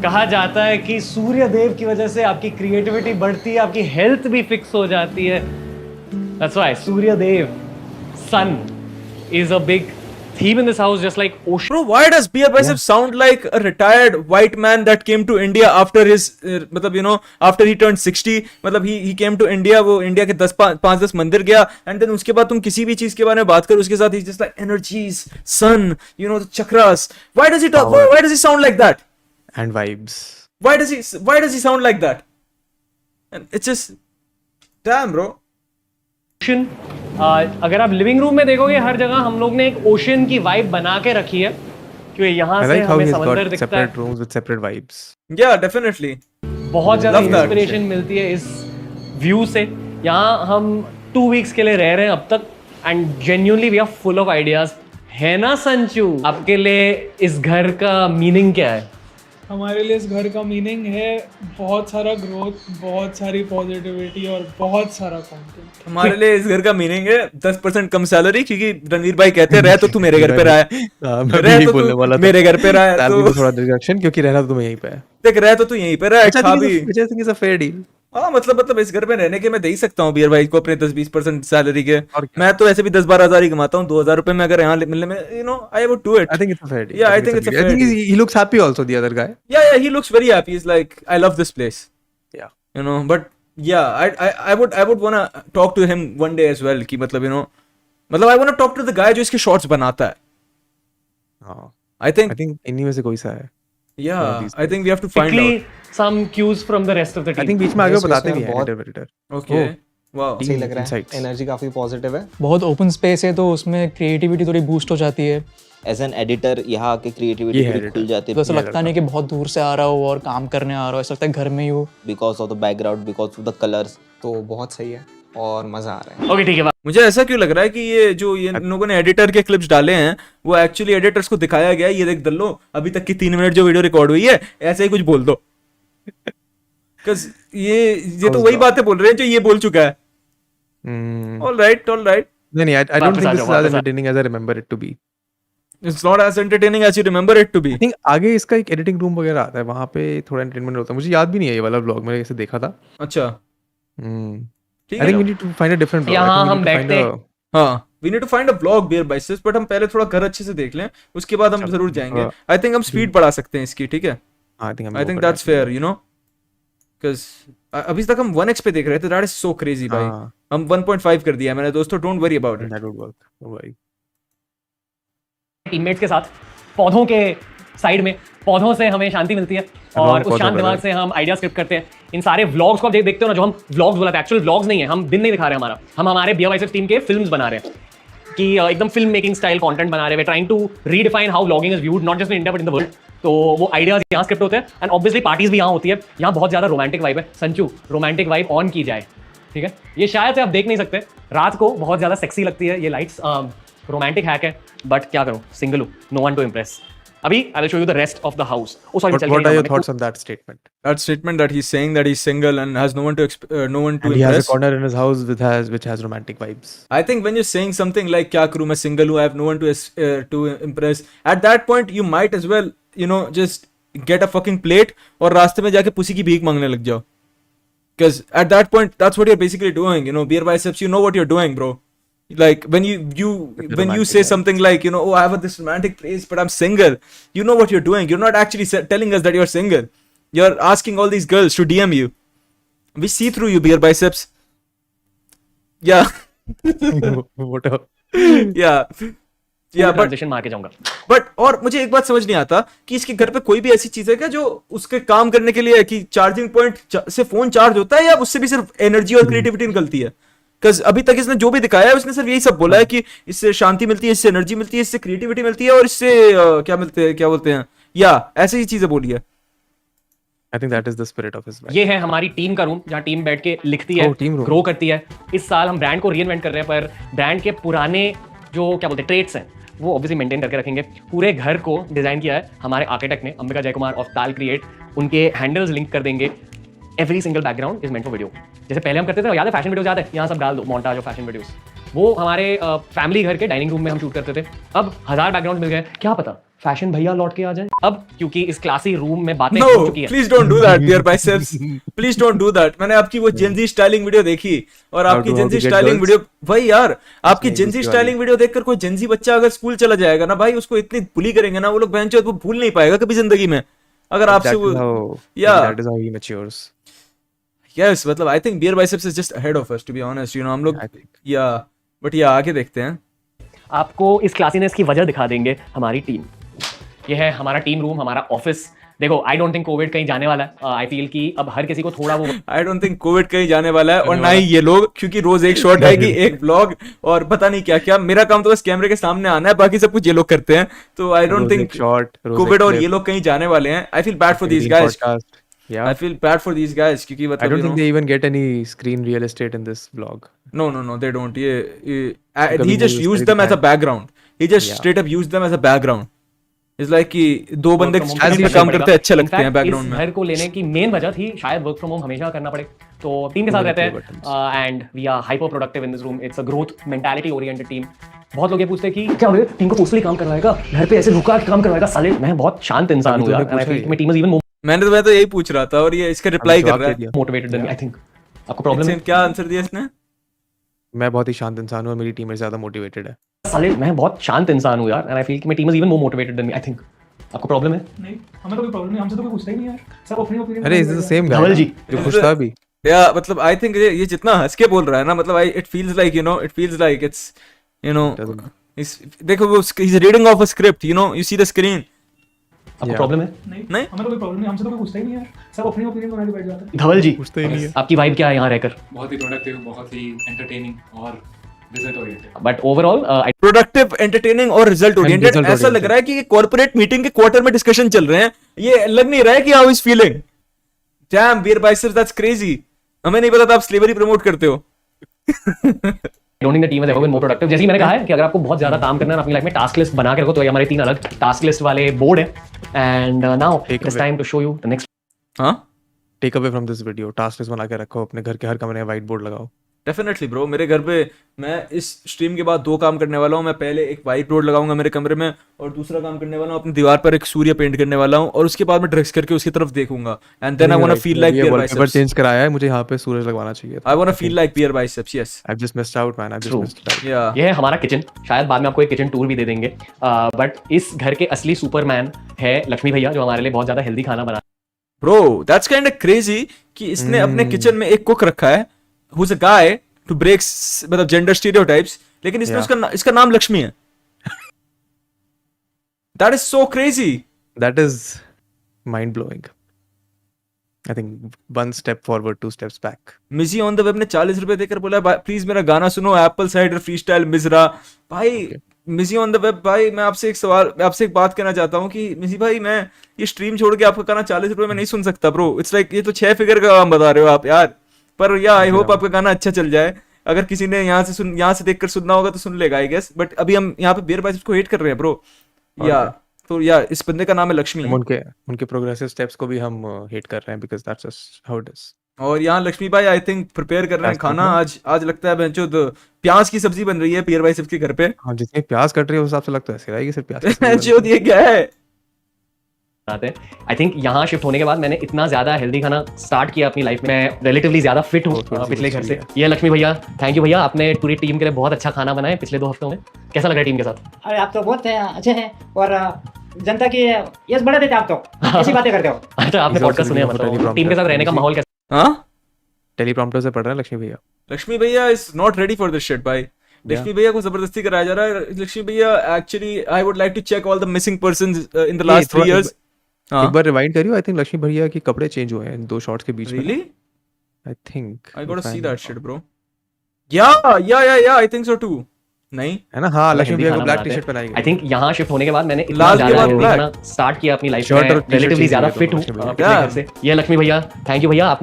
कहा जाता है कि सूर्य देव की वजह से आपकी क्रिएटिविटी बढ़ती है, आपकी हेल्थ भी फिक्स हो जाती है. That's why Surya Dev, sun is a big theme in this house, just like ocean. Bro, why does BeerBiceps sound like a retired white man that came to India after his, मतलब you know, after he turned 60, मतलब he came to India, वो India के 5-10 मंदिर गया, and then उसके बाद तुम किसी भी चीज के बारे में बात करो उसके साथ he's just like energies, sun, you know, the chakras. Why does he talk? Why does he sound like that? And vibes. Why does he sound like that? And it's just, damn, bro. अगर आप living room में देखोगे हर जगह हम लोग ने एक ocean की वाइब बना के रखी है क्योंकि यहाँ I से like how हमें he's समंदर got दिखता है. separate rooms with separate vibes. Yeah, definitely. बहुत ज्यादा Love that. इंस्पिरेशन मिलती है इस व्यू से. यहाँ हम 2 weeks के लिए रह रहे हैं अब तक and genuinely we are full of ideas. है ना संचू? आपके लिए इस घर का मीनिंग क्या है? हमारे लिए इस घर का मीनिंग है बहुत सारा ग्रोथ, बहुत सारी पॉजिटिविटी और बहुत सारा कंटेंट. हमारे लिए इस घर का मीनिंग है 10% कम सैलरी, क्योंकि रणवीर भाई कहते रहे तो तू मेरे घर पे रहा है, मैं रह यही तो बोलने तू वाला था. मेरे घर पे रहा है Salary तो में थोड़ा डिडक्शन क्योंकि रहना तो तुम्हें यहीं पे है. देख रहा है तो तू यहीं पे रहा है, खा भी. Which I think is a fair deal. हाँ, मतलब इस घर में रहने के मैं दे ही सकता हूँ बीयर भाई को अपने 10-20% सैलरी के. और क्या? मैं तो ऐसे भी 10-12 हजार ही कमाता हूँ. 2,000 रुपए में अगर यहाँ मिलने में, you know, I would do it. I think it's a fair deal. Yeah, I think it's a fair I think deal. he looks happy also, the other guy. Yeah, he looks very happy. He's like, I love this place. Yeah. You know, but yeah, I would wanna talk to him one day as well. कि मतलब, you know, मतलब I wanna talk to the guy जो इसके shorts बनाता है. हाँ. I think इन्हीं में से कोई सा है. yeah, I think we have to find Quickly, out. some cues from the rest of the I team. think बीच में आगे वो Yes, बताते उसमें भी हैं बहुत- editor. Okay. Wow. सही लग रहा है. Insights. एनर्जी काफी पॉजिटिव है. बहुत ओपन स्पेस है तो उसमें क्रिएटिविटी थोड़ी बूस्ट हो जाती है. एज एन एडिटर यहाँ आके क्रिएटिविटी ये है थोड़ी editor. खुल जाती तो है ऐसा लगता नहीं कि बहुत दूर से आ रहा हो और काम करने आ रहा हो, ऐसा लगता है घर में ही हो. Because of the background, because of the colours. तो बहुत सही है और मजा आ रहा है. Okay, ठीक है. मुझे ऐसा क्यों लग रहा है कि ये जो ये इन लोगों ने एडिटर के क्लिप्स डाले हैं वो एक्चुअली एडिटर्स को दिखाया गया है. ये देख दल्लो, अभी तक की 3 मिनट जो वीडियो रिकॉर्ड हुई है ऐसे ही कुछ बोल दो. Cause ये तो वही बातें बोल रहे हैं जो ये बोल चुका है. All right. नहीं, I don't वापस think आ this जाओ, is as वापस आ- entertaining as I remember it to be. It's not as entertaining as you remember it to be. I think आगे इसका एक एडिटिंग रूम वगैरह आता है, वहाँ पे थोड़ा एंटरटेनमेंट होता है. मुझे याद भी नहीं है ये वाला व्लॉग, मैंने ऐसे देखा था. अच्छा, ठीक I think है. we need to find a different vlog. I यहाँ think we हम need to find बैठते a- हाँ, we need to find a vlog BeerBiceps, but हम पहले थोड़ा घर अच्छे से देख लें, उसके बाद हम जरूर जाएंगे. I think हम स्पीड बढ़ा सकते हैं इसकी, ठीक है. हाँ, I think I think that's fair, you know, because अभी तक हम 1x पे देख रहे थे. That is so crazy भाई. हाँ. हम 1.5 कर दिया है मैंने दोस्तों. Don't worry about it. That would work. Oh, भाई. टीममेट्स के साथ पौधों के साइड में पौधों से हमें शांति मिलती है और उस शांत दिमाग से हम आइडिया स्क्रिप्ट करते हैं। इन सारे व्लॉग्स को आप देखते हो ना, जो हम व्लॉग्स बोला था, एक्चुअल व्लॉग्स नहीं है, हम दिन नहीं दिखा रहे हैं हम हमारे BeerBiceps टीम के फिल्म्स बना रहे हैं कि एकदम फिल्म मेकिंग स्टाइल कंटेंट बना रहे हैं। Trying to redefine how vlogging is viewed not just in India but in the world. तो वो आइडियाज यहाँ स्क्रिप्ट होते हैं एंड ऑब्वियसली पार्टीज भी यहाँ होती है। यहाँ बहुत ज्यादा रोमांटिक वाइब है। संचू, रोमांटिक वाइब ऑन की जाए, ठीक है? ये शायद से आप देख नहीं सकते, रात को बहुत ज्यादा सेक्सी लगती है ये लाइट्स। रोमांटिक हैक है, बट क्या करूं, सिंगल हूं, नो वन टू इम्प्रेस। अभी I will show you the rest of the house. Oh sorry, what are your thoughts on that statement? That statement that he's saying that he's single and has no one to And he has a corner in his house which has romantic vibes. I think when you're saying something like "Kya karu, main single hu, I have no one to impress," at that point you might as well, you know, just get a fucking plate और रास्ते में जाके pussy की भीख मांगने लग जाओ. Because at that point, that's what you're basically doing. You know, BeerBiceps, you know what you're doing, bro. Like when you say something like, you know, oh, I have this romantic place, but I'm single. You know what you're doing. You're not actually telling us that you're single. You're asking all these girls to DM you. We see through you, BeerBiceps. Yeah. Whatever. Yeah, transition मार के जाऊंगा। But और मुझे एक बात समझ नहीं आता कि इसके घर पे कोई भी ऐसी चीज है क्या जो उसके काम करने के लिए कि चार्जिंग पॉइंट से फोन चार्ज होता है या उससे भी सिर्फ एनर्जी और क्रिएटिविटी निकलती है? बिकॉज अभी तक इसने जो भी दिखाया है उसने सिर्फ यही सब बोला है कि इससे शांति मिलती है, इससे एनर्जी मिलती है, इससे क्रिएटिविटी मिलती है और इससे क्या बोलते हैं या ऐसी ही चीजें बोली है। I think that is the spirit of his life. ये है हमारी टीम का रूम जहाँ टीम बैठ के लिखती है, ग्रो करती है। इस साल हम ब्रांड को रीइन्वेंट कर रहे हैं, पर ब्रांड के पुराने जो क्या बोलते हैं ट्रेड्स हैं वो ऑब्वियसली मेंटेन करके रखेंगे। पूरे घर को डिजाइन किया है हमारे आर्किटेक्ट ने, अंबिका जयकुमार ऑफ ताल क्रिएट। उनके हैंडल्स लिंक कर देंगे। Every single background is meant for video. जैसे पहले हम करते थे, याद है फैशन वीडियोस, याद है, यहाँ सब डाल दो मोन्टाज ऑफ फैशन वीडियोस। वो हमारे फैमिली घर के डाइनिंग रूम में हम शूट करते थे। अब 1000 बैकग्राउंड मिल गए, क्या पता फैशन भैया लौट के आ जाए अब, क्योंकि इस क्लासी रूम में बातें हो चुकी है। Please don't do that BeerBiceps, please don't do that. मैंने आपकी वो जेंजी स्टाइलिंग वीडियो देखी और आपकी जेंजी स्टाइलिंग वीडियो, भाई यार आपकी जेंजी स्टाइलिंग वीडियो देखकर कोई जेंजी बच्चा अगर स्कूल चला जाएगा ना भाई, उसको इतनी बुली करेंगे ना वो लोग, बहनचोद वो भूल नहीं पाएगा कभी जिंदगी में। अगर आपसे वो that is how he matures. Yes, मतलब I think BeerBiceps is just ahead of us, to be honest. You know, हम लोग but आगे देखते हैं। आपको इस क्लासीनेस की वजह दिखा देंगे हमारी टीम। ये है हमारा टीम रूम, हमारा ऑफिस। देखो, आई डोंट थिंक कोविड कहीं जाने वाला है। आई फील कि अब हर किसी को थोड़ा वो आई डोंट थिंक कोविड कहीं जाने वाला है और ना ही ये लोग, क्योंकि रोज एक शॉट आएगी, एक ब्लॉग और पता नहीं क्या क्या। मेरा काम तो बस कैमरे के सामने आना है, बाकी सब कुछ ये लोग करते हैं। तो आई डोंट थिंक कोविड और ये लोग कहीं जाने वाले हैं। I feel bad for these guys. I feel bad for these guys क्योंकि मतलब I don't think they even get any screen real estate in this vlog. No, they don't. He just used them as a background. He just straight up used them as a background. It's like कि दो बंदे screen पे काम करते हैं, अच्छे लगते हैं बैकग्राउंड में। घर को लेने की मेन वजह थी शायद वर्क फ्रॉम होम हमेशा करना पड़े, तो टीम के साथ रहते हैं and we are hyper productive in this room. It's a growth mentality oriented team. बहुत लोग ये पूछते हैं कि क्या हो गया, टीम को फोर्सफुली काम करवाएगा, घर पे ऐसे रुका काम करवाएगा साले। मैं बहुत शांत इंसान हूं यार, and I feel my team is even more. मैं तो यही पूछ रहा था और ये इसका रिप्लाई कर रहा है, motivated than me. I think आपको प्रॉब्लम है। क्या आंसर दिया इसने? मैं बहुत ही शांत इंसान हूं और मेरी टीम मेरे से ज्यादा मोटिवेटेड है। साले मैं बहुत शांत इंसान हूं यार, एंड आई फील कि my team is even more motivated than me. I think आपको प्रॉब्लम है? नहीं, हमें तो कोई प्रॉब्लम नहीं, हमसे तो कोई पूछता ही नहीं यार, सब अपनी ओपिनियन। अरे इज द सेम गाय धवल जी जो खुश था अभी। या मतलब आई थिंक ये जितना हंस के बोल रहा है ना, मतलब इट फील्स लाइक इट्स देखो वो he is reading of a script, you see the screen. आपको प्रॉब्लम है? नहीं, हमें तो कोई प्रॉब्लम नहीं, हमसे तो कोई पूछता ही नहीं यार, सब अपनी ओपिनियन बना के बैठ जाते हैं। धवल जी पूछते ही नहीं है। आपकी वाइब क्या है यहाँ रहकर? बहुत ही प्रोडक्टिव, बहुत ही एंटरटेनिंग और result oriented. But overall productive, entertaining और रिजल्ट ओरिएंटेड। ऐसा लग रहा है कि कॉर्पोरेट मीटिंग के क्वार्टर में डिस्कशन चल रहे हैं। ये लग नहीं रहा है कि how is feeling. Dam BeerBiceps, that's crazy. हमें नहीं पता था आप स्लेवरी प्रमोट करते हो। I don't think the team has ever been more productive. जैसे ही मैंने कहा है कि अगर आपको बहुत ज्यादा काम करना है अपनी लाइफ में, टास्क लिस्ट बना के रखो। तो ये हमारे 3 अलग टास्क लिस्ट वाले बोर्ड है and now it's time to show you the next. Take away from this video, task list बना के रखो, अपने घर के हर कमरे में व्हाइट बोर्ड लगाओ। डेफिनेटली ब्रो, मेरे घर पे मैं इस स्ट्रीम के बाद 2 काम करने वाला हूँ। मैं पहले एक व्हाइट बोर्ड लगाऊंगा मेरे कमरे में और दूसरा काम करने वाला हूँ अपनी दीवार पर एक सूर्य पेंट करने वाला हूँ और उसके बाद मैं ड्रग्स करके उसकी तरफ देखूंगा and then I want to feel like BeerBiceps। Change कराया है मुझे, यहाँ पे सूरज लगवाना चाहिए। I want to feel like BeerBiceps। Yes, I just missed out man, I just missed out. या ये है हमारा किचन। शायद बाद में आपको एक किचन टूर भी दे देंगे, बट इस घर के असली सुपरमैन है लक्ष्मी भैया, जो हमारे लिए बहुत ज्यादा हेल्दी खाना बना। Bro that's kind of crazy कि इसने अपने किचन में एक कुक रखा है who is a guy to break मतलब जेंडर स्टीरियोटाइप्स, लेकिन इसने इसका नाम लक्ष्मी है। That is so crazy. That is mind blowing. I think one step forward, two steps back. मिजी ऑन द वेब ने 40 रुपए देकर बोला प्लीज मेरा गाना सुनो एप्पल साइडर फ्रीस्टाइल मिजरा भाई। मिजी ऑन द वेब भाई मैं आपसे एक बात कहना चाहता हूँ कि मिजी भाई मैं ये स्ट्रीम छोड़ के आपका गाना 40 रुपए में नहीं सुन सकता ब्रो। इट्स लाइक ये तो 6 फिगर का काम बता रहे हो आप यार। पर या आई होप आपका गाना अच्छा चल जाए। अगर किसी ने यहाँ से देखकर सुनना होगा तो सुन लेगा आई गेस। बट अभी हम यहाँ पे बियर बाइसेप्स को हेट कर रहे हैं ब्रो। या तो या इस बंदे का नाम है लक्ष्मी। उनके प्रोग्रेसिव स्टेप्स को भी हम हेट कर रहे हैं because that's just how it is. और यहाँ लक्ष्मी भाई आई थिंक प्रिपेयर कर रहे हैं खाना। आज लगता है बेंचो तो प्याज की सब्जी बन रही है बियर बाइसेप्स के घर पे। हाँ जितनी प्याज कट रही है उस हिसाब से लगता है ऐसे रहेगी सिर्फ प्याज। बेंचो ये क्या है? आई थिंक यहाँ शिफ्ट होने के बाद मैंने इतना ज्यादा हेल्दी खाना स्टार्ट किया अपनी लाइफ में। मैं रिलेटिवली ज्यादा फिट हूँ पिछले घर से। ये लक्ष्मी भैया, थैंक यू भैया, आपने पूरी टीम के लिए बहुत अच्छा खाना बनाया पिछले 2 हफ्तों में। कैसा लग रहा है टीम के साथ? अरे आप तो बहुत अच्छे हैं और जनता की यस बढ़ा देते आप तो ऐसी बातें करते हो। अच्छा आपने पॉडकास्ट सुने मतलब टीम के साथ रहने का माहौल कैसा? हाँ टेलीप्रॉम्प्टर से पढ़ रहे हैं लक्ष्मी भैया। लक्ष्मी भैया is not ready for this shit भाई। लक्ष्मी भैया को जबरदस्ती कराया जा रहा है। लक्ष्मी भैया actually I would like to check all the missing persons in the last 3 years. एक बार रिवाइंड करियो। आई थिंक लक्ष्मी भैया के कपड़े चेंज हुए हैं 2 शॉट्स के बीच में। Really? I think I got to see that shit bro. Yeah I think so to. नहीं है ना? हाँ लक्ष्मी भैया को ब्लैक टी-शर्ट पहनाई गई। आई थिंक यहाँ शिफ्ट होने के बाद मैंने इतना लाल के ज्यादा बाद हेल्दी black। खाना स्टार्ट किया अपनी लाइफ Shirt में। और t-shirt रिलेटिवली change ज्यादा किया फिट हूँ लक्ष्मी भैया। पिछले घर से। ये लक्ष्मी भैया, थैंक यू भैया।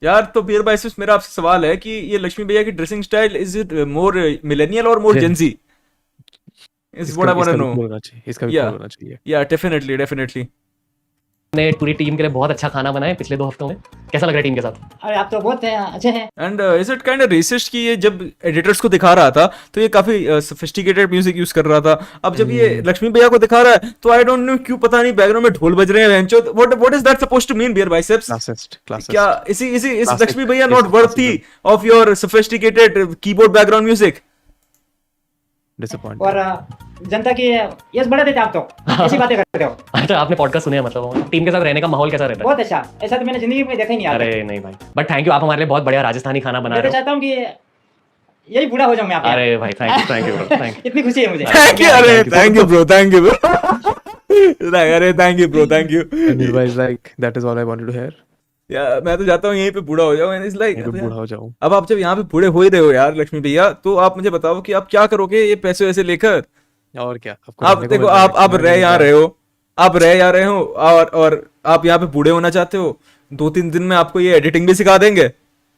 यार तो बियर बाइसेप्स मेरा आपसे सवाल है कि ये लक्ष्मी भैया की dressing style is it more millennial और more gen Z? Is what I want to know. इसका भी होना चाहिए। या डेफिनेटली ने पूरी टीम के लिए बहुत अच्छा खाना बनाया पिछले 2 हफ्तों में। कैसा लग रहा है टीम के साथ? अरे आप तो बहुत अच्छे हैं। And is it kind of racist कि ये जब एडिटर्स को दिखा रहा था तो ये काफी सोफिस्टिकेटेड म्यूजिक यूज कर रहा था। अब जब ये लक्ष्मी भैया को दिखा रहा है तो आई डोंट नो क्यों पता नहीं बैकग्राउंड में ढोल बज रहे हैं। बेंचो what is that supposed to mean beer biceps? Classist क्या इस लक्ष्मी भैया not worthy of your sophisticated keyboard background music? Disappointed. और जनता की यस बढ़ा देते आप तो ऐसी बातें करते हो। अच्छा आपने पॉडकास्ट सुने मतलब टीम के साथ रहने का माहौल कैसा रहता है? बहुत अच्छा। ऐसा तो मैंने जिंदगी में देखा ही नहीं। अरे नहीं भाई, बट थैंक यू, आप हमारे लिए बहुत बढ़िया राजस्थानी खाना बना मैं तो रहे हो। चाहता हूँ कि यही बूढ़ा हो जाऊं मैं आपके। अरे भाई थैंक यू ब्रो, थैंक इतनी खुशी है मुझे। Thank you. अरे thank you bro, thank you bro. अरे thank you bro, thank you. Otherwise like that is all I wanted to hear. यार मैं तो चाहता हूँ यहीं पे बूढ़ा हो जाऊं। एंड इट्स लाइक बूढ़ा हो जाऊं। अब आप जब यहाँ पे बूढ़े हो ही रहे हो यार लक्ष्मी भैया, तो आप मुझे बताओ कि आप क्या करोगे ये पैसे वैसे लेकर? और क्या आप देखो आप रह यहाँ रहे हो, आप रह यहाँ रहे हो और आप यहाँ पे बूढ़े होना चाहते हो। 2-3 दिन में आपको ये एडिटिंग भी सिखा देंगे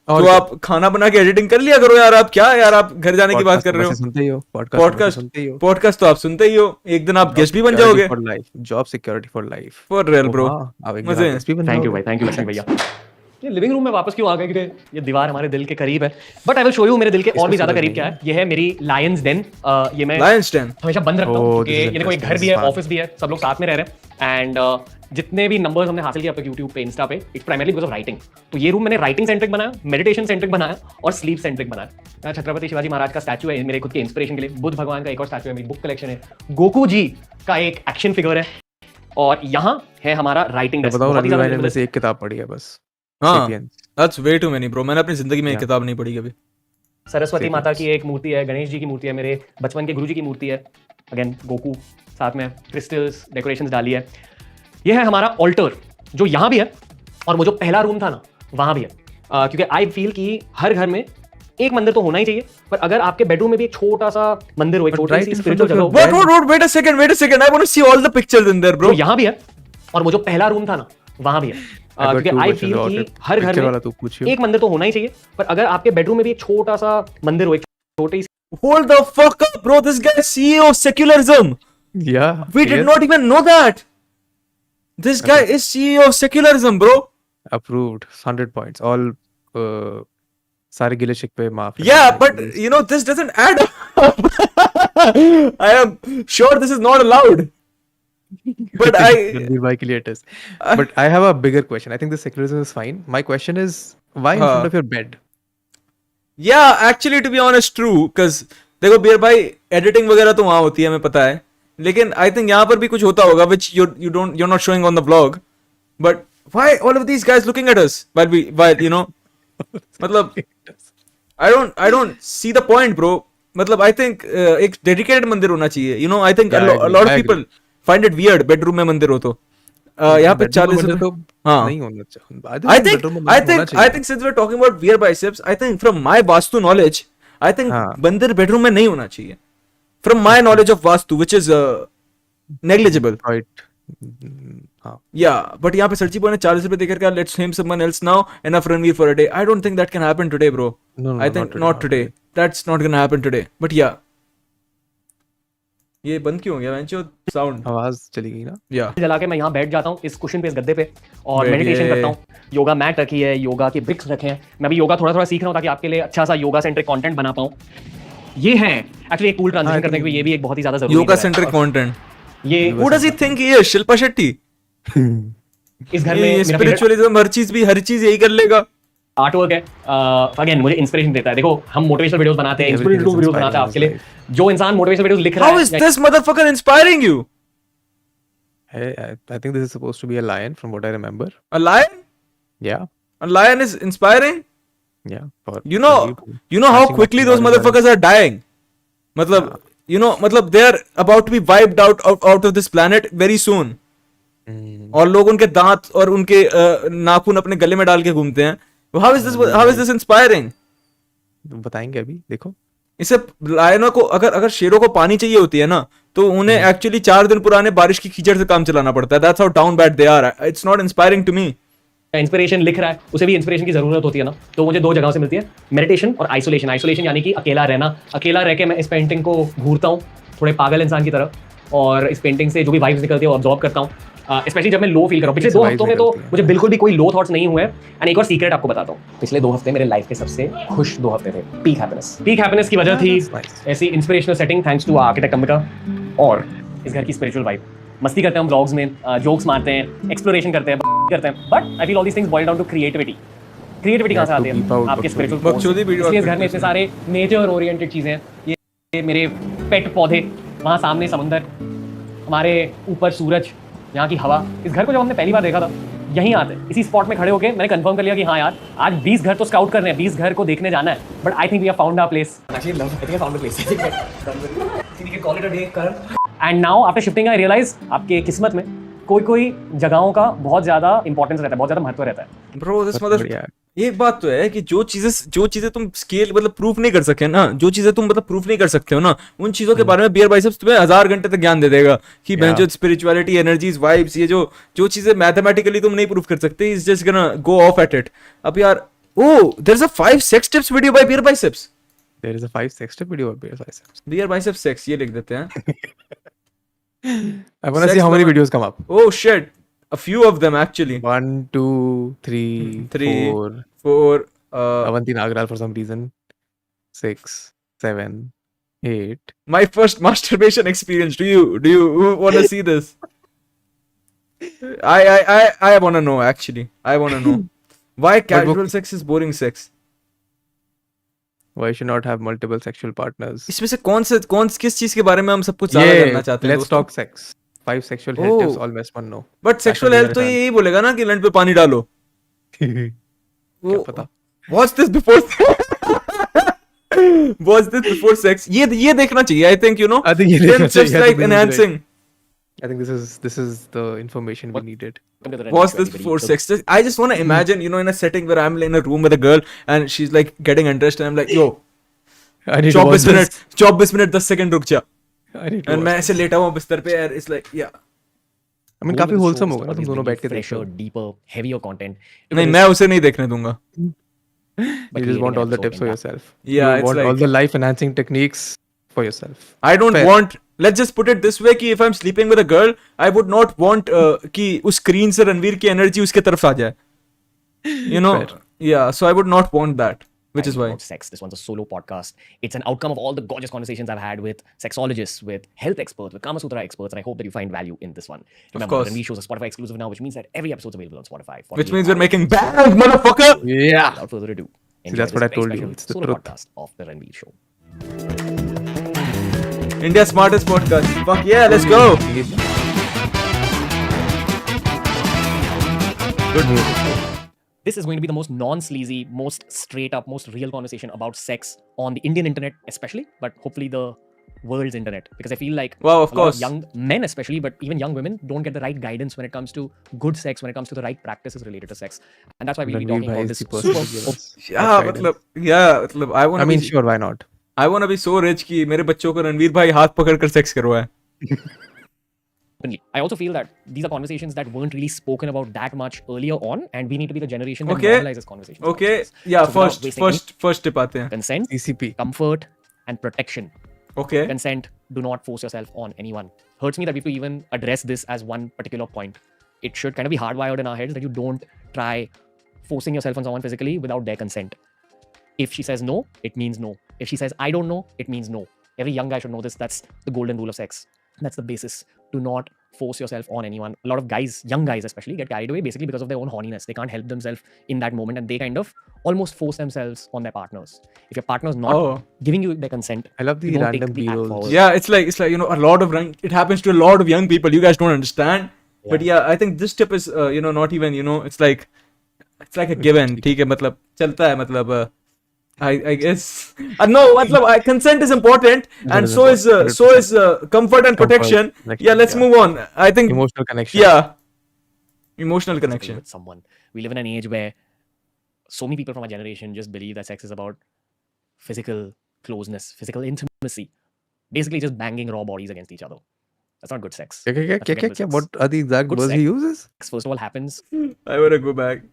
तो आप खाना बना के एडिटिंग कर लिया करो यार। आप क्या यार आप घर जाने की बात कर रहे हो? सुनते ही हो पॉडकास्ट तो आप सुनते ही हो। एक दिन आप गेस्ट भी बन जाओगे। Job security for life for real bro. मजे। थैंक यू भाई, थैंक यू लक्ष्मी भैया। ये लिविंग रूम में वापस क्यों आ गए? क्योंकि ये दीवार हमारे दिल के करीब है। But I will show you मेरे दिल के और भी ज्यादा करीब क्या है। ये है मेरी लायंस den। ये मैं लायंस den हमेशा बंद रखता हूँ क्योंकि ये देखो एक घर भी है, ऑफिस भी है, सब लोग साथ में रह रहे हैं। एंड जितने भी नंबर्स हमने हासिल किए अब तक यूट्यूब पे, इंस्टा पे, it's primarily because of writing. तो ये रूम मैंने राइटिंग सेंट्रिक बनाया, मेडिटेशन सेंट्रिक बनाया और स्लीप सेंट्रिक बनाया। छत्रपति शिवाजी महाराज का स्टैचू है मेरे खुद के इंस्पिरेशन के लिए। बुद्ध भगवान का एक और स्टैचू है, मेरी बुक कलेक्शन है। गोकू जी का एक एक्शन फिगर है और यहाँ है हमारा राइटिंग डेस्क। बताओ रवि भाई ने बस एक किताब पढ़ी है बस। हाँ that's way too many bro. मैंने अपनी जिंदगी में एक किताब नहीं पढ़ी कभी। सरस्वती माता की एक मूर्ति है, गणेश जी की मूर्ति है, मेरे बचपन के गुरुजी की मूर्ति है, अगेन गोकू, साथ में क्रिस्टल्स डेकोरेशंस डाली है। ये है हमारा ऑल्टर जो यहाँ भी है और वो जो पहला रूम था ना वहाँ भी है। क्योंकि आई फील कि हर घर में एक मंदिर तो होना ही चाहिए। पर अगर आपके बेडरूम में भी एक छोटा सा मंदिर हो, एक छोटी सी स्पिरिचुअल जगह हो। Wait a second, I want to see all the pictures in there bro। तो यहाँ भी है और वो जो पहला रूम था ना वहाँ भी है। क्योंकि आई फील कि हर घर में एक मंदिर तो होना ही चाहिए। पर अगर आपके बेडरूम में भी एक छोटा सा मंदिर हो, एक छोटी सी। Hold the fuck up bro, this guy is CEO of secularism। Yeah, we did not even know that this guy is CEO of secularism bro। Approved 100 points all। सारे गिले शिकवे माफ। Yeah but you know this doesn't add up। I am sure this is not allowed but BeerBiceps के लिए it is। But I have a bigger question। I think this secularism is fine। My question is why in front of your bed? Yeah actually to be honest true because देखो beer भाई editing वगैरह तो वहाँ होती है हमें पता है, लेकिन आई थिंक यहाँ पर भी कुछ होता होगा which you're not showing on the vlog। But why all of these guys looking at us while you know मतलब I don't see the point bro। मतलब I think एक dedicated मंदिर होना चाहिए। You know I think a lot of people find it weird bedroom में मंदिर हो तो यहाँ पे 40 रुपए तो हाँ नहीं होना चाहिए. I think since we're talking about BeerBiceps, I think from my vastu knowledge, I think हाँ. मंदिर bedroom में नहीं होना चाहिए. From my knowledge of vastu, which is negligible. Right. हाँ. Yeah, but यहाँ पे सर्ची बॉय ने 40 रुपए देकर कहा let's name someone else now, enough Ranveer for a day. I don't think that can happen today, bro. No, I think not today. That's not gonna happen today. But yeah. ये बंद क्यों हो गया वेंचो sound आवाज चली गई ना. या जला के मैं यहाँ बैठ जाता हूँ इस कुशन पे, इस गद्दे पे, और बैठिए. मेडिटेशन करता हूँ. योगा मैट रखी है, योगा के ब्रिक्स रखे हैं. मैं भी योगा थोड़ा थोड़ा सीख रहा हूँ ताकि आपके लिए अच्छा सा योगा सेंट्रिक कंटेंट बना पाऊँ. ये है एक्चुअली एक कूल ट्रांजिशन करने के लिए, ये भी एक बहुत ही ज्यादा जरूरी योगा है. Centric content. ये Who does he think he is? Shilpa Shetty. इस घर में स्पिरिचुअलिज्म हर चीज यही कर लेगा. आर्टवर्क है. अगेन मुझे इंस्पिरेशन देता है. देखो हम मोटिवेशनल वीडियोस बनाते हैं, इंस्पिरेशनल वीडियोस बनाते हैं आपके लिए. जो इंसान मोटिवेशनल वीडियोस लिख रहा है, How is this motherfucker inspiring you? Hey, I think this is supposed to be a lion from what I remember. A lion? Yeah. A lion is inspiring? Yeah. For You know how catching quickly up those to motherfuckers are dying. मतलब मतलब they are about to be wiped out of this planet very soon. और लोग उनके दांत और उनके नाखून अपने गले में डाल के घूमते हैं. How is this inspiring? बताएंगे अभी, देखो. इसे लायनों को अगर शेरों को पानी चाहिए होती है ना, तो उन्हें एक्चुअली 4 दिन पुराने बारिश की कीचड़ से काम चलाना पड़ता है. That's how down bad they are. It's not inspiring to me. Inspiration लिख रहा है, उसे भी इंस्पिरेशन की जरूरत होती है ना, तो मुझे 2 जगहों से मिलती है, मेडिटेशन और आइसोलेशन. आइसोलेशन यानी कि अकेला रहना. अकेला रह के मैं इस पेंटिंग को घूरता हूँ थोड़े पागल इंसान की तरह, और इस पेंटिंग से जो भी वाइब्स निकलती है वो अब्सॉर्ब करता हूँ. स्पेशली जब मैं लो फील कर रहा हूँ. पिछले 2 हफ्तों में तो मुझे बिल्कुल भी कोई लो थॉट्स नहीं हुए. एंड एक और सीक्रेट आपको बताता हूँ, पिछले 2 हफ्ते मेरे लाइफ के सबसे खुश 2 हफ्ते थे. पीक हैप्पीनेस की वजह थी ऐसी inspirational setting thanks to architect Ambika और इस घर की स्पिरिचुअल वाइब. मस्ती करते हैं हम व्लॉग्स में, जोक्स मारते हैं, एक्सप्लोरेशन करते हैं, करते हैं, but I feel all these things boil down to creativity. Creativity कहाँ से आती है? आपके स्पिरिचुअल. इसलिए इस घर में इतने सारे नेचर ओरिएंटेड चीजें हैं. ये मेरे पेट पौधे, वहाँ सामने समुंदर, हमारे ऊपर सूरज, यहाँ की हवा. इस घर को जब हमने पहली बार देखा था, यहीं आते इसी स्पॉट में खड़े होके मैंने कंफर्म कर लिया कि हाँ यार, आज 20 घर तो स्काउट कर रहे हैं, 20 घर को देखने जाना है. But I think we have found our place. Actually love, I think I found a place. We can call it a day. Karan. And now after shifting I realise आपके किस्मत में कोई जगहों का बहुत ज्यादा इंपॉर्टेंस रहता है, बहुत ज्यादा महत्व रहता है. ब्रो दिस मदर, एक बात तो है कि जो चीजें तुम स्केल मतलब प्रूफ नहीं कर सके ना, जो चीजें तुम मतलब प्रूफ नहीं कर सकते हो ना, उन चीजों के बारे में BeerBiceps तुम्हें 1000 घंटे तक ज्ञान दे देगा कि जो स्पिरिचुअलिटी, एनर्जीज, वाइब्स, ये जो चीजें मैथमेटिकली तुम नहीं प्रूफ कर सकते, is just gonna go off at it. अब यार, there is a 5 sex tips video by BeerBiceps. There is a 5 sex tip video of BeerBiceps. BeerBiceps sex, ये लिख देते हैं. I want to see how many videos come up. Oh shit, a few of them actually. 1 2 3 4 Avanti Nagral for some reason. 6 7 8. My first masturbation experience. Do you want to see this? I want to know actually. I want to know why casual sex is boring sex. Why should not have multiple sexual partners? इसमें से कौन किस चीज के बारे में हम सब कुछ ज्यादा जानना चाहते हैं? Let's talk sex. 5 sexual health tips all must one know. But sexual health तो यही बोलेगा ना कि लंड पे पानी डालो. क्या पता? What's this before? What's this before sex? ये देखना चाहिए. I think I think ये देखना just like enhancing. I think this is the information we needed. What's this before sex? I just want to imagine, in a setting where I'm in a room with a girl and she's like getting undressed and I'm like, yo, chop this minute, 10 second रुक जा. And मैं ऐसे लेटा हुआ बिस्तर पे यार, it's like, yeah. I mean काफी wholesome होगा ना तुम दोनों बैठ के देखो. Deeper, heavier content. नहीं, मैं उसे नहीं देखने दूंगा. You just want all the tips for yourself. Yeah, you want all the life enhancing techniques for yourself. I don't want. Let's just put it this way कि if I'm sleeping with a girl, I would not want कि उस screen से रणवीर की energy उसके तरफ आ जाए. Yeah, so I would not want that. Which is why. Sex. This one's a solo podcast. It's an outcome of all the gorgeous conversations I've had with sexologists, with health experts, with Kama Sutra experts, and I hope that you find value in this one. Remember, of course. Ranveer shows a Spotify exclusive now, which means that every episode's available on Spotify. Which means we're making bank, motherfucker! Yeah! Without further ado, see, that's what I told you. It's the solo truth. podcast of the Ranveer Show. India's smartest podcast. Fuck yeah, let's go! Good news. This is going to be the most non-sleazy, most straight-up, most real conversation about sex on the Indian internet especially, but hopefully the world's internet, because I feel like Wow, of a lot course. young men especially, but even young women don't get the right guidance when it comes to good sex, when it comes to the right practices related to sex, and that's why we'll be Ranveer talking bhai about is this the person to give super us Yeah, that guidance. मतलब I want I to mean, be sure, why not? I want to be so rich कि मेरे बच्चों को रणवीर भाई हाथ पकड़कर sex करवाए. openly. I also feel that these are conversations that weren't really spoken about that much earlier on, and we need to be the generation that Okay. normalizes conversations. about Okay. sex. Yeah, So without wasting any first tip आते हैं. consent, CCP. comfort, and protection. Okay. Consent, do not force yourself on anyone. Hurts me that we have to even address this as one particular point. It should kind of be hardwired in our heads that you don't try forcing yourself on someone physically without their consent. If she says no, it means no. If she says I don't know, it means no. Every young guy should know this. That's the golden rule of sex. That's the basis. Do not force yourself on anyone. A lot of guys, young guys especially, get carried away basically because of their own horniness. They can't help themselves in that moment, and they kind of almost force themselves on their partners. If your partner's not giving you their consent, I love the you don't take random the act B-rolls. forward. Yeah, it's like a lot of it happens to a lot of young people. You guys don't understand. But yeah, I think this tip is not even it's like a given. ठीक है मतलब चलता है मतलब I guess no मतलब consent is important, and so is comfort and protection. Yeah, let's move on. I think Emotional connection. Yeah, emotional connection with someone. We live in an age where so many people from our generation just believe that sex is about physical closeness, physical intimacy, basically just banging raw bodies against each other. That's not good sex. That's forgettable sex. What are the exact Good words he uses? sex, first of all, happens. I want to go back.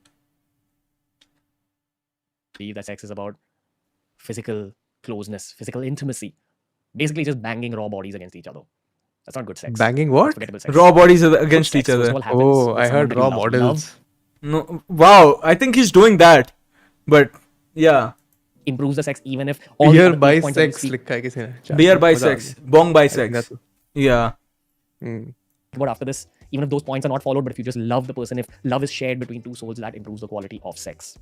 Believe that sex is about physical closeness, physical intimacy, basically just banging raw bodies against each other. That's not good sex. Banging That's what? forgettable sex. Raw bodies Good against sex, each other. first of all, happens Oh, with I someone heard that you raw love. models. No, wow, I think he's doing that, but yeah. Improves the sex even if all the other points that you BeerBiceps speak लिखा है किसी ने. Chat Beer में, मजा आ biceps, गया. bong I think biceps. that's- Yeah. about after this, even if those points are not followed, but if you just love the person, if love is shared between two souls, that improves the quality of sex.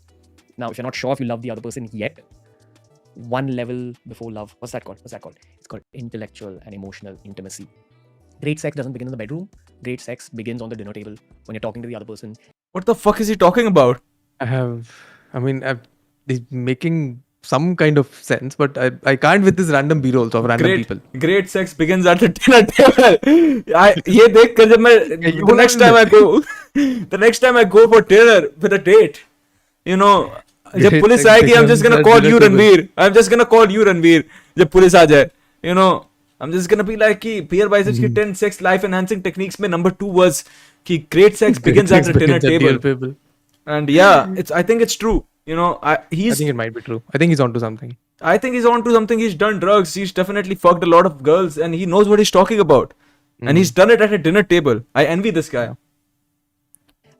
Now, if you're not sure if you love the other person yet, one level before love, what's that called? It's called intellectual and emotional intimacy. Great sex doesn't begin in the bedroom. Great sex begins on the dinner table when you're talking to the other person. What the fuck is he talking about? He's making some kind of sense, but I can't with this random B-rolls of random people. Great sex begins at the dinner table. ये देख कर जब मैं the next time I go for dinner with a date, जब Great police sex आएगी, I'm begins just gonna at call dinner you table. Ranveer. I'm just gonna call you Ranveer. जब police आ जाए, I'm just gonna be like कि BeerBiceps की 10 sex life enhancing techniques में number 2 was कि great sex begins at the dinner table. And yeah, I think it's true. I think it might be true. I think he's onto something. I think he's onto something. He's done drugs. He's definitely fucked a lot of girls, and he knows what he's talking about. And he's done it at a dinner table. I envy this guy.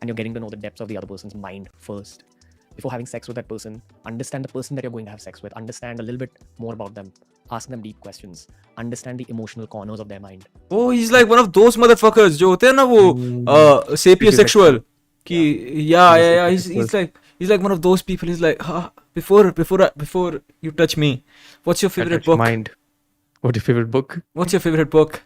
And you're getting to know the depths of the other person's mind first. Before having sex with that person, understand the person that you're going to have sex with. Understand a little bit more about them. Ask them deep questions. Understand the emotional corners of their mind. Oh, he's like one of those motherfuckers जो होते हैं ना वो sapiosexual. Yeah. He's like one of those people. He's like, before you touch me, what's your favorite book? Mind. What's your favorite book? What's your favorite book?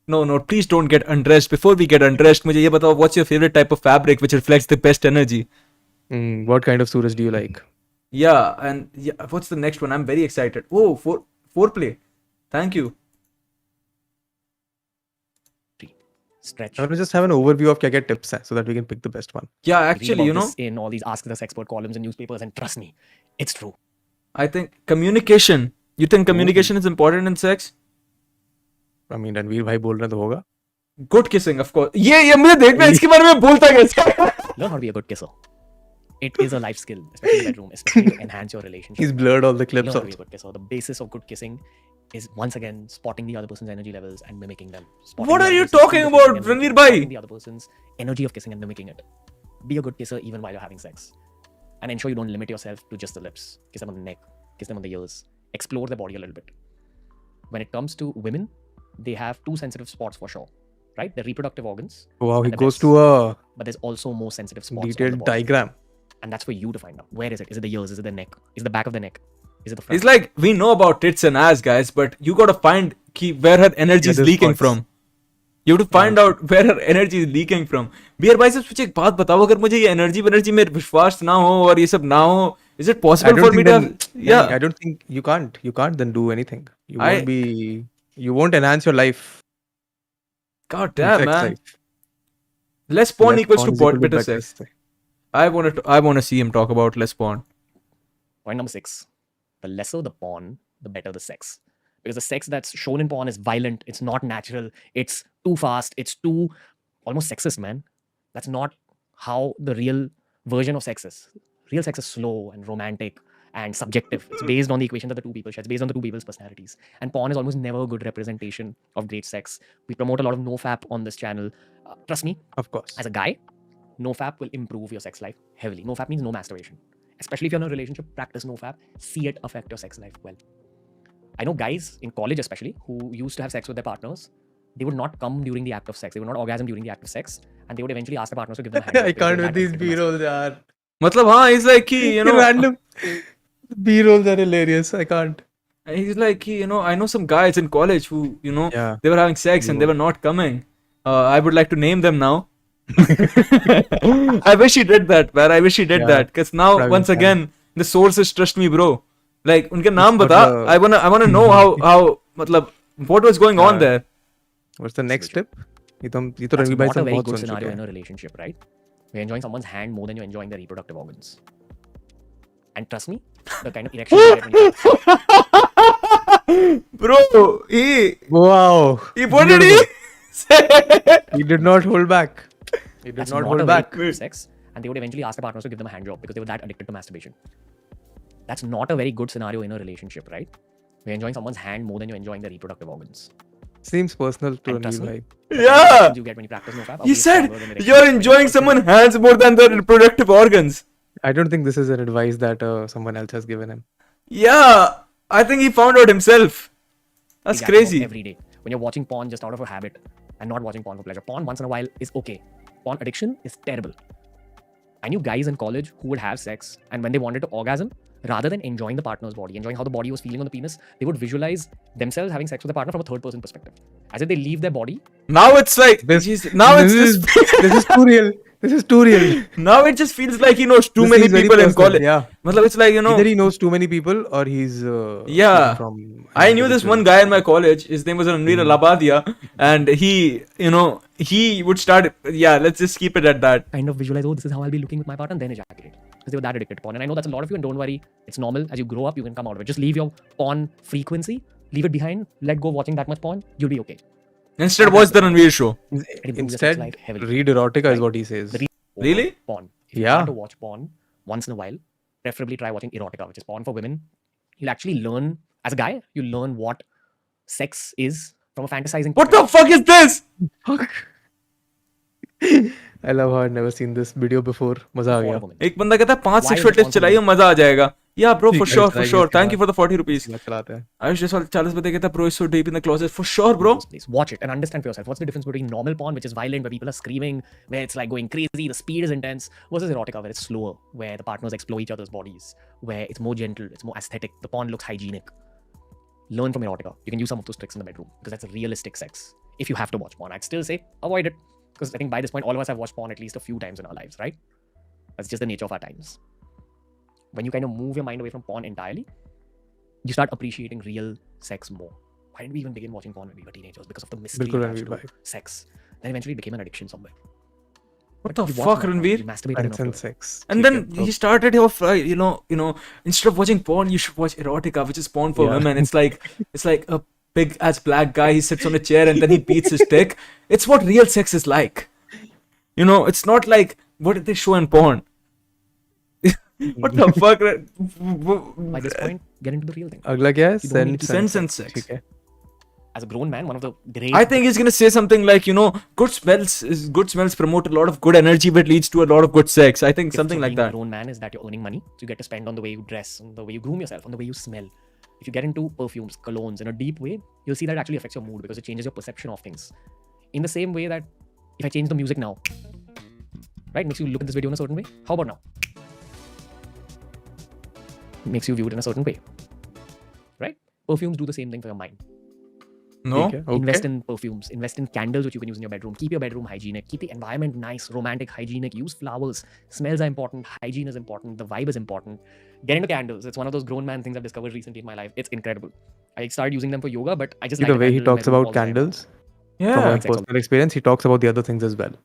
No, please don't get undressed. Before we get undressed, मुझे ये बताओ, what's your favorite type of fabric which reflects the best energy? What kind of suraj do you like? Yeah, and what's the next one? I'm very excited. Oh, foreplay. Thank you. Stretch. I want to just have an overview of क्या tips हैं, so that we can pick the best one. Yeah, Read actually, about this in all these Ask the Sexpert columns in newspapers, and trust me, it's true. I think communication. You think communication is important in sex? I mean, Ranveer भाई बोल रहे हैं तो होगा. Good kissing, of course. ये मुझे देखना है इसके बारे में बोलता कैसे? Learn how to be a good kisser. It is a life skill, especially in the bedroom, especially to enhance your relationship. He's blurred all the clips Learn how to out. be a good kisser. The basis of good kissing is once again spotting the other person's energy levels and mimicking them. Spotting What the are other you person's talking finger about, kissing and Ranveer mimicking it. bhai? Spotting the other person's energy of kissing and mimicking it. Be a good kisser even while you're having sex. And ensure you don't limit yourself to just the lips. Kiss them on the neck, kiss them on the ears. Explore their body a little bit. When it comes to women, they have two sensitive spots for sure. Right? Their reproductive organs. Wow, he and the goes breasts. to a But there's also more sensitive spots. on the detailed body. diagram. And that's for you to find out. Where is it? Is it the ears? Is it the neck? Is it the back of the neck? Is it the front? It's like we know about tits and ass, guys, but you gotta find where her energy is Other leaking spots. from. You have to find out where her energy is leaking from. BeerBiceps, मुझे एक बात बताओ, अगर मुझे ये energy में विश्वास ना हो और ये सब ना हो, is it I possible don't for me think to then, have? Yeah, I don't think you can't then do anything. You won't be You won't enhance your life. God damn, Sex man. life. Less porn Less equals to porn is equal to better better sex. sex. I want to see him talk about less porn. Point number 6. The lesser the porn, the better the sex. Because the sex that's shown in porn is violent, it's not natural, it's too fast, it's too almost sexist, man. That's not how the real version of sex is. Real sex is slow and romantic and subjective. It's based on the equation that the two people share. It's based on the two people's personalities. And porn is almost never a good representation of great sex. We promote a lot of nofap on this channel. Trust me, Of course. as a guy, nofap will improve your sex life heavily. Nofap means no masturbation. Especially if you're in a relationship, practice nofap. See it affect your sex life well. I know guys in college especially who used to have sex with their partners. They would not come during the act of sex. They would not orgasm during the act of sex. And they would eventually ask their partners to give them a hand. I can't with these B-rolls, yaar. Matlab, हाँ, he's like, he, you know, Random B-rolls are hilarious. I can't. he's like, he, you know, I know some guys in college who, you know, Yeah. they were having sex and they were not coming. I would like to name them now. I wish he did that, man. I wish he did Yeah. that. Because now, Private once time. again, the sources trust me, bro. Like, unke naam got bata. the- I wanna know how, matlab, what was going on there. What's the next step? ये तो That's Ranveer भाई not से a very बहुत good सुन scenario चुके in हैं. a relationship, right? You're enjoying someone's hand more than you're enjoying their reproductive organs. And trust me, the kind of erection you get when you Bro, he, Wow. what did he say? He did not hold back. He did That's not not hold a very back. good sex, and they would eventually ask their partners to give them a hand job because they were that addicted to masturbation. That's not a very good scenario in a relationship, right? You're enjoying someone's hand more than you're enjoying their reproductive organs. Seems personal to And trust Ranveer me, bhai. Yeah. you get when you practice nofap are He way said, stronger than erections you're when you enjoying practice someone's nofap. hands more than their reproductive organs. I don't think this is an advice that someone else has given him. Yeah, I think he found out himself. That's Exactly, crazy. every day. When you're watching porn just out of a habit and not watching porn for pleasure. Porn once in a while is okay. Porn addiction is terrible. I knew guys in college who would have sex, and when they wanted to orgasm, rather than enjoying the partner's body, enjoying how the body was feeling on the penis, they would visualize themselves having sex with the partner from a third person perspective. As if they leave their body. Now it's like now it's this is too real. This is too real. Now it just feels like he knows too This many is very people in personal, college. yeah. Matlab, it's like, you know, Either he knows too many people or he's yeah. from I knew this one guy in my college. His name was Ranveer Labadia, and he, you know, he would start. Yeah, let's just keep it at that. Kind of visualize, oh, this is how I'll be looking with my partner, and then ejaculate. Because they were that addicted to porn. And I know that's a lot of you, and don't worry, it's normal. As you grow up, you can come out of it. Just leave your porn frequency, leave it behind, let go watching that much porn, you'll be okay. Instead, watch the Ranveer show. It improves your sex Instead, life heavily. read erotica is what he says. The Really? Porn. If you Yeah. want to watch porn once in a while, preferably try watching erotica, which is porn for women. You'll actually learn, as a guy, you'll learn what sex is from a fantasizing What the fuck is this? I love how I've never seen this video before. मजा आ गया. एक बंदा कहता है 5 Why sexual is test it चलाइए मजा आ जाएगा. Yeah, bro, for ठीक है, sure, for चलाएंगे sure. इसके Thank you बाद. for the 40 rupees. चलाते हैं. Ayush Jaiswal 40 रुपए कहता है, bro, it's so deep in the closet. For sure, bro. Please watch it and understand for yourself. What's the difference between normal porn, which is violent, where people are screaming, where it's like going crazy, the speed is intense, versus erotica, where it's slower, where the partners explore each other's bodies, where it's more gentle, it's more aesthetic, the porn looks hygienic. Learn from erotica. You can use some of those tricks in the bedroom because that's a realistic sex. If you have to watch porn, I'd still say avoid it because I think by this point, all of us have watched porn at least a few times in our lives, right? That's just the nature of our times. When you kind of move your mind away from porn entirely, you start appreciating real sex more. Why did we even begin watching porn when we were teenagers? Because of the mystery बिल्कुल attached Ranveer to भाई. sex. Then eventually it became an addiction somewhere. What But the we watched fuck, enough porn, Ranveer? we masturbated enough to And it. sex. And ठीक then है, he started off, you know, instead of watching porn, you should watch erotica, which is porn for Yeah. women. It's like a big ass black guy. He sits on a chair and then he beats his dick. It's what real sex is like. You know, it's not like what did they show in porn. What the fuck? By this point, get into the real thing. अगला क्या है? You don't need to Sense and sex. ठीक है. As a grown man, one of the great I think he's gonna say something like, you know, good smells promote a lot of good energy, but leads to a lot of good sex. I think gifts something of like being a that. grown man is that you're earning money, so you get to spend on the way you dress, on the way you groom yourself, on the way you smell. If you get into perfumes, colognes in a deep way, you'll see that it actually affects your mood because it changes your perception of things. In the same way that if I change the music now, right, makes you look at this video in a certain way. How about now? Makes you view it in a certain way, right? Perfumes do the same thing for your mind. No. ठीक है, okay. Invest in perfumes, invest in candles which you can use in your bedroom. Keep your bedroom hygienic, keep the environment nice, romantic, hygienic. Use flowers. Smells are important, hygiene is important, the vibe is important. Get into candles. It's one of those grown man things I've discovered recently in my life. It's incredible. I started using them for yoga, but I just See, light the a way he candle in my talks room about all the time. candles, from Yeah. my personal experience, he talks about the other things as well.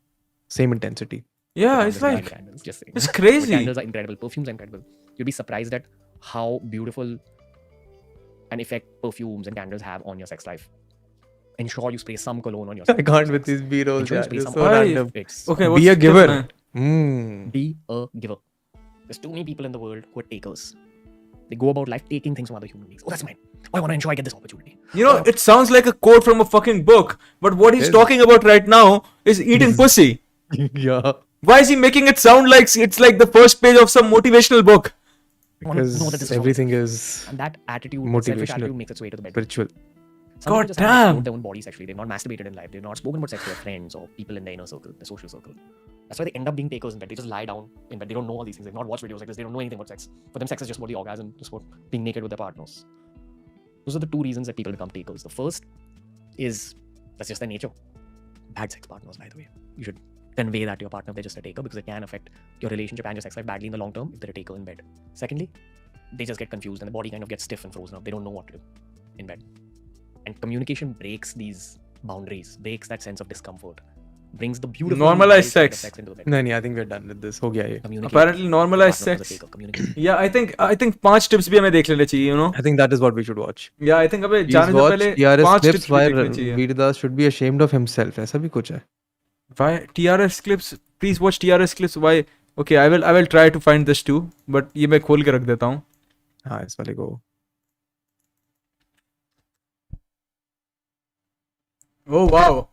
Same intensity. Yeah, I'm it's just lighting like candles, just saying. it's But crazy. candles are incredible. Perfumes are incredible. You'll be surprised at how beautiful an effect perfumes and candles have on your sex life. Ensure you spray some cologne on yourself. I can't with these B-rolls. Ensure you Yeah, spray it's some so Why? random. It's Okay, Be what's a the tip, giver. man? be a giver. There's too many people in the world who are takers. They go about life taking things from other human beings. Oh, that's mine. Oh, I want to enjoy, get this opportunity. You know, it sounds like a quote from a fucking book, but what he's Yes. talking about right now is eating pussy. Yeah. Why is he making it sound like it's like the first page of some motivational book? I want to know that Because this is wrong. everything is And that attitude, that selfish motivational, attitude makes its way to the bedroom. spiritual. Some people God just haven't damn. explored their own body sexually. They've not masturbated in life. They've not spoken about sex to their friends or people in their inner circle, their social circle. That's why they end up being takers in bed. They just lie down in bed. They don't know all these things. They've not watched videos like this. They don't know anything about sex. For them, sex is just about the orgasm, just about being naked with their partners. Those are the two reasons that people become takers. The first is that's just their nature. Bad sex partners, by the way. You should convey that to your partner if they're just a taker, because it can affect your relationship and your sex life badly in the long term if they're a taker in bed. Secondly, they just get confused and the body kind of gets stiff and frozen up. They don't know what to do in bed. And communication breaks these boundaries, breaks that sense of discomfort, brings the beautiful Normalize nice side of sex. into the bed. नहीं, I think we're done with this. हो गया ये. Communicate. Apparently normalize Partner was a sex. taker. Communicate. Yeah, I think 5 tips भी हमें देख लेने चाहिए, you know. I think that is what we should watch. Yeah, I think अबे Please जाने से watch पहले TRS 5 clips tips भी where देखने चाहिए. Veerdas should be ashamed of himself. ऐसा भी कुछ है. Why TRS clips? Please watch TRS clips. Why? Okay, I will try to find this too, but ये मैं खोल के रख देता हूँ. हाँ, इस वाले को. Oh wow.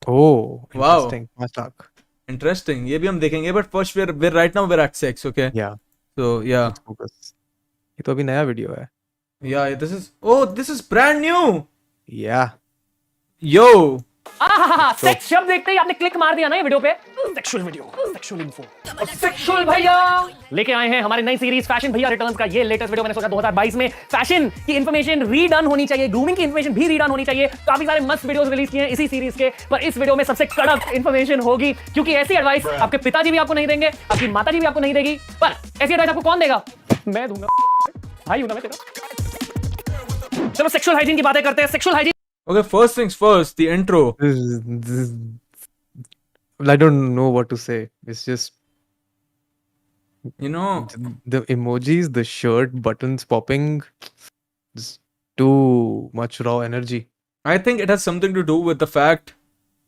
Oh, Wow. interesting. Fast talk. Interesting. ये भी हम देखेंगे, but first we're right now we're at sex, okay? Yeah. So yeah. Let's focus. ये तो अभी नया वीडियो है. Yeah, this is brand new. Yeah. Yo. Sex शब्द देखते ही आपने क्लिक मार दिया ना ये वीडियो पे. Sexual video, sexual info, sexual भैया लेके आए हैं हमारी नई सीरीज फैशन भैया रिटर्न्स का ये लेटेस्ट वीडियो. मैंने सोचा 2022 में फैशन की इन्फॉर्मेशन रीडन होनी चाहिए, ग्रूमिंग की इन्फॉर्मेशन भी रीडन होनी चाहिए. काफी सारे मस्त वीडियोस रिलीज किए हैं इसी सीरीज के, पर इस वीडियो में सबसे कड़क इन्फॉर्मेशन होगी, क्योंकि ऐसी एडवाइस आपके पिताजी भी आपको नहीं देंगे, आपकी माताजी भी आपको नहीं देगी. पर ऐसी एडवाइस आपको कौन देगा? मैं दूंगा. भाई हूं ना मैं तेरा. चलो सेक्सुअल हाइजीन की बातें करते हैं. Sexual hygiene. Okay, first things first, the intro. I don't know what to say. It's just, You know, the emojis, the shirt, buttons popping, just too much raw energy. I think it has something to do with the fact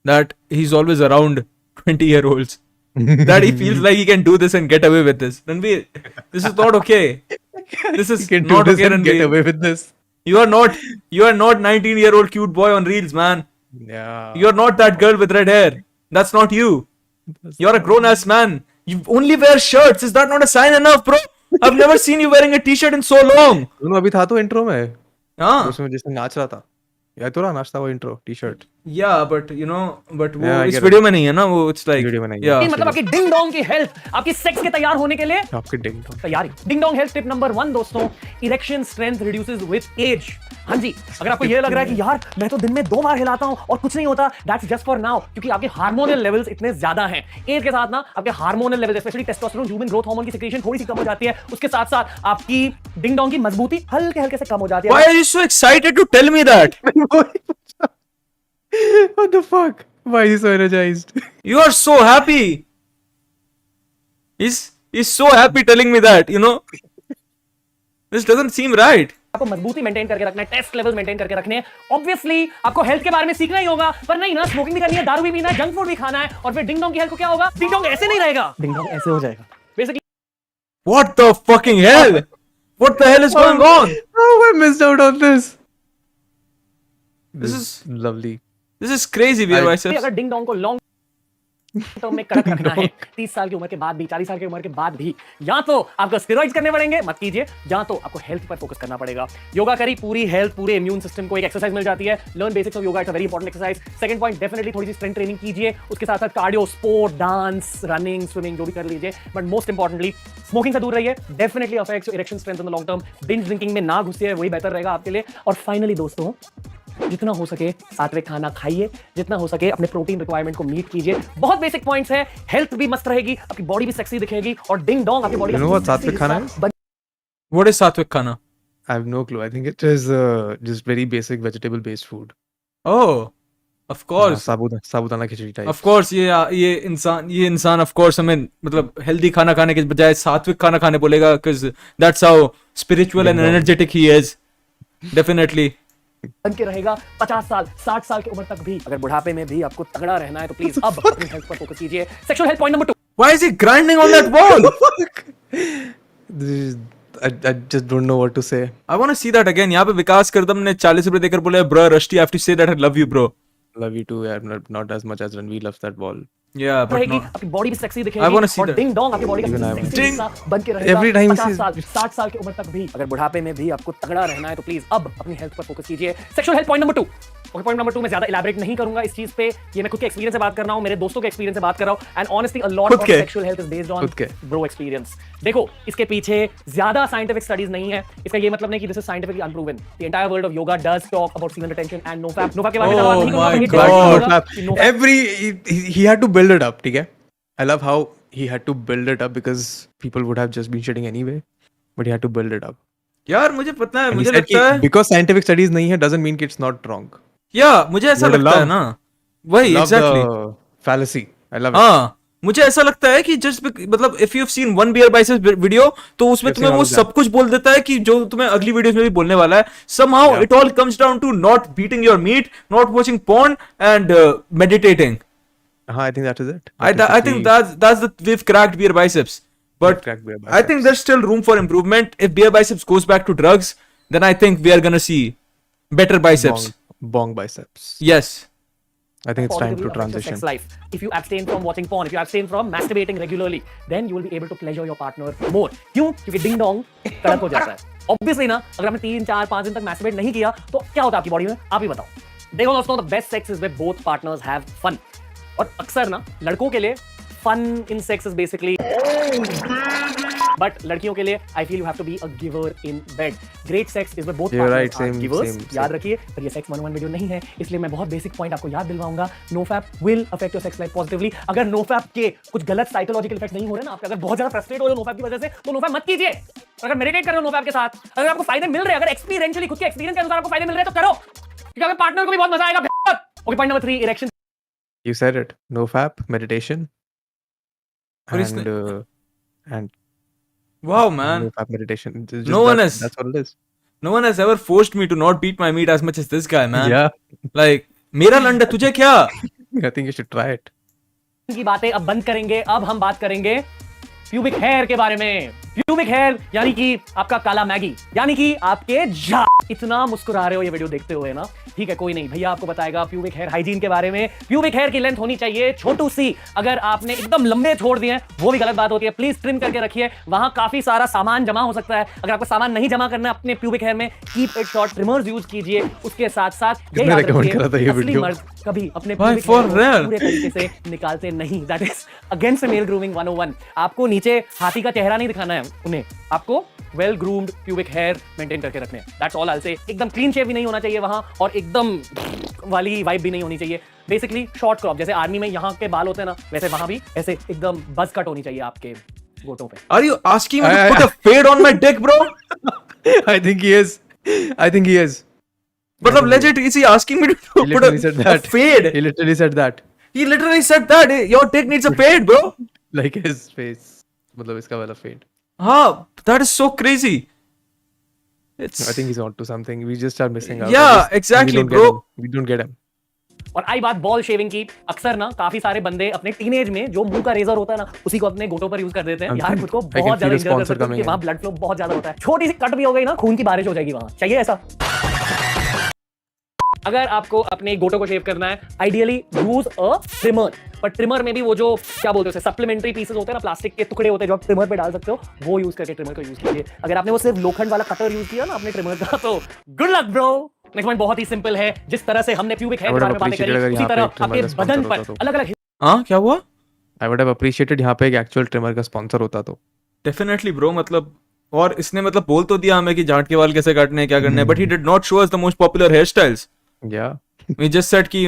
that he's always around 20-year-olds. That he feels like he can do this and get away with this. Ranveer, this is not okay. This is You can do not this okay, and get Ranveer. away with this. You are not 19-year-old cute boy on reels, man. Yeah. You're not that girl with red hair. That's not you. You're a grown-ass man. You only wear shirts. Is that not a sign enough, bro? I've never seen you wearing a t-shirt in so long. दोनों अभी था तो intro में. हाँ. उसमें जिसमें नाच रहा था. या तो रहा नाचता वो intro T shirt. Yeah, but you know, but वो Yeah, I इस get वीडियो it. में नहीं है ना, वो it's like वीडियो में नहीं है. yeah. मतलब आपकी डिंग डोंग की हेल्थ, आपकी सेक्स के तैयार होने के लिए आपके डिंग डोंग. तैयारी. Ding dong health tip number 1 दोस्तों, erection strength reduces with age. हाँ जी, अगर आपको ये लग रहा है कि यार मैं तो दिन में 2 बार हिलाता हूं और कुछ नहीं होता, दैट्स जस्ट फॉर नाउ, क्योंकि आपके हार्मोनल लेवल्स इतने ज्यादा हैं. एज के साथ ना आपके hormonal levels, specially testosterone, human growth hormone की सिक्रीशन थोड़ी सी कम हो जाती है. उसके साथ साथ आपकी डिंग डोंग की मजबूती हल्के हल्के से कम हो जाती है. Why are you so excited to tell me that? What the fuck? Why is he so energized? You are so happy. He's so happy telling me that, you know. This doesn't seem right. आपको मजबूती maintain करके रखना है, test level maintain करके रखने हैं. Obviously आपको health के बारे में सीखना ही होगा, पर नहीं ना, स्मोकिंग भी करनी है, दारू भी पीना है, जंक फूड भी खाना है, और फिर डिंग डोंग की हेल्थ को क्या होगा? डिंग डोंग ऐसे नहीं रहेगा, डिंग डोंग ऐसे हो जाएगा. Basically What the fucking hell? What the hell is going on? Oh, I missed out on this. This is lovely. This is crazy, BeerBiceps. अगर डिंग डोंग को लॉन्ग टर्म में कड़क रखना है, 30 साल की उम्र के बाद भी, 40 साल की उम्र के बाद भी, या तो आपको स्टेरॉइड्स करने पड़ेंगे, मत कीजिए, या तो आपको हेल्थ पर फोकस करना पड़ेगा. योगा करी, पूरी हेल्थ, पूरे इम्यून सिस्टम को एक एक्सरसाइज मिल जाती है. Learn basics of yoga, it's a very important exercise. Second point, definitely थोड़ी सी स्ट्रेंथ ट्रेनिंग कीजिए. उसके साथ साथ cardio, sport, dance, running, swimming जो भी कर लीजिए. बट मोस्ट इंपॉर्टेंटली स्मोकिंग से दूर रहिए. Definitely affects your erection strength in the long term. Binge drinking में ना घुसिए, वही बेहतर रहेगा आपके लिए. और फाइनली दोस्तों, जितना हो सके सात्विक खाना खाइए, जितना हो सके अपने प्रोटीन रिक्वायरमेंट को मीट कीजिए। बहुत बेसिक पॉइंट्स हैं, हेल्थ भी मस्त रहेगी, आपकी बॉडी भी सेक्सी दिखेगी और डिंग डोंग आपकी बॉडी You know what सात्विक खाना है? What is sattvic khana? I have no clue. I think it is just very basic vegetable based food. Oh, of course. Sabudana khichdi type. Of course, ये इंसान of course हमें मतलब healthy खाना खाने के बजाय सात्विक खाना खाने बोलेगा, because that's how spiritual and energetic he is. Definitely. बन के रहेगा 50 साल 60 साल की उम्र तक भी। अगर बुढ़ापे में भी आपको तगड़ा रहना है तो प्लीज अब अपनी हेल्थ पर फोकस कीजिए। Sexual health point number 2। Why is he grinding on that wall? I just don't know what to say. I want to see that again. यहाँ पे विकास करदम ने 40 रुपए देकर बोला, bro, Rusty, I have to say that I love you, bro. Love you too, yeah. Not as much as Ranveer loves that ball. Yeah, but रहेगी, no. आपकी body भी sexy I दिखेगी wanna see और that. Ding dong आपकी body का Even I sexy want. हिस्सा बन के रहेगा Every time he 50 says- साल 60 साल की उम्र तक भी। अगर बुढ़ापे में भी आपको तगड़ा रहना है तो प्लीज अब अपनी हेल्थ पर फोकस कीजिए। Sexual health point number 2। Okay, point number 2 मैं ज्यादा इलैबोरेट नहीं करूंगा इस चीज पे, ये मैं खुद के एक्सपीरियंस से बात कर रहा हूं, मेरे दोस्तों के एक्सपीरियंस से बात कर रहा हूं, एंड ऑनेस्टली अ लॉट खुद ऑफ के? Sexual health is based on खुद के? Bro experience. देखो, इसके पीछे ज्यादा साइंटिफिक स्टडीज नहीं है, इसका ये मतलब नहीं कि this is scientifically unproven. The entire world of yoga does talk about semen retention and no fap. No fap के बारे में ज्यादा बात नहीं करूंगा, my ये God. होगा कि no fap- he had to build it up, ठीक है? I love how he had to build it up because people would have just been shitting anyway, but he had to build it up. यार मुझे पता है, And he मुझे said लगता है, because scientific studies नहीं है doesn't mean कि it's not wrong. मुझे ऐसा Would लगता है love- ना, वही Love exactly. the fallacy. I love it. हाँ, मुझे ऐसा लगता है कि जस्ट मतलब if you have seen one beer biceps video, तो उसमें You've तुम्हें seen वो all of सब कुछ बोल देता है कि जो तुम्हें अगली वीडियोस में भी बोलने वाला है। somehow Yeah. it all comes down to not beating your meat, not watching porn and meditating. I think that is it. I think that's the we've cracked beer biceps, but cracked beer I think there's still room for improvement. If beer biceps goes back to drugs, then I think we are gonna see better biceps. Bong biceps. Yes. I think it's time positively to affect your transition. sex life. If you abstain from watching porn, if you abstain from masturbating regularly, then you will be able to pleasure your partner more. क्यों? क्योंकि ding dong कड़क हो जाता है। Obviously ना, अगर आपने 3, 4, 5 दिन तक masturbate नहीं किया, तो क्या होता है आपकी बॉडी में? आप ही बताओ। देखो दोस्तों, the best sex is where both partners have fun. और अक्सर ना लड़कों के लिए fun in sex is basically, but लड़कियों के लिए I feel you have to be a giver in bed. Great sex is where both You're partners right, are same, givers. same. याद रखिए, पर ये सेक्स 101 वीडियो नहीं है, इसलिए मैं बहुत बेसिक पॉइंट आपको याद दिलवाऊंगा। No fap will affect your sex life positively. अगर नो फैप के कुछ गलत साइकोलॉजिकल इफेक्ट नहीं हो रहे ना, आप अगर बहुत ज्यादा फ्रस्ट्रेट हो रहे हो नो फैप की वजह से, तो नो फैप मत कीजिए। अगर मेडिटेट कर रहे हो नो फैप के साथ, अगर आपको फायदे मिल रहे हैं, अगर एक्सपीरियंशियली खुद के एक्सपीरियंस के अनुसार आपको फायदे मिल रहे हैं, तो करो, क्योंकि आपके पार्टनर को भी बहुत मजा आएगा। Okay, point number 3, erection. You said it. No fap, meditation, और and इसने- and Wow, man. no fap meditation. It's just No one that's, has- That's what it is. No one has ever forced me to not beat my meat as much as this guy, man. Yeah. Like, मेरा लंड है, तुझे क्या? I think you should try it. की बातें अब बंद करेंगे। अब हम बात करेंगे प्यूबिक हेयर के बारे में। प्यूबिक हेयर यानी कि आपका काला मैगी, यानी कि आपके जा। इतना मुस्कुरा रहे हो ये वीडियो देखते हुए ना, ठीक है, कोई नहीं, भैया आपको बताएगा प्यूबिक हेयर हाइजीन के बारे में। प्यूबिक हेयर की लेंथ होनी चाहिए छोटू सी। अगर आपने एकदम लंबे छोड़ दिए हैं, वो भी गलत बात होती है। प्लीज ट्रिम करके रखिए, वहां काफी सारा सामान जमा हो सकता है। अगर आपको सामान नहीं जमा करना है अपने प्यूबिक हेयर में, keep it short, trimmers use कीजिए। उसके साथ साथ ये किसने याद recommend रखिए, करा था ये असली वीडियो? मर्द कभी अपने Why pubic for hair को real? पूरे तरीके से निकालते नहीं। That is against male grooming 101। आपको नीचे हाथी का चेहरा नहीं दिखाना है उन्हें, आपको well groomed pubic hair maintain करके रखने हैं। दैट्स ऑल आई से। एकदम क्लीन शेव भी नहीं होना चाहिए वहां, और एकदम वाली वाइब भी नहीं होनी चाहिए। बेसिकली शॉर्ट क्रॉप, जैसे आर्मी में यहाँ के बाल होते हैं ना, वैसे वहां भी ऐसे एकदम बज कट होनी चाहिए आपके गोटों पे। Are you asking me to put a fade on my dick, bro? I think he is. I think he is. मतलब legit, is he asking me to He put literally said a that. fade? He literally said that. He literally said that. Your dick needs a fade, bro. Like his face. मतलब इसका वाला fade. हाँ, that is so crazy. It's. I think he's onto something. We just are missing out. Yeah, We just- exactly, we don't bro. Get him. We don't get him. और आई बात ball shaving की, अक्सर ना काफी सारे बंदे अपने टीनेज में जो मुंह का रेजर होता है ना, उसी को अपने गोटों पर यूज कर देते हैं। यार खुद को बहुत ज्यादा feel a इंजॉय कर sponsor सकते हैं, coming क्योंकि वहां ब्लड फ्लो बहुत ज्यादा होता है। छोटी सी कट भी हो गई ना, खून की बारिश हो जाएगी वहां। चाहिए ऐसा? अगर आपको अपने गोटों को शेव करना है, आइडियली यूज अ ट्रिमर। पर ट्रिमर में भी वो जो क्या बोलते हैं, सप्लीमेंट्री पीसेस होते हैं ना, प्लास्टिक के टुकड़े होते हैं जो आप ट्रिमर पे डाल सकते हो, वो यूज करके ट्रिमर को यूज कीजिए। अगर आपने वो सिर्फ लोखंड वाला कटर यूज किया ना अपने ट्रिमर का, तो good luck bro. Next point बहुत ही सिंपल है। जिस तरह से हमने प्यूबिक हेयर के बारे में बातें करी, उसी तरह आपके बदन पर अलग अलग। हाँ, क्या हुआ? I would have appreciated यहाँ पे एक actual trimmer का sponsor होता तो। Definitely, bro. मतलब, और इसने मतलब बोल तो दिया हमें कि जाट के बाल कैसे काटने हैं, क्या करना है, but he did not show us the most popular hairstyles. Yeah. We just said कि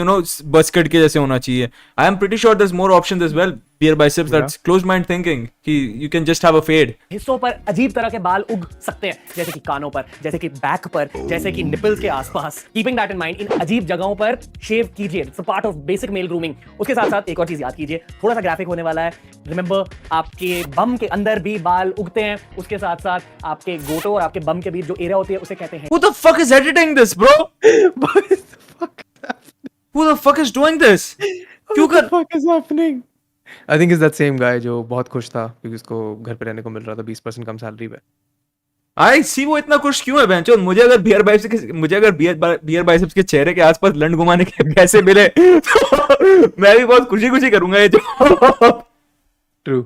buzz cut के जैसे होना चाहिए. I am pretty sure there's more options as well. BeerBiceps, that's closed mind thinking कि you can just have a fade. हिस्सों पर अजीब तरह के बाल उग सकते हैं, जैसे कि कानों पर, जैसे कि बैक पर, जैसे कि निपल्स के आसपास. कीपिंग दैट इन माइंड, इन अजीब जगहों पर शेव कीजिए. It's a part of basic male grooming. उसके साथ साथ एक और चीज याद कीजिए, थोड़ा सा ग्राफिक होने वाला है. रिमेंबर, आपके बम के अंदर भी बाल उगते हैं. उसके साथ साथ आपके गोटो और आपके बम के बीच जो एरिया होती है उसे कहते हैं. Who the fuck is editing this, bro? Who the fuck is doing this? क्यों कर? What the fuck is happening? I think it's that same guy जो बहुत खुश था क्योंकि उसको घर पे रहने को मिल रहा था 20% कम सैलरी पे. I see वो इतना खुश क्यों है बेंचो? मुझे अगर बियर बाइसेप्स के चेहरे के आसपास लंड घुमाने के पैसे मिले तो मैं भी बहुत खुशी करूंगा ये जो. True.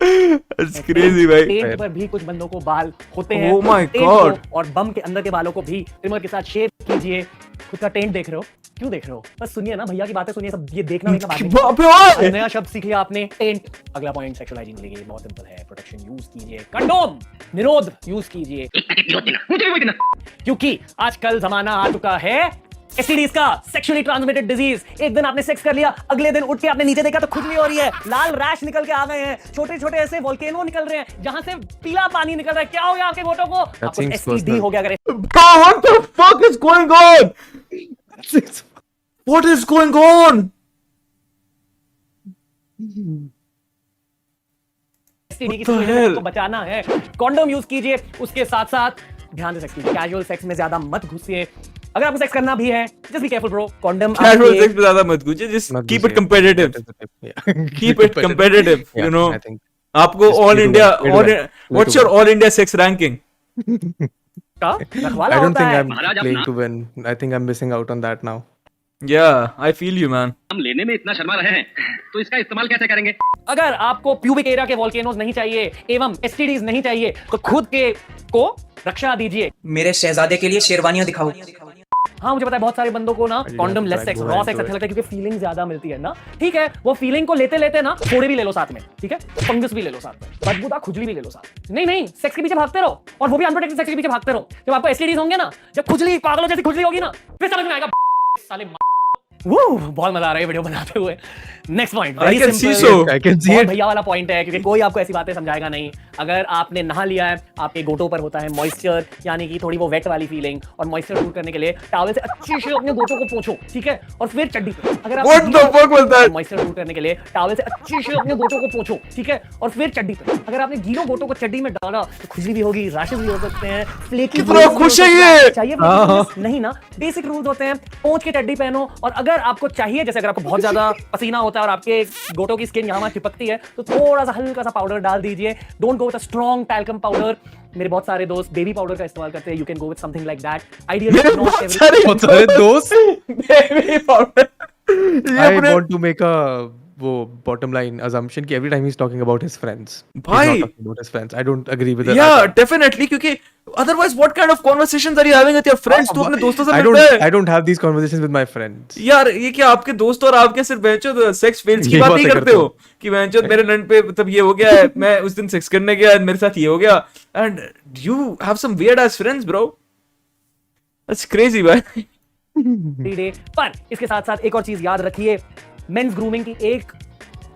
It's crazy भाई. पेट पर भी कुछ बंदों को बाल होते हैं. Oh my tent God. को और बम के अंदर के बालों को भी ट्रिमर के साथ शेव कीजिए. खुद का टेंट देख रहे हो? क्यों देख रहे हो? बस सुनिए ना, भैया की बातें सुनिए. सब ये देखना बात नया शब्द सीख लिया आपने, टेंट. अगला पॉइंट सेक्सुअल हाइजीन के लिए बहुत सिंपल है. प्रोटेक्शन यूज कीजिए. कंडोम निरोध यूज कीजिए. क्योंकि आजकल जमाना आ चुका है एसटीडीज का, सेक्सुअली ट्रांसमिटेड डिजीज. एक दिन आपने सेक्स कर लिया, अगले दिन उठ के आपने नीचे देखा तो खुजली हो रही है, लाल रैश निकल के आ गए हैं, छोटे छोटे ऐसे वोल्केनो निकल रहे हैं जहां से पीला पानी निकल रहा है. क्या हो गया आपके घोटों को? आपको एसटीडी हो गया. अगर Bro, what the fuck is going on? What is going on? STD की सिचुएशन को बचाना है, कंडोम यूज कीजिए. उसके साथ साथ ध्यान दे सकती है, कैजुअल सेक्स में ज्यादा मत घुसिए. अगर आपको सेक्स करना भी है, just be careful bro. Condom Casual sex में ज्यादा मत घुसिए. Just keep it competitive. Keep it competitive. You know. आपको all India. What's your all India sex ranking? I don't think I'm playing to win. I think I'm missing out on that now. Yeah, I feel you, man. हम लेने में इतना शर्मा रहे हैं तो इसका इस्तेमाल कैसे करेंगे? अगर आपको प्यूबिक एरिया के वोल्केनोज नहीं चाहिए एवं एसटीडीज नहीं चाहिए तो खुद के को रक्षा दीजिए. मेरे शहजादे के लिए शेरवानियां दिखाओ. हाँ, मुझे पता है बहुत सारे बंदों को ना condom less sex, raw sex अच्छा लगता है क्योंकि फीलिंग ज्यादा मिलती है ना. ठीक है, वो फीलिंग को लेते लेते ना थोड़े भी ले लो साथ में. ठीक है, फंगस भी ले लो साथ में, बदबूदार खुजली भी ले लो साथ. नहीं, सेक्स के पीछे भागते रहो और वो भी अनप्रोटेक्टेड सेक्स के पीछे भागते रहो. जब आपको एसटीडीज होंगे ना, जब खुजली पागलों जैसी खुजली होगी ना, फिर समझ में आएगा साले. बहुत मजा आ रहा है वीडियो बनाते हुए. Next point, I can see so. I can see it. भैया वाला पॉइंट है क्योंकि कोई आपको ऐसी बातें समझाएगा नहीं. अगर आपने नहा लिया है, आपके गोटों पर होता है मॉइस्चर, यानी कि थोड़ी वो वेट वाली फीलिंग, और मॉइस्चर दूर करने के लिए टॉवल से अच्छे से अपने गोटों को पोंछो. ठीक है, और फिर चड्डी पे. अगर आप What the fuck was that? Moisture दूर करने के लिए टॉवल से अच्छे से अपने गोटों को पोंछो. ठीक है, और फिर चड्डी पे. अगर आपने गीलों गोटों को चड्डी में डाला तो खुजली भी होगी, रैशेस भी हो सकते हैं, फ्लेकी. कितना खुश है ये. चाहिए नहीं ना. बेसिक रूल्स होते हैं, पोंछ के चड्डी पहनो. और अगर आपको चाहिए, जैसे अगर आपको बहुत ज्यादा पसीना होता है और आपके गोटों की स्किन यहाँ चिपकती है, तो थोड़ा सा हल्का सा पाउडर डाल दीजिए. Don't go with a strong talcum powder. मेरे बहुत सारे दोस्त बेबी पाउडर का इस्तेमाल करते हैं. You can go with something like that. Ideally बहुत सारे दोस्त baby powder. I want to make a वो bottom line assumption कि every time he's talking about his friends, भाई, he's not talking about his friends. I don't agree with that. Yeah, definitely. क्योंकि otherwise, what kind of conversations are you having with your friends? तू अपने दोस्तों से मिलता है. I don't have these conversations with my friends. यार ये क्या आपके दोस्त और आपके सिर्फ बेंचो सेक्स फेल्स की बात नहीं करते हो कि बेंचो मेरे नंद पे मतलब ये हो गया है, मैं उस दिन सेक्स करने गया, मेरे साथ ये हो गया, and you have some weird ass friends, bro. That's crazy, भाई. पर इसके साथ साथ एक और चीज याद रखिए. मेंस ग्रूमिंग की एक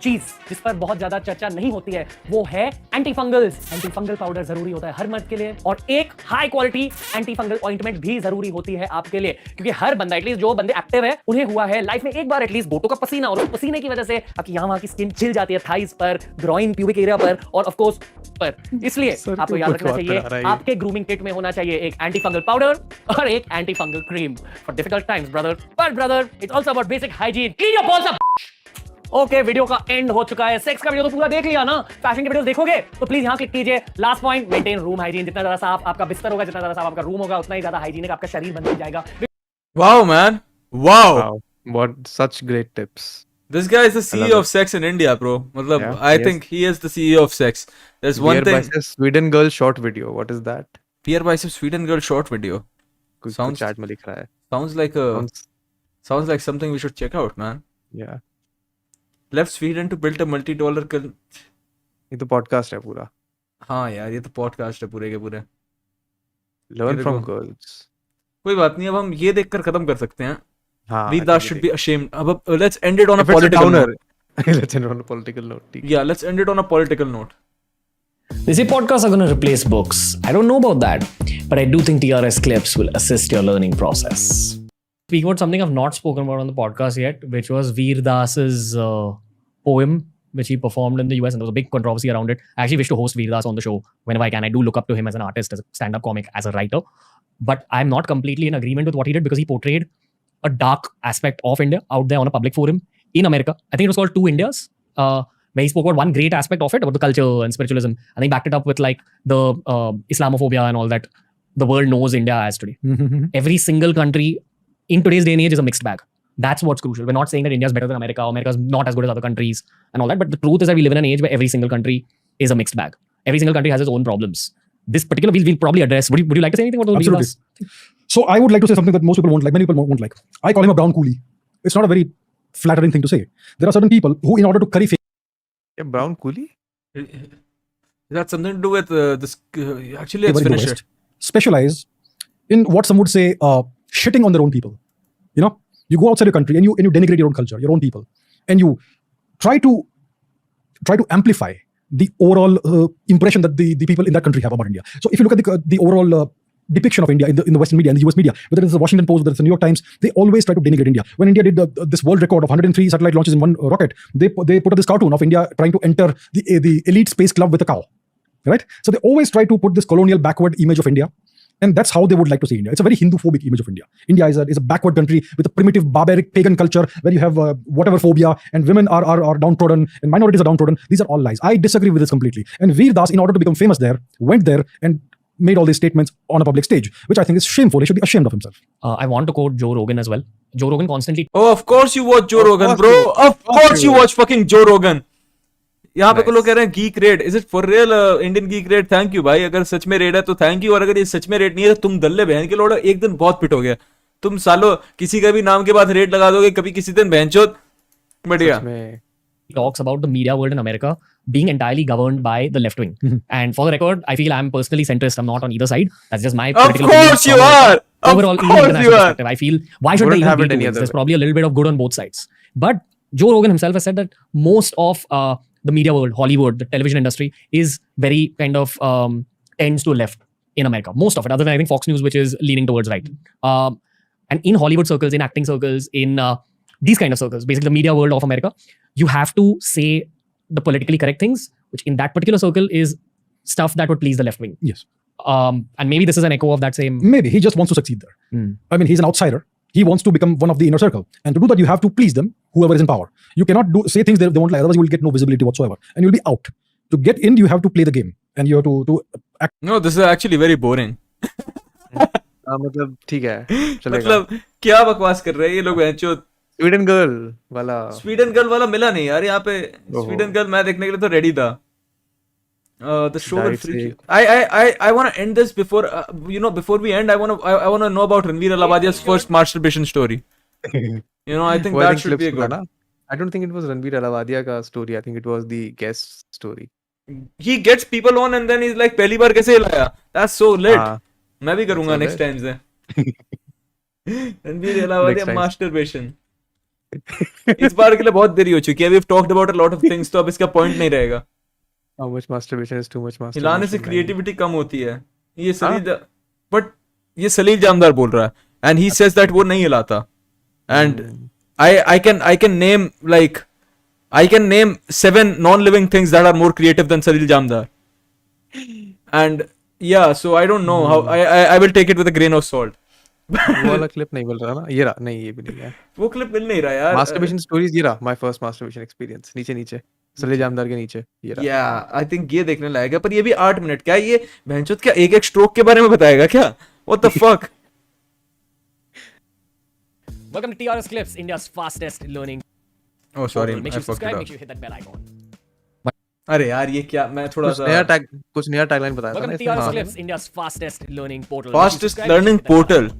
चीज जिस पर बहुत ज्यादा चर्चा नहीं होती है वो है anti fungals. Anti fungal powder जरूरी होता है हर मर्द के लिए, और एक high quality anti fungal ointment भी जरूरी होती है आपके लिए. क्योंकि हर बंदा, एटलीस्ट जो बंदे एक्टिव है, उन्हें हुआ है लाइफ में एक बार एटलीस्ट गोटों का पसीना, और उस पसीने की वजह से आपकी यहाँ वहां की स्किन छिल जाती है, थाइज पर, ग्रॉइन, प्यूबिक एरिया पर, और ऑफ कोर्स पर. इसलिए आपको याद रखना चाहिए, आपके ग्रूमिंग किट में होना चाहिए एक एंटी फंगल पाउडर और एक anti fungal cream for difficult times, brother. पर brother, it's also about basic hygiene. Clean your balls up. Okay, video का एंड हो चुका है. सेक्स का वीडियो तो पूरा देख लिया ना. फैशन के वीडियोस देखोगे तो प्लीज यहां क्लिक कीजिए. Last point, maintain room hygiene. जितना ज्यादा साफ आपका बिस्तर होगा, जितना ज्यादा साफ आपका रूम होगा, उतना ही ज्यादा हाइजीनिक आपका शरीर बनता जाएगा. Wow, man. Wow. What such great tips. This guy is the CEO of sex in India, bro. मतलब I think he is the CEO of sex. There's one thing. BeerBiceps Sweden girl short video. What is that? BeerBiceps Sweden girl short video. Sounds chat में लिख रहा है. Sounds like something we should check out, man. Yeah. Left Sweden to build a multi-dollar. ये तो podcast है पूरा. हाँ यार, ये तो podcast है पूरे के पूरे. Learn from girls. कोई बात नहीं, अब हम ये देखकर खत्म कर सकते हैं हाँ, Veerdas should be ashamed. अब let's end it on a If it's a political downer, note. let's end on a political note. ठीक है. Yeah, let's end it on a political note. They say podcasts are going to replace books. I don't know about that, but I do think TRS clips will assist your learning process. Speaking about something I've not spoken about on the podcast yet, which was Veer Das's poem, which he performed in the US, and there was a big controversy around it. I actually wish to host Veer Das on the show whenever I can. I do look up to him as an artist, as a stand-up comic, as a writer. But I'm not completely in agreement with what he did because he portrayed a dark aspect of India out there on a public forum in America. I think it was called Two Indias, where he spoke about one great aspect of it, about the culture and spiritualism. And he backed it up with like the Islamophobia and all that the world knows India as today. Every single country in today's day and age is a mixed bag. That's what's crucial. We're not saying that India is better than America or America is not as good as other countries and all that. But the truth is that we live in an age where every single country is a mixed bag. Every single country has its own problems. This particular we'll probably address. Would you like to say anything about those? Absolutely. So I would like to say something that most people won't like. Many people won't like. I call him a brown coolie. It's not a very flattering thing to say. There are certain people who, in order to curry favor, brown coolie. Is that something to do with this? Actually, let's finish it. Specialize in what some would say shitting on their own people. You know, you go outside your country and you denigrate your own culture, your own people, and you try to amplify the overall impression that the people in that country have about India. So if you look at the overall depiction of India in the Western media, in the US media, whether it's the Washington Post, whether it's the New York Times, they always try to denigrate India. When India did this world record of 103 satellite launches in one rocket, they put up this cartoon of India trying to enter the elite space club with a cow, right? So they always try to put this colonial backward image of India. And that's how they would like to see India. It's a very Hindu-phobic image of India. India is a backward country with a primitive, barbaric, pagan culture where you have whatever phobia and women are downtrodden and minorities are downtrodden. These are all lies. I disagree with this completely. And Veer Das, in order to become famous there, went there and made all these statements on a public stage, which I think is shameful. He should be ashamed of himself. I want to quote Joe Rogan as well. Joe Rogan constantly... Oh, of course you watch Joe Rogan, bro. Of course you watch fucking Joe Rogan. यहाँ पे लोग कह रहे हैं geek raid. Is it for real Indian geek raid? Thank you भाई. अगर सच में raid है तो thank you. और अगर ये सच में raid नहीं है तो तुम दल्ले बहन के लोड़ा एक दिन बहुत पिट हो गया. तुम सालो किसी का भी नाम के बाद raid लगा दोगे कभी किसी दिन बहनचोद. बढ़िया. Talks about the media world in America being entirely governed by the left wing. And for the record, I feel I'm personally centrist. I'm not on either side. That's just my political opinion. Of course you are. Overall, in international perspective, I feel why should they even be doing this? There's probably a little bit of good on both sides. But Joe Rogan himself has said that most of the media world, Hollywood, the television industry is very kind of tends to left in America. Most of it, other than I think Fox News, which is leaning towards right. And in Hollywood circles, in acting circles, in these kind of circles, basically the media world of America, you have to say the politically correct things, which in that particular circle is stuff that would please the left wing. Yes. And maybe this is an echo of that same... Maybe. He just wants to succeed there. I mean, he's an outsider. He wants to become one of the inner circle. And to do that, you have to please them, whoever is in power. You cannot say things they won't like, otherwise you will get no visibility whatsoever. And you'll be out. To get in, you have to play the game. And you have to act. No, this is actually very boring. मतलब ठीक है मतलब क्या बकवास कर रहे हैं ये लोग बहनचोद. स्वीडन गर्ल वाला मिला नहीं यार यहाँ पे. स्वीडन गर्ल मैं देखने के लिए तो रेडी था. The show will freak you. I want to end this before before we end. I want to know about Ranveer Alavadia's first masturbation story. I think that should be a good. I don't think it was Ranveer Alavadia ka story. I think it was the guest story. He gets people on and then he's like पहली बार कैसे हिलाया? That's so lit. मैं भी करूँगा next time से. Ranveer Alavadia masturbation. इस बार के लिए बहुत देरी हो चुकी है. We've talked about a lot of things, तो अब इसका point नहीं रहेगा. How much masturbation is too much masturbation? हिलाने से creativity कम होती है. But ये सलील जामदार बोल रहा है. And he says that वो नहीं हिलाता. And I can name 7 non-living things that are more creative than Salil Jamdar. And yeah, so I don't know how I will take it with a grain of salt. वो वाला clip नहीं मिल रहा ना. ये रहा. नहीं, ये भी नहीं है. वो क्लिप मिल नहीं रहा यार. Masturbation stories ये रहा. My first masturbation experience. नीचे सलील जामदार के नीचे ये रहा. Yeah, I think ये देखने लायक है. पर ये भी 8 मिनट क्या ये भैंचोद क्या एक स्ट्रोक के बारे में बताएगा क्या? What the fuck? Welcome to TRS Clips, India's fastest learning. Oh sorry, Make I sure you subscribe, fucked make it sure you hit that bell icon. अरे यार ये क्या मैं थोड़ा सा कुछ नया टैगलाइन बताया था ना. Welcome to TRS Clips, India's fastest learning portal. Fastest learning portal.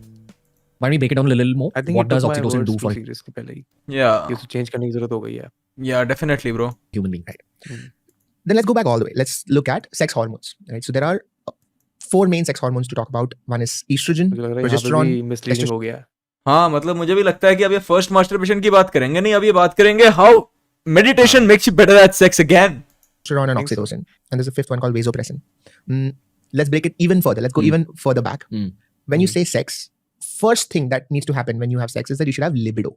Why don't we break it down a little more? I think what does oxytocin do for it? Yeah. ये तो चेंज करने की जरूरत हो गई है. Yeah, definitely, bro. Human being. Then let's go back all the way. Let's look at sex hormones. Right. So there are 4 main sex hormones to talk about. One is estrogen, progesterone. Misleading हो गया. हाँ मतलब मुझे भी लगता है कि अब ये फर्स्ट मास्टरबेशन की बात करेंगे नहीं, अब ये बात करेंगे how meditation makes you better at sex again. Testosterone and oxytocin. And there's a fifth one called vasopressin. Let's break it even further. Let's go even further back. When you say sex, first thing that needs to happen when you have sex is that you should have libido.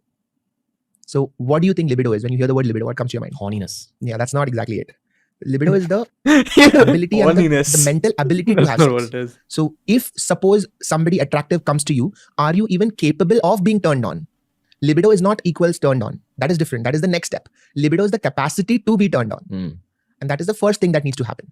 So what do you think libido is? When you hear the word libido, what comes to your mind? Horniness. Yeah, that's not exactly it. Libido is the ability and the mental ability to have sex. So if suppose somebody attractive comes to you, are you even capable of being turned on? Libido is not equals turned on. That is different. That is the next step. Libido is the capacity to be turned on. And that is the first thing that needs to happen.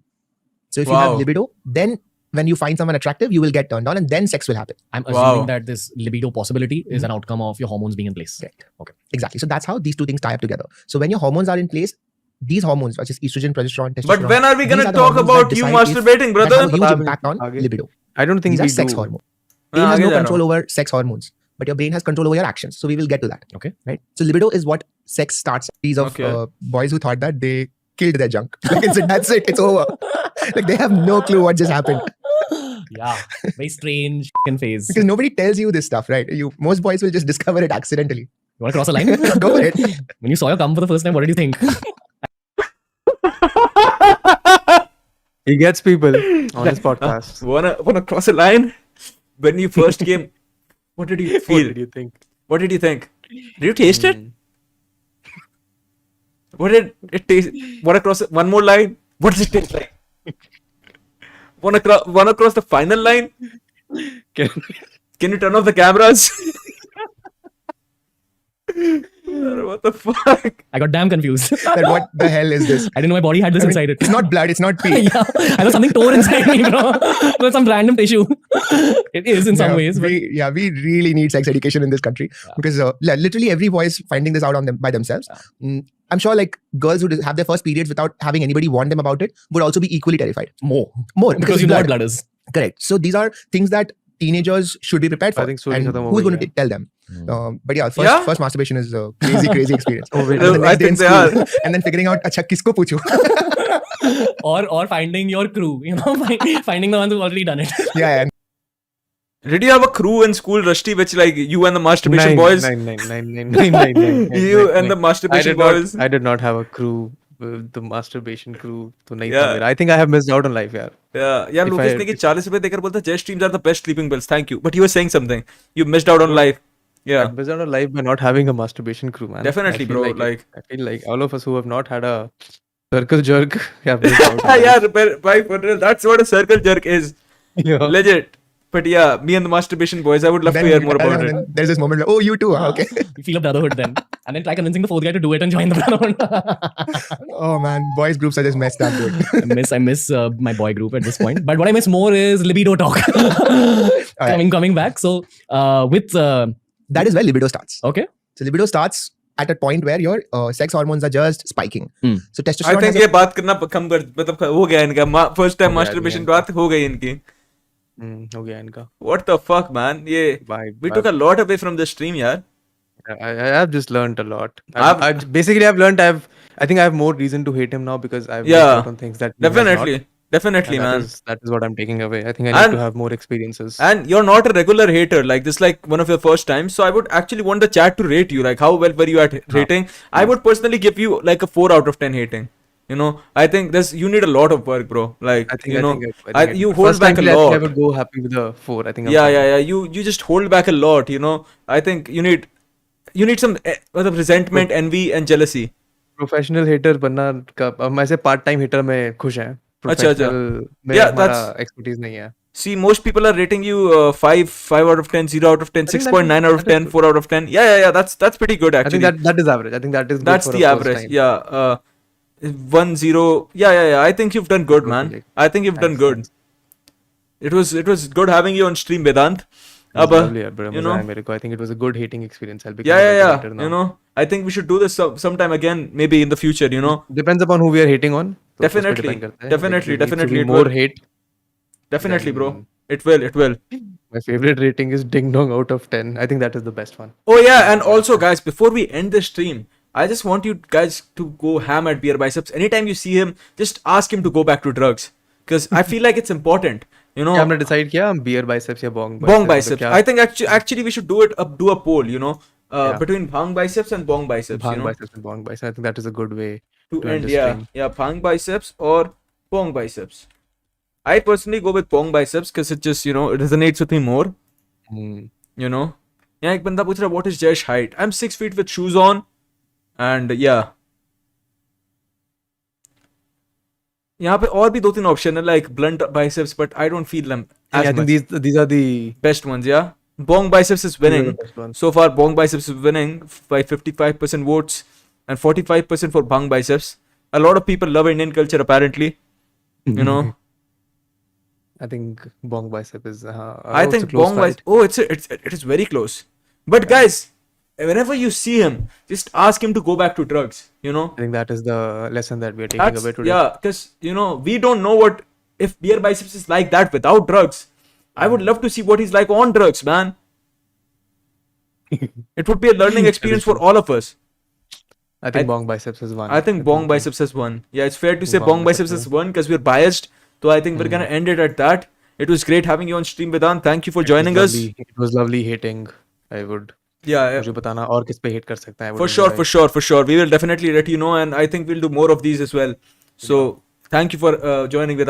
So if you have libido, then when you find someone attractive, you will get turned on and then sex will happen. I'm assuming that this libido possibility is an outcome of your hormones being in place. Right. Okay. Exactly. So that's how these two things tie up together. So when your hormones are in place, these hormones, which is estrogen, progesterone, testosterone. But when are we going to talk about you masturbating, brother? That have a huge impact on libido. I don't think these are sex hormones. Brain has no control over sex hormones, but your brain has control over your actions. So we will get to that. Okay. Right. So libido is what sex starts. These of boys who thought that they killed their junk. Like that's it. It's over. Like they have no clue what just happened. Yeah. Very strange phase. Because nobody tells you this stuff, right? Most boys will just discover it accidentally. You want to cross a line? Go for it. When you saw your cum for the first time, what did you think? He gets people on his podcast. Wanna cross a line? When you first came, what did you feel? What did you think? What did you think? Did you taste it? What did it taste? Wanna cross it? One more line? What does it taste like? Wanna cross the final line? Can you turn off the cameras? What the fuck? I got damn confused. That what the hell is this? I didn't know my body had this inside it. It's not blood, it's not pee. Yeah, I know something tore inside me, bro. There's some random tissue. It is in some ways. But... we really need sex education in this country because literally every boy is finding this out on them by themselves. I'm sure like girls who have their first periods without having anybody warn them about it would also be equally terrified. More because you know what blood is. Correct. So these are things that teenagers should be prepared for. I think so. And who's going to tell them? But yeah, first masturbation is a crazy experience. I think they are. And then figuring out, acha, kisko puchu? or finding your crew, finding the ones who've already done it. Yeah. Did you have a crew in school, Rusty, which like you and the masturbation boys? Nine. You and the masturbation boys? I did not have a crew. The masturbation crew. तो नहीं था मेरा. I think I have missed out on life, यार. Yeah, Lucas ने कि 40 रुपए देकर बोलता Jet streams are the best sleeping pills. Thank you. But you were saying something. You missed out on life. Yeah. I missed out on life by not having a masturbation crew, man. Definitely, bro. I feel like all of us who have not had a circle jerk have missed out. Yeah, that's what a circle jerk is. Yeah. Legit. But yeah, me and the masturbation boys, I would love to hear more about it. There's this moment like, oh, you too, okay. You feel a brotherhood then. And then try convincing the fourth guy to do it and join the brotherhood. Oh man, boys groups are just messed up, dude. I miss my boy group at this point. But what I miss more is libido talk. Coming back. So that is where libido starts. Okay. So libido starts at a point where your sex hormones are just spiking. So testosterone. I think ये बात करना कम कर मतलब हो गया इनका first time masturbation बात हो गई इनकी. हो गया इनका. What the fuck, man? We took a lot away from the stream, yaar. I've just learned a lot. I've learned. I think I have more reason to hate him now because I've learned on things that definitely, man. That is what I'm taking away. I think I need to have more experiences. And you're not a regular hater. Like this, like one of your first times. So I would actually want the chat to rate you. Like how well were you at hating? I would personally give you like a 4 out of 10 hating. You know, I think you need a lot of work, bro. Like, you hold back a lot. I would go happy with a 4. I think. Yeah. You just hold back a lot. You know, I think you need some resentment, envy, and jealousy. Professional hater बनना का मैं से part time hater में खुश हैं. अच्छा. Yeah, that's expertise नहीं है. See, most people are rating you 5 out of 10, 0 out of 10, 6.9 out of 10, 4 out of 10. Yeah. That's pretty good actually. I think that is average. I think that is good. That's the average. Yeah. 1 0. Yeah. I think you've done good, man. I think you've done good. It was good having you on stream, Vedant. You know, I think it was a good hating experience. Yeah. You know, I think we should do this sometime again, maybe in the future. You know, depends upon who we are hating on. Definitely. More hate. Definitely, bro. It will. My favorite rating is Ding Dong out of 10. I think that is the best one. Oh yeah, and also guys, before we end the stream, I just want you guys to go ham at BeerBiceps. Anytime you see him, just ask him to go back to drugs. Because I feel like it's important. You know, क्या हमने decide किया beer biceps या bong bong biceps? biceps. क्या I think actually we should do a poll. You know, Yeah. between bhang biceps and bong biceps. bhang You know, biceps and bong biceps. I think that is a good way to to end end. the Yeah, stream. yeah, bhang biceps or bong biceps. I personally go with bong biceps because it just, you know, it resonates with me more. You know, yeah, एक बंदा पूछ रहा what is Jayesh height? I'm 6 feet with shoes on, and yeah. यहाँ पे और भी 2-3 option है like blunt biceps, but I don't feel them as I much. think these are the best ones, yeah. Bong biceps is these are winning. the best ones. So far, bong biceps is winning by 55% votes and 45% for bhang biceps. A lot of people love Indian culture apparently. You know, I think bong bicep is. I think bong biceps. Oh, it is very close. But guys, whenever you see him, just ask him to go back to drugs. You know, I think that is the lesson that we are taking away today. yeah, because you know we don't know what if beer biceps is like that without drugs. I would love to see what he's like on drugs, man. It would be a learning experience for all of us. I think bong biceps is one. I think bong biceps has won. Yeah, it's fair to say bong biceps has won because we're biased. So I think we're gonna end it at that. It was great having you on stream, Vedant. Thank you for joining us. It was lovely hating. I would. Yeah, मुझे बताना और किस पे hate कर सकता है. For sure. We will definitely let you know, and I think we'll do more of these as well. So thank you for joining, Vedant.